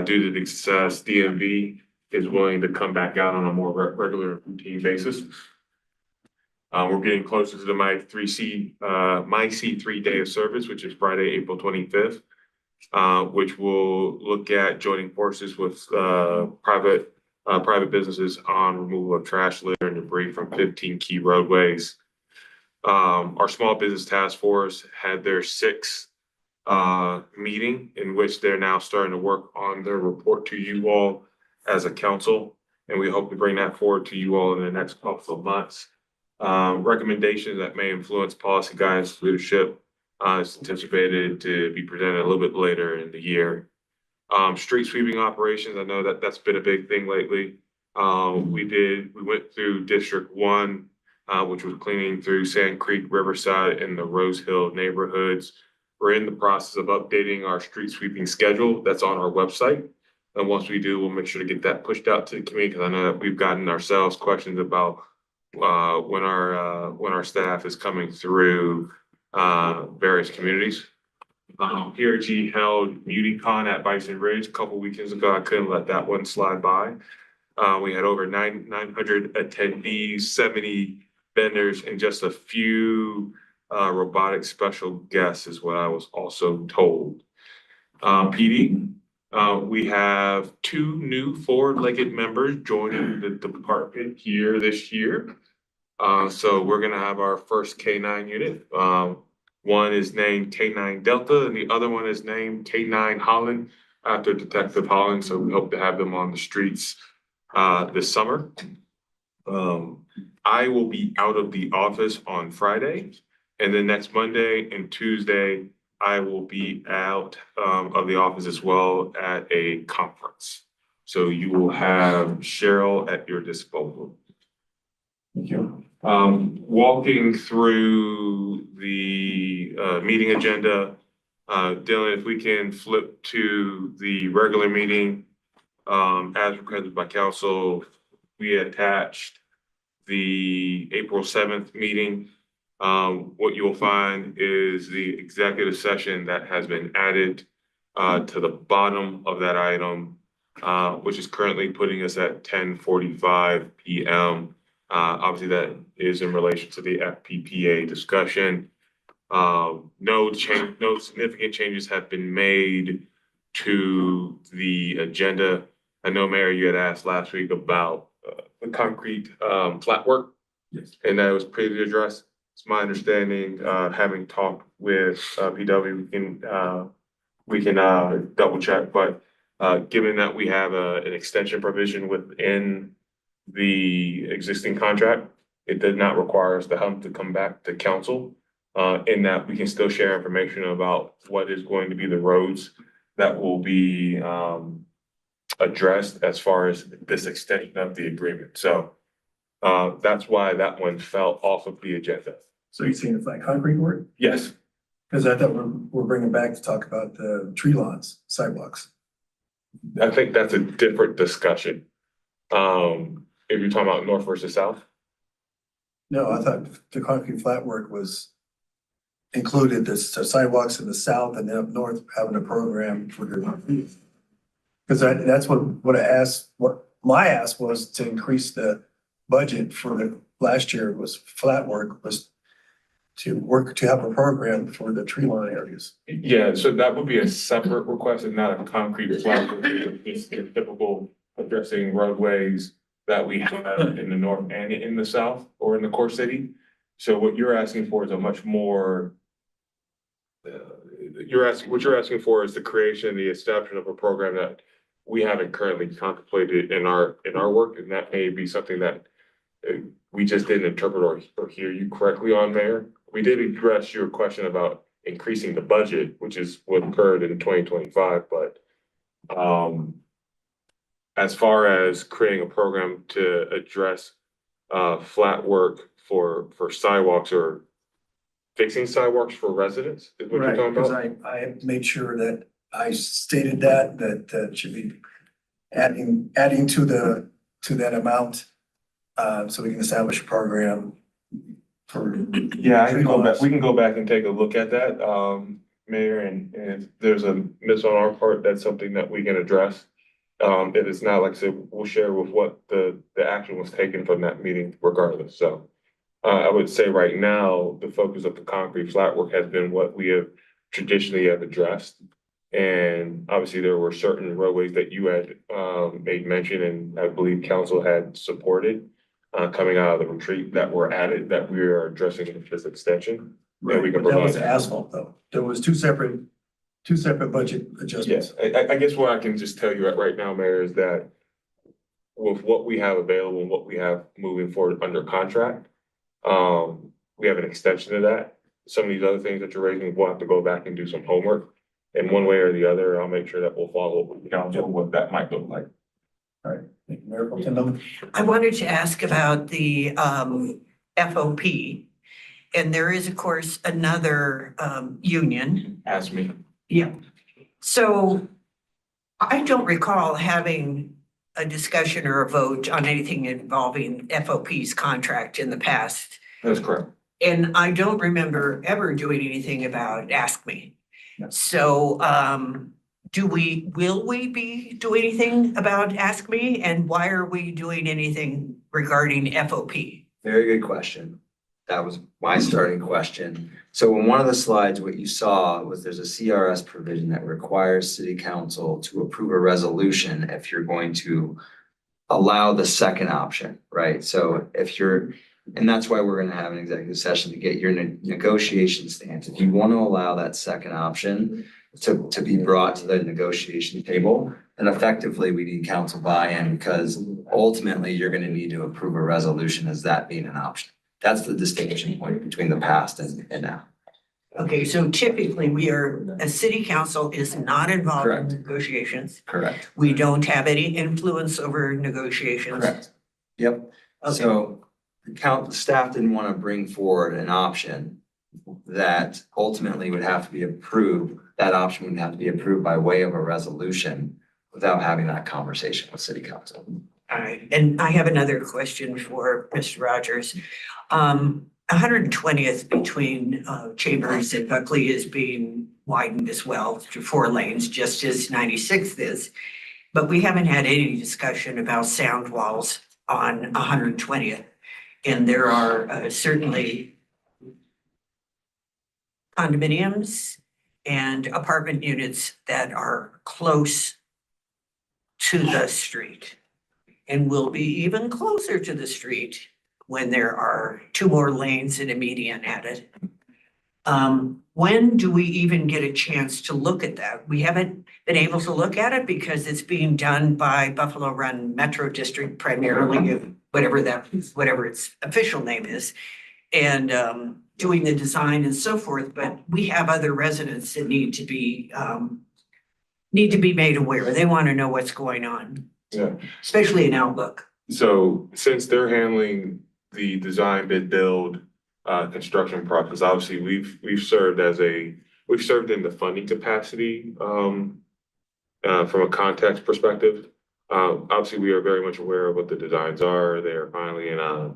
Due to the success, DMV is willing to come back out on a more regular routine basis. We're getting closer to the My C3 Day of Service, which is Friday, April 25th, which will look at joining forces with private businesses on removal of trash, litter, and debris from 15 key roadways. Our small business task force had their 6th meeting in which they're now starting to work on their report to you all as a council. And we hope to bring that forward to you all in the next couple of months. Recommendations that may influence policy guidance leadership is anticipated to be presented a little bit later in the year. Street sweeping operations, I know that that's been a big thing lately. We went through District 1, which was cleaning through Sand Creek, Riverside, and the Rose Hill neighborhoods. We're in the process of updating our street sweeping schedule that's on our website. And once we do, we'll make sure to get that pushed out to the community because I know that we've gotten ourselves questions about when our staff is coming through various communities. PRG held MutiCon at Bison Ridge a couple weekends ago. I couldn't let that one slide by. We had over 900 attendees, 70 vendors, and just a few robotic special guests is what I was also told. PD, We have 2 new four-legged members joining the department here this year. So we're gonna have our first K-9 unit. One is named K-9 Delta and the other one is named K-9 Holland after Detective Holland. So we hope to have them on the streets this summer. I will be out of the office on Friday, and then next Monday and Tuesday, I will be out of the office as well at a conference. So you will have Cheryl at your disposal. Thank you. Walking through the meeting agenda, Dylan, if we can flip to the regular meeting, as requested by council, we attached the April 7th meeting. What you'll find is the executive session that has been added to the bottom of that item, which is currently putting us at 10:45 p.m. Obviously, that is in relation to the FPPA discussion. No significant changes have been made to the agenda. I know, Mayor, you had asked last week about the concrete flat work. Yes. And that was previously addressed. It's my understanding, having talked with PW, we can double check, but given that we have an extension provision within the existing contract, it did not require us to have to come back to council. In that we can still share information about what is going to be the roads that will be addressed as far as this extension of the agreement. So that's why that one fell off of the agenda. So you're saying it's like concrete work? Yes. Because I thought we're bringing back to talk about the tree lawns, sidewalks. I think that's a different discussion. If you're talking about north versus south. No, I thought the concrete flat work was included the sidewalks in the south and then up north having a program for the. Because that's what I asked, what my ask was to increase the budget for the last year was flat work was to have a program for the tree line areas. Yeah, so that would be a separate request and not a concrete flat. It's typical addressing roadways that we have in the north and in the south or in the core city. So what you're asking for is a much more what you're asking for is the creation, the establishment of a program that we haven't currently contemplated in our work, and that may be something that we just didn't interpret or hear you correctly on, Mayor. We did address your question about increasing the budget, which is what occurred in 2025, but as far as creating a program to address flat work for sidewalks or fixing sidewalks for residents, is what you're Right, talking because about? I made sure that I stated that should be adding to that amount. So we can establish a program for. Yeah, I can go back, we can go back and take a look at that, Mayor, and if there's a miss on our part, that's something that we can address. If it's not, like I said, we'll share with what the action was taken from that meeting regardless, so. I would say right now, the focus of the concrete flat work has been what we have traditionally addressed. And obviously, there were certain roadways that you had made mention, and I believe council had supported coming out of the retreat that were added, that we are addressing with this extension. And we can But that was provide. asphalt though. There was two separate budget adjustments. Yes, I guess what I can just tell you right now, Mayor, is that with what we have available and what we have moving forward under contract, we have an extension of that. Some of these other things that you're raising, we'll have to go back and do some homework. And one way or the other, I'll make sure that we'll follow up with council what that might look like. All right, thank you, Mayor Pro Tem. I wanted to ask about the FOP. And there is, of course, another union. Ask me. Yeah. So I don't recall having a discussion or a vote on anything involving FOP's contract in the past. That's correct. And I don't remember ever doing anything about Ask Me. So will we be doing anything about Ask Me? And why are we doing anything regarding FOP? Very good question. that was my starting question. So in one of the slides, what you saw was there's a CRS provision that requires city council to approve a resolution if you're going to allow the second option, right? So if you're, and that's why we're gonna have an executive session to get your negotiation stance. If you want to allow that second option to be brought to the negotiation table, then effectively we need council buy-in because ultimately you're gonna need to approve a resolution as that being an option. That's the distinction point between the past and now. Okay, so typically we are, a city council is not involved in Correct. negotiations. Correct. We don't have any influence over negotiations. Correct. Yep. Okay. So the staff didn't want to bring forward an option that ultimately would have to be approved. That option would have to be approved by way of a resolution without having that conversation with city council. All right, and I have another question for Mr. Rogers. 120th between Chambers and Buckley is being widened as well to 4 lanes, just as 96th is. But we haven't had any discussion about sound walls on 120th. And there are certainly condominiums and apartment units that are close to the street and will be even closer to the street when there are 2 more lanes and a median added. When do we even get a chance to look at that? We haven't been able to look at it because it's being done by Buffalo Run Metro District primarily, whatever its official name is, and doing the design and so forth. But we have other residents that need to be made aware. They want to know what's going on, Yeah. especially in Outlook. So since they're handling the design, bid, build, construction process, obviously we've served in the funding capacity, from a context perspective. Obviously, we are very much aware of what the designs are. They are finally in a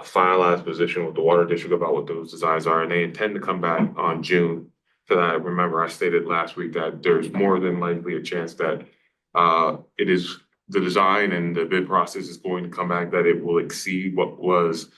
finalized position with the water district about what those designs are, and they intend to come back on June. So I remember I stated last week that there's more than likely a chance that it is the design and the bid process is going to come back that it will exceed what was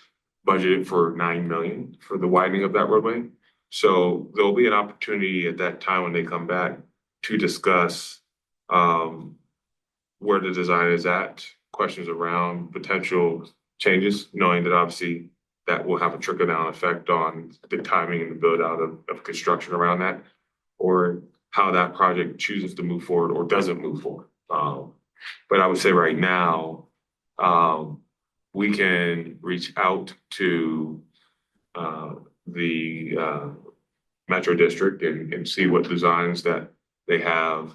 budgeted for 9 million for the widening of that roadway. So there'll be an opportunity at that time when they come back to discuss where the design is at, questions around potential changes, knowing that obviously that will have a trickle down effect on the timing and the build out of construction around that, or how that project chooses to move forward or doesn't move forward. But I would say right now, we can reach out to the Metro District and see what designs that they have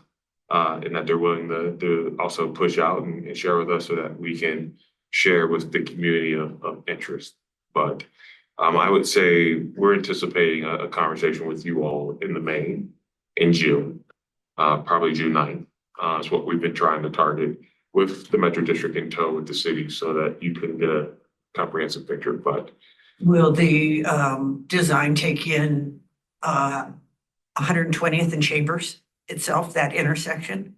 and that they're willing to also push out and share with us so that we can share with the community of interest. But I would say we're anticipating a conversation with you all in the main in June, probably June 9th. Is what we've been trying to target with the Metro District in tow with the city so that you can get a comprehensive picture. But will the design take in 120th and Chambers itself, that intersection?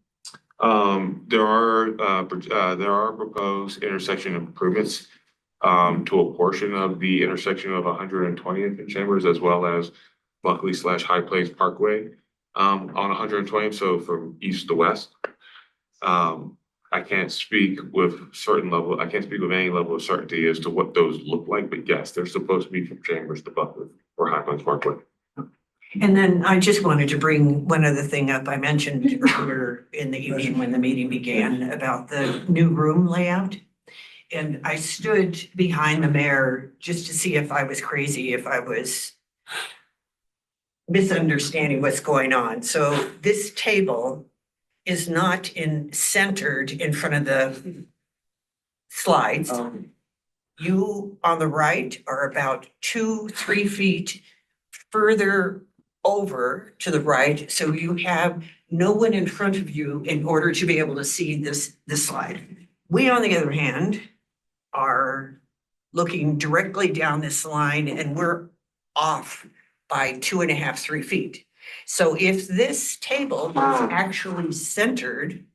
There are proposed intersection improvements to a portion of the intersection of 120th and Chambers, as well as Buckley/High Plains Parkway on 120th, so from east to west. I can't speak with any level of certainty as to what those look like, but yes, they're supposed to be from Chambers to Buckley or High Plains Parkway. And then I just wanted to bring one other thing up. I mentioned earlier in the evening when the meeting began about the new room layout. And I stood behind the mayor just to see if I was crazy, if I was misunderstanding what's going on. So this table is not centered in front of the slides. You on the right are about 2-3 feet further over to the right, so you have no one in front of you in order to be able to see this slide. We, on the other hand, are looking directly down this line and we're off by 2.5-3 feet. So if this table is actually centered,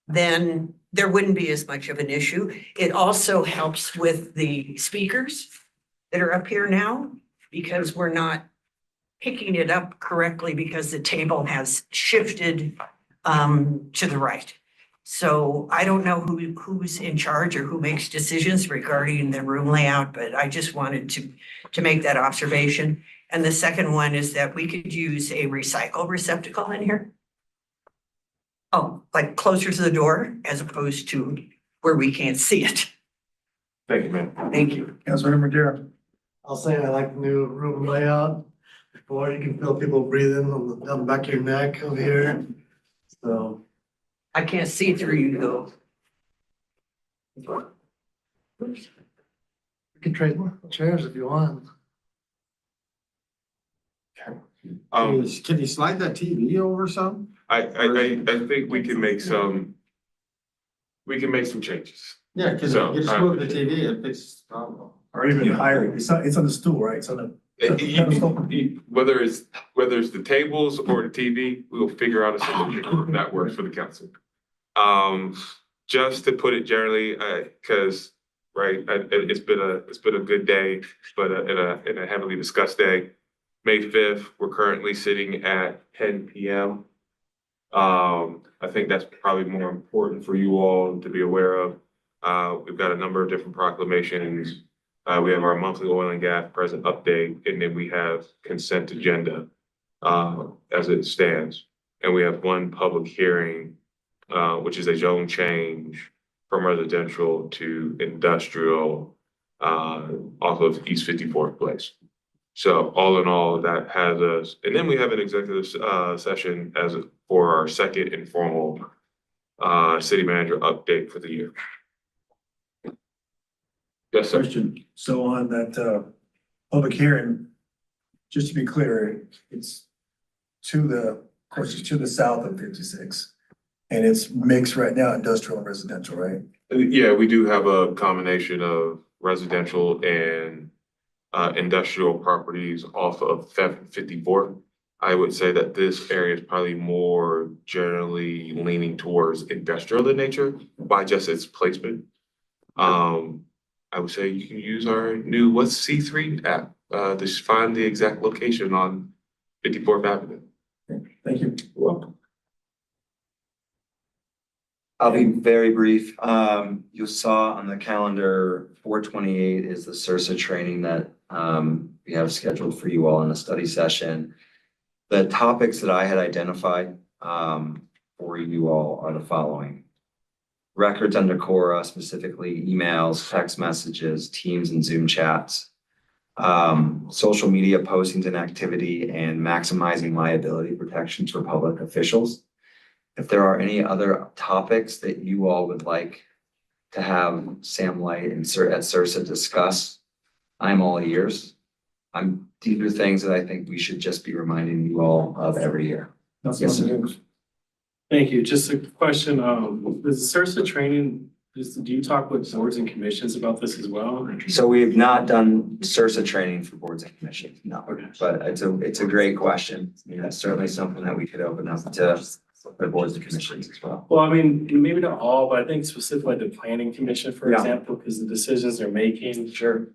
then there wouldn't be as much of an issue. It also helps with the speakers that are up here now because we're not picking it up correctly because the table has shifted to the right. So I don't know who's in charge or who makes decisions regarding the room layout, but I just wanted to make that observation. And the second one is that we could use a recycle receptacle in here. Oh, like closer to the door as opposed to where we can't see it. Thank you, ma'am. Thank you. Councilmember Darrell. I'll say I like the new room layout. Before you can feel people breathing on the back of your neck over here. So. I can't see through you though. You can trade more chairs if you want. Can you slide that TV over some? I think we can make some changes. Yeah, cause So, you just move the TV, it fixes the problem. Or even higher, it's on the stool, right? It's on the. Whether it's the tables or the TV, we'll figure out a solution that works for the council. Just to put it generally, cause, right, it's been a good day, but in a heavily discussed day. May 5th, we're currently sitting at 10 p.m. I think that's probably more important for you all to be aware of. We've got a number of different proclamations. We have our monthly oil and gas present update, and then we have consent agenda as it stands. And we have one public hearing, which is a zone change from residential to industrial off of East 54th Place. So all in all, that has us, and then we have an executive session for our second informal city manager update for the year. Yes, sir. Question, so on that public hearing, just to be clear, it's of course, it's to the south of 56. And it's mixed right now, industrial and residential, right? Yeah, we do have a combination of residential and industrial properties off of 54. I would say that this area is probably more generally leaning towards industrial in nature by just its placement. I would say you can use our new What's C3 app to find the exact location on 54th Avenue. Thank you. You're welcome. I'll be very brief. You saw on the calendar, 4/28 is the CIRSA training that we have scheduled for you all in a study session. The topics that I had identified for you all are the following. Records under Cora, specifically emails, text messages, Teams and Zoom chats, social media postings and activity, and maximizing liability protections for public officials. If there are any other topics that you all would like to have Sam Light and at CIRSA discuss, I'm all ears. These are things that I think we should just be reminding you all of every year. Yes, sir. Thank you. Just a question, is the CIRSA training, do you talk with boards and commissions about this as well? So we have not done CIRSA training for boards and commissions, no, but it's a great question. It's certainly something that we could open up to the boards and commissions as well. Well, I mean, maybe not all, but I think specifically the planning commission, for Yeah. example, because the decisions they're making Sure.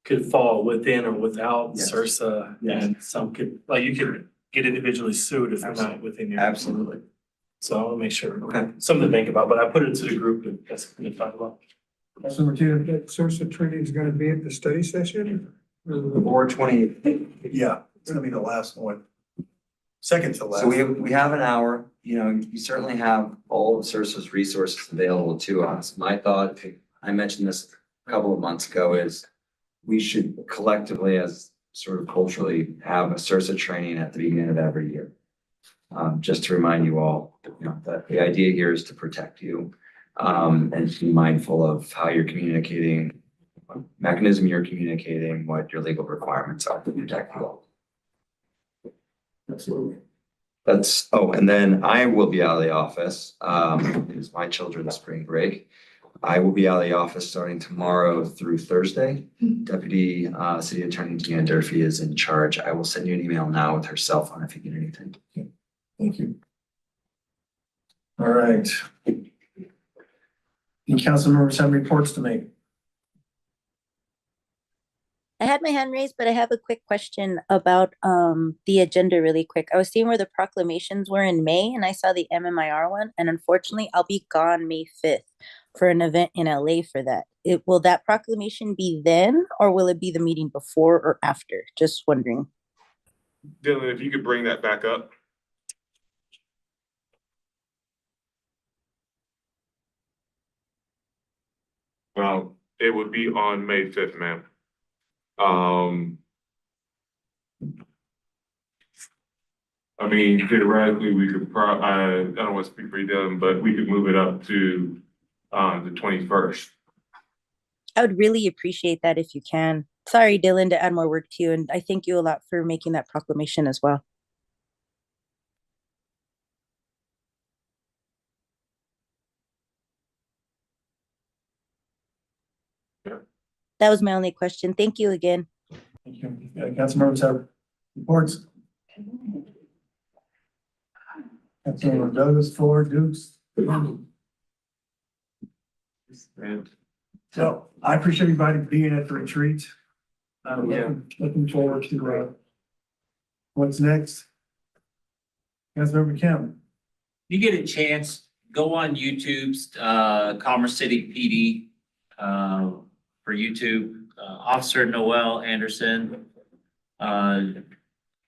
could fall within or without Yes. CIRSA. Yes. And some could, like you could get individually sued if they're not within your. Absolutely. So I want to make sure, Okay. something to think about, but I put it to the group to, that's going to talk about. Councilmember Taylor? That CIRSA training is gonna be at the study session? Board 20. Yeah, it's gonna be the last one. Second to last. So we have an hour, you certainly have all of CIRSA's resources available to us. My thought, I mentioned this a couple of months ago, is we should collectively, as sort of culturally, have a CIRSA training at the beginning of every year. Just to remind you all, that the idea here is to protect you, and to be mindful of how you're communicating, what mechanism you're communicating, what your legal requirements are to protect you all. Absolutely. And then I will be out of the office, because my children's spring break. I will be out of the office starting tomorrow through Thursday. Deputy City Attorney Deanna Durfee is in charge. I will send you an email now with her cell phone if you get anything. Thank you. All right. Any council members have reports to make? I had my hand raised, but I have a quick question about the agenda really quick. I was seeing where the proclamations were in May and I saw the MMIR one, and unfortunately I'll be gone May 5th for an event in LA for that. Will that proclamation be then or will it be the meeting before or after? Just wondering. Dylan, if you could bring that back up. It would be on May 5th, ma'am. I mean, theoretically, we could I don't want to speak for you, Dylan, but we could move it up to the 21st. I would really appreciate that if you can. Sorry, Dylan, to add more work to you, and I thank you a lot for making that proclamation as well. That was my only question. Thank you again. Thank you. Council members have reports. Councilmember Douglas, Ford, Dukes. So I appreciate everybody being at the retreat. Looking forward to what's next. Councilmember Kim. You get a chance, go on YouTube's Commerce City PD for YouTube. Officer Noelle Anderson.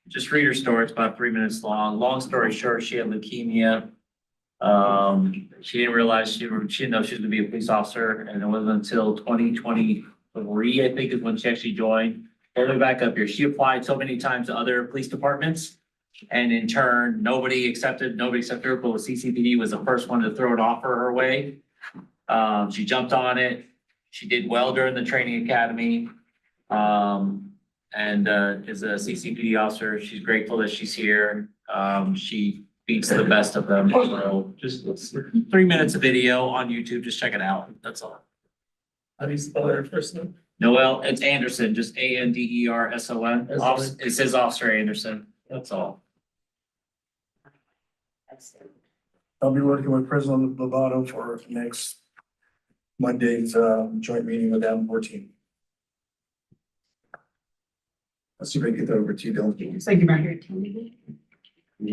Just read her story. It's about 3 minutes long. Long story short, she had leukemia. She didn't realize she didn't know she was gonna be a police officer, and it wasn't until 2023, I think, is when she actually joined. All the way back up here, she applied so many times to other police departments, and in turn, nobody accepted her, but CCPD was the first one to throw an offer her way. She jumped on it. She did well during the training academy. And is a CCPD officer. She's grateful that she's here. She beats the best of them. So just 3 minutes of video on YouTube. Just check it out. That's all. How do you spell her first name? Noelle, it's Anderson, just Anderson. It says Officer Anderson. That's all. I'll be working with President Lovato for next Monday's joint meeting with M14. Let's see if I can get that over to you, Dylan. Thank you, Mayor.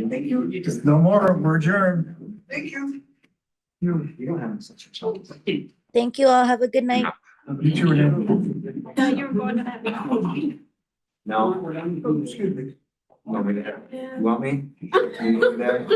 Thank you. Just no more, we're adjourned. Thank you. You don't have such a chance. Thank you all. Have a good night. You too, Renee. No, you were going to that meeting. No. Excuse me. Want me there? You want me? You need me there?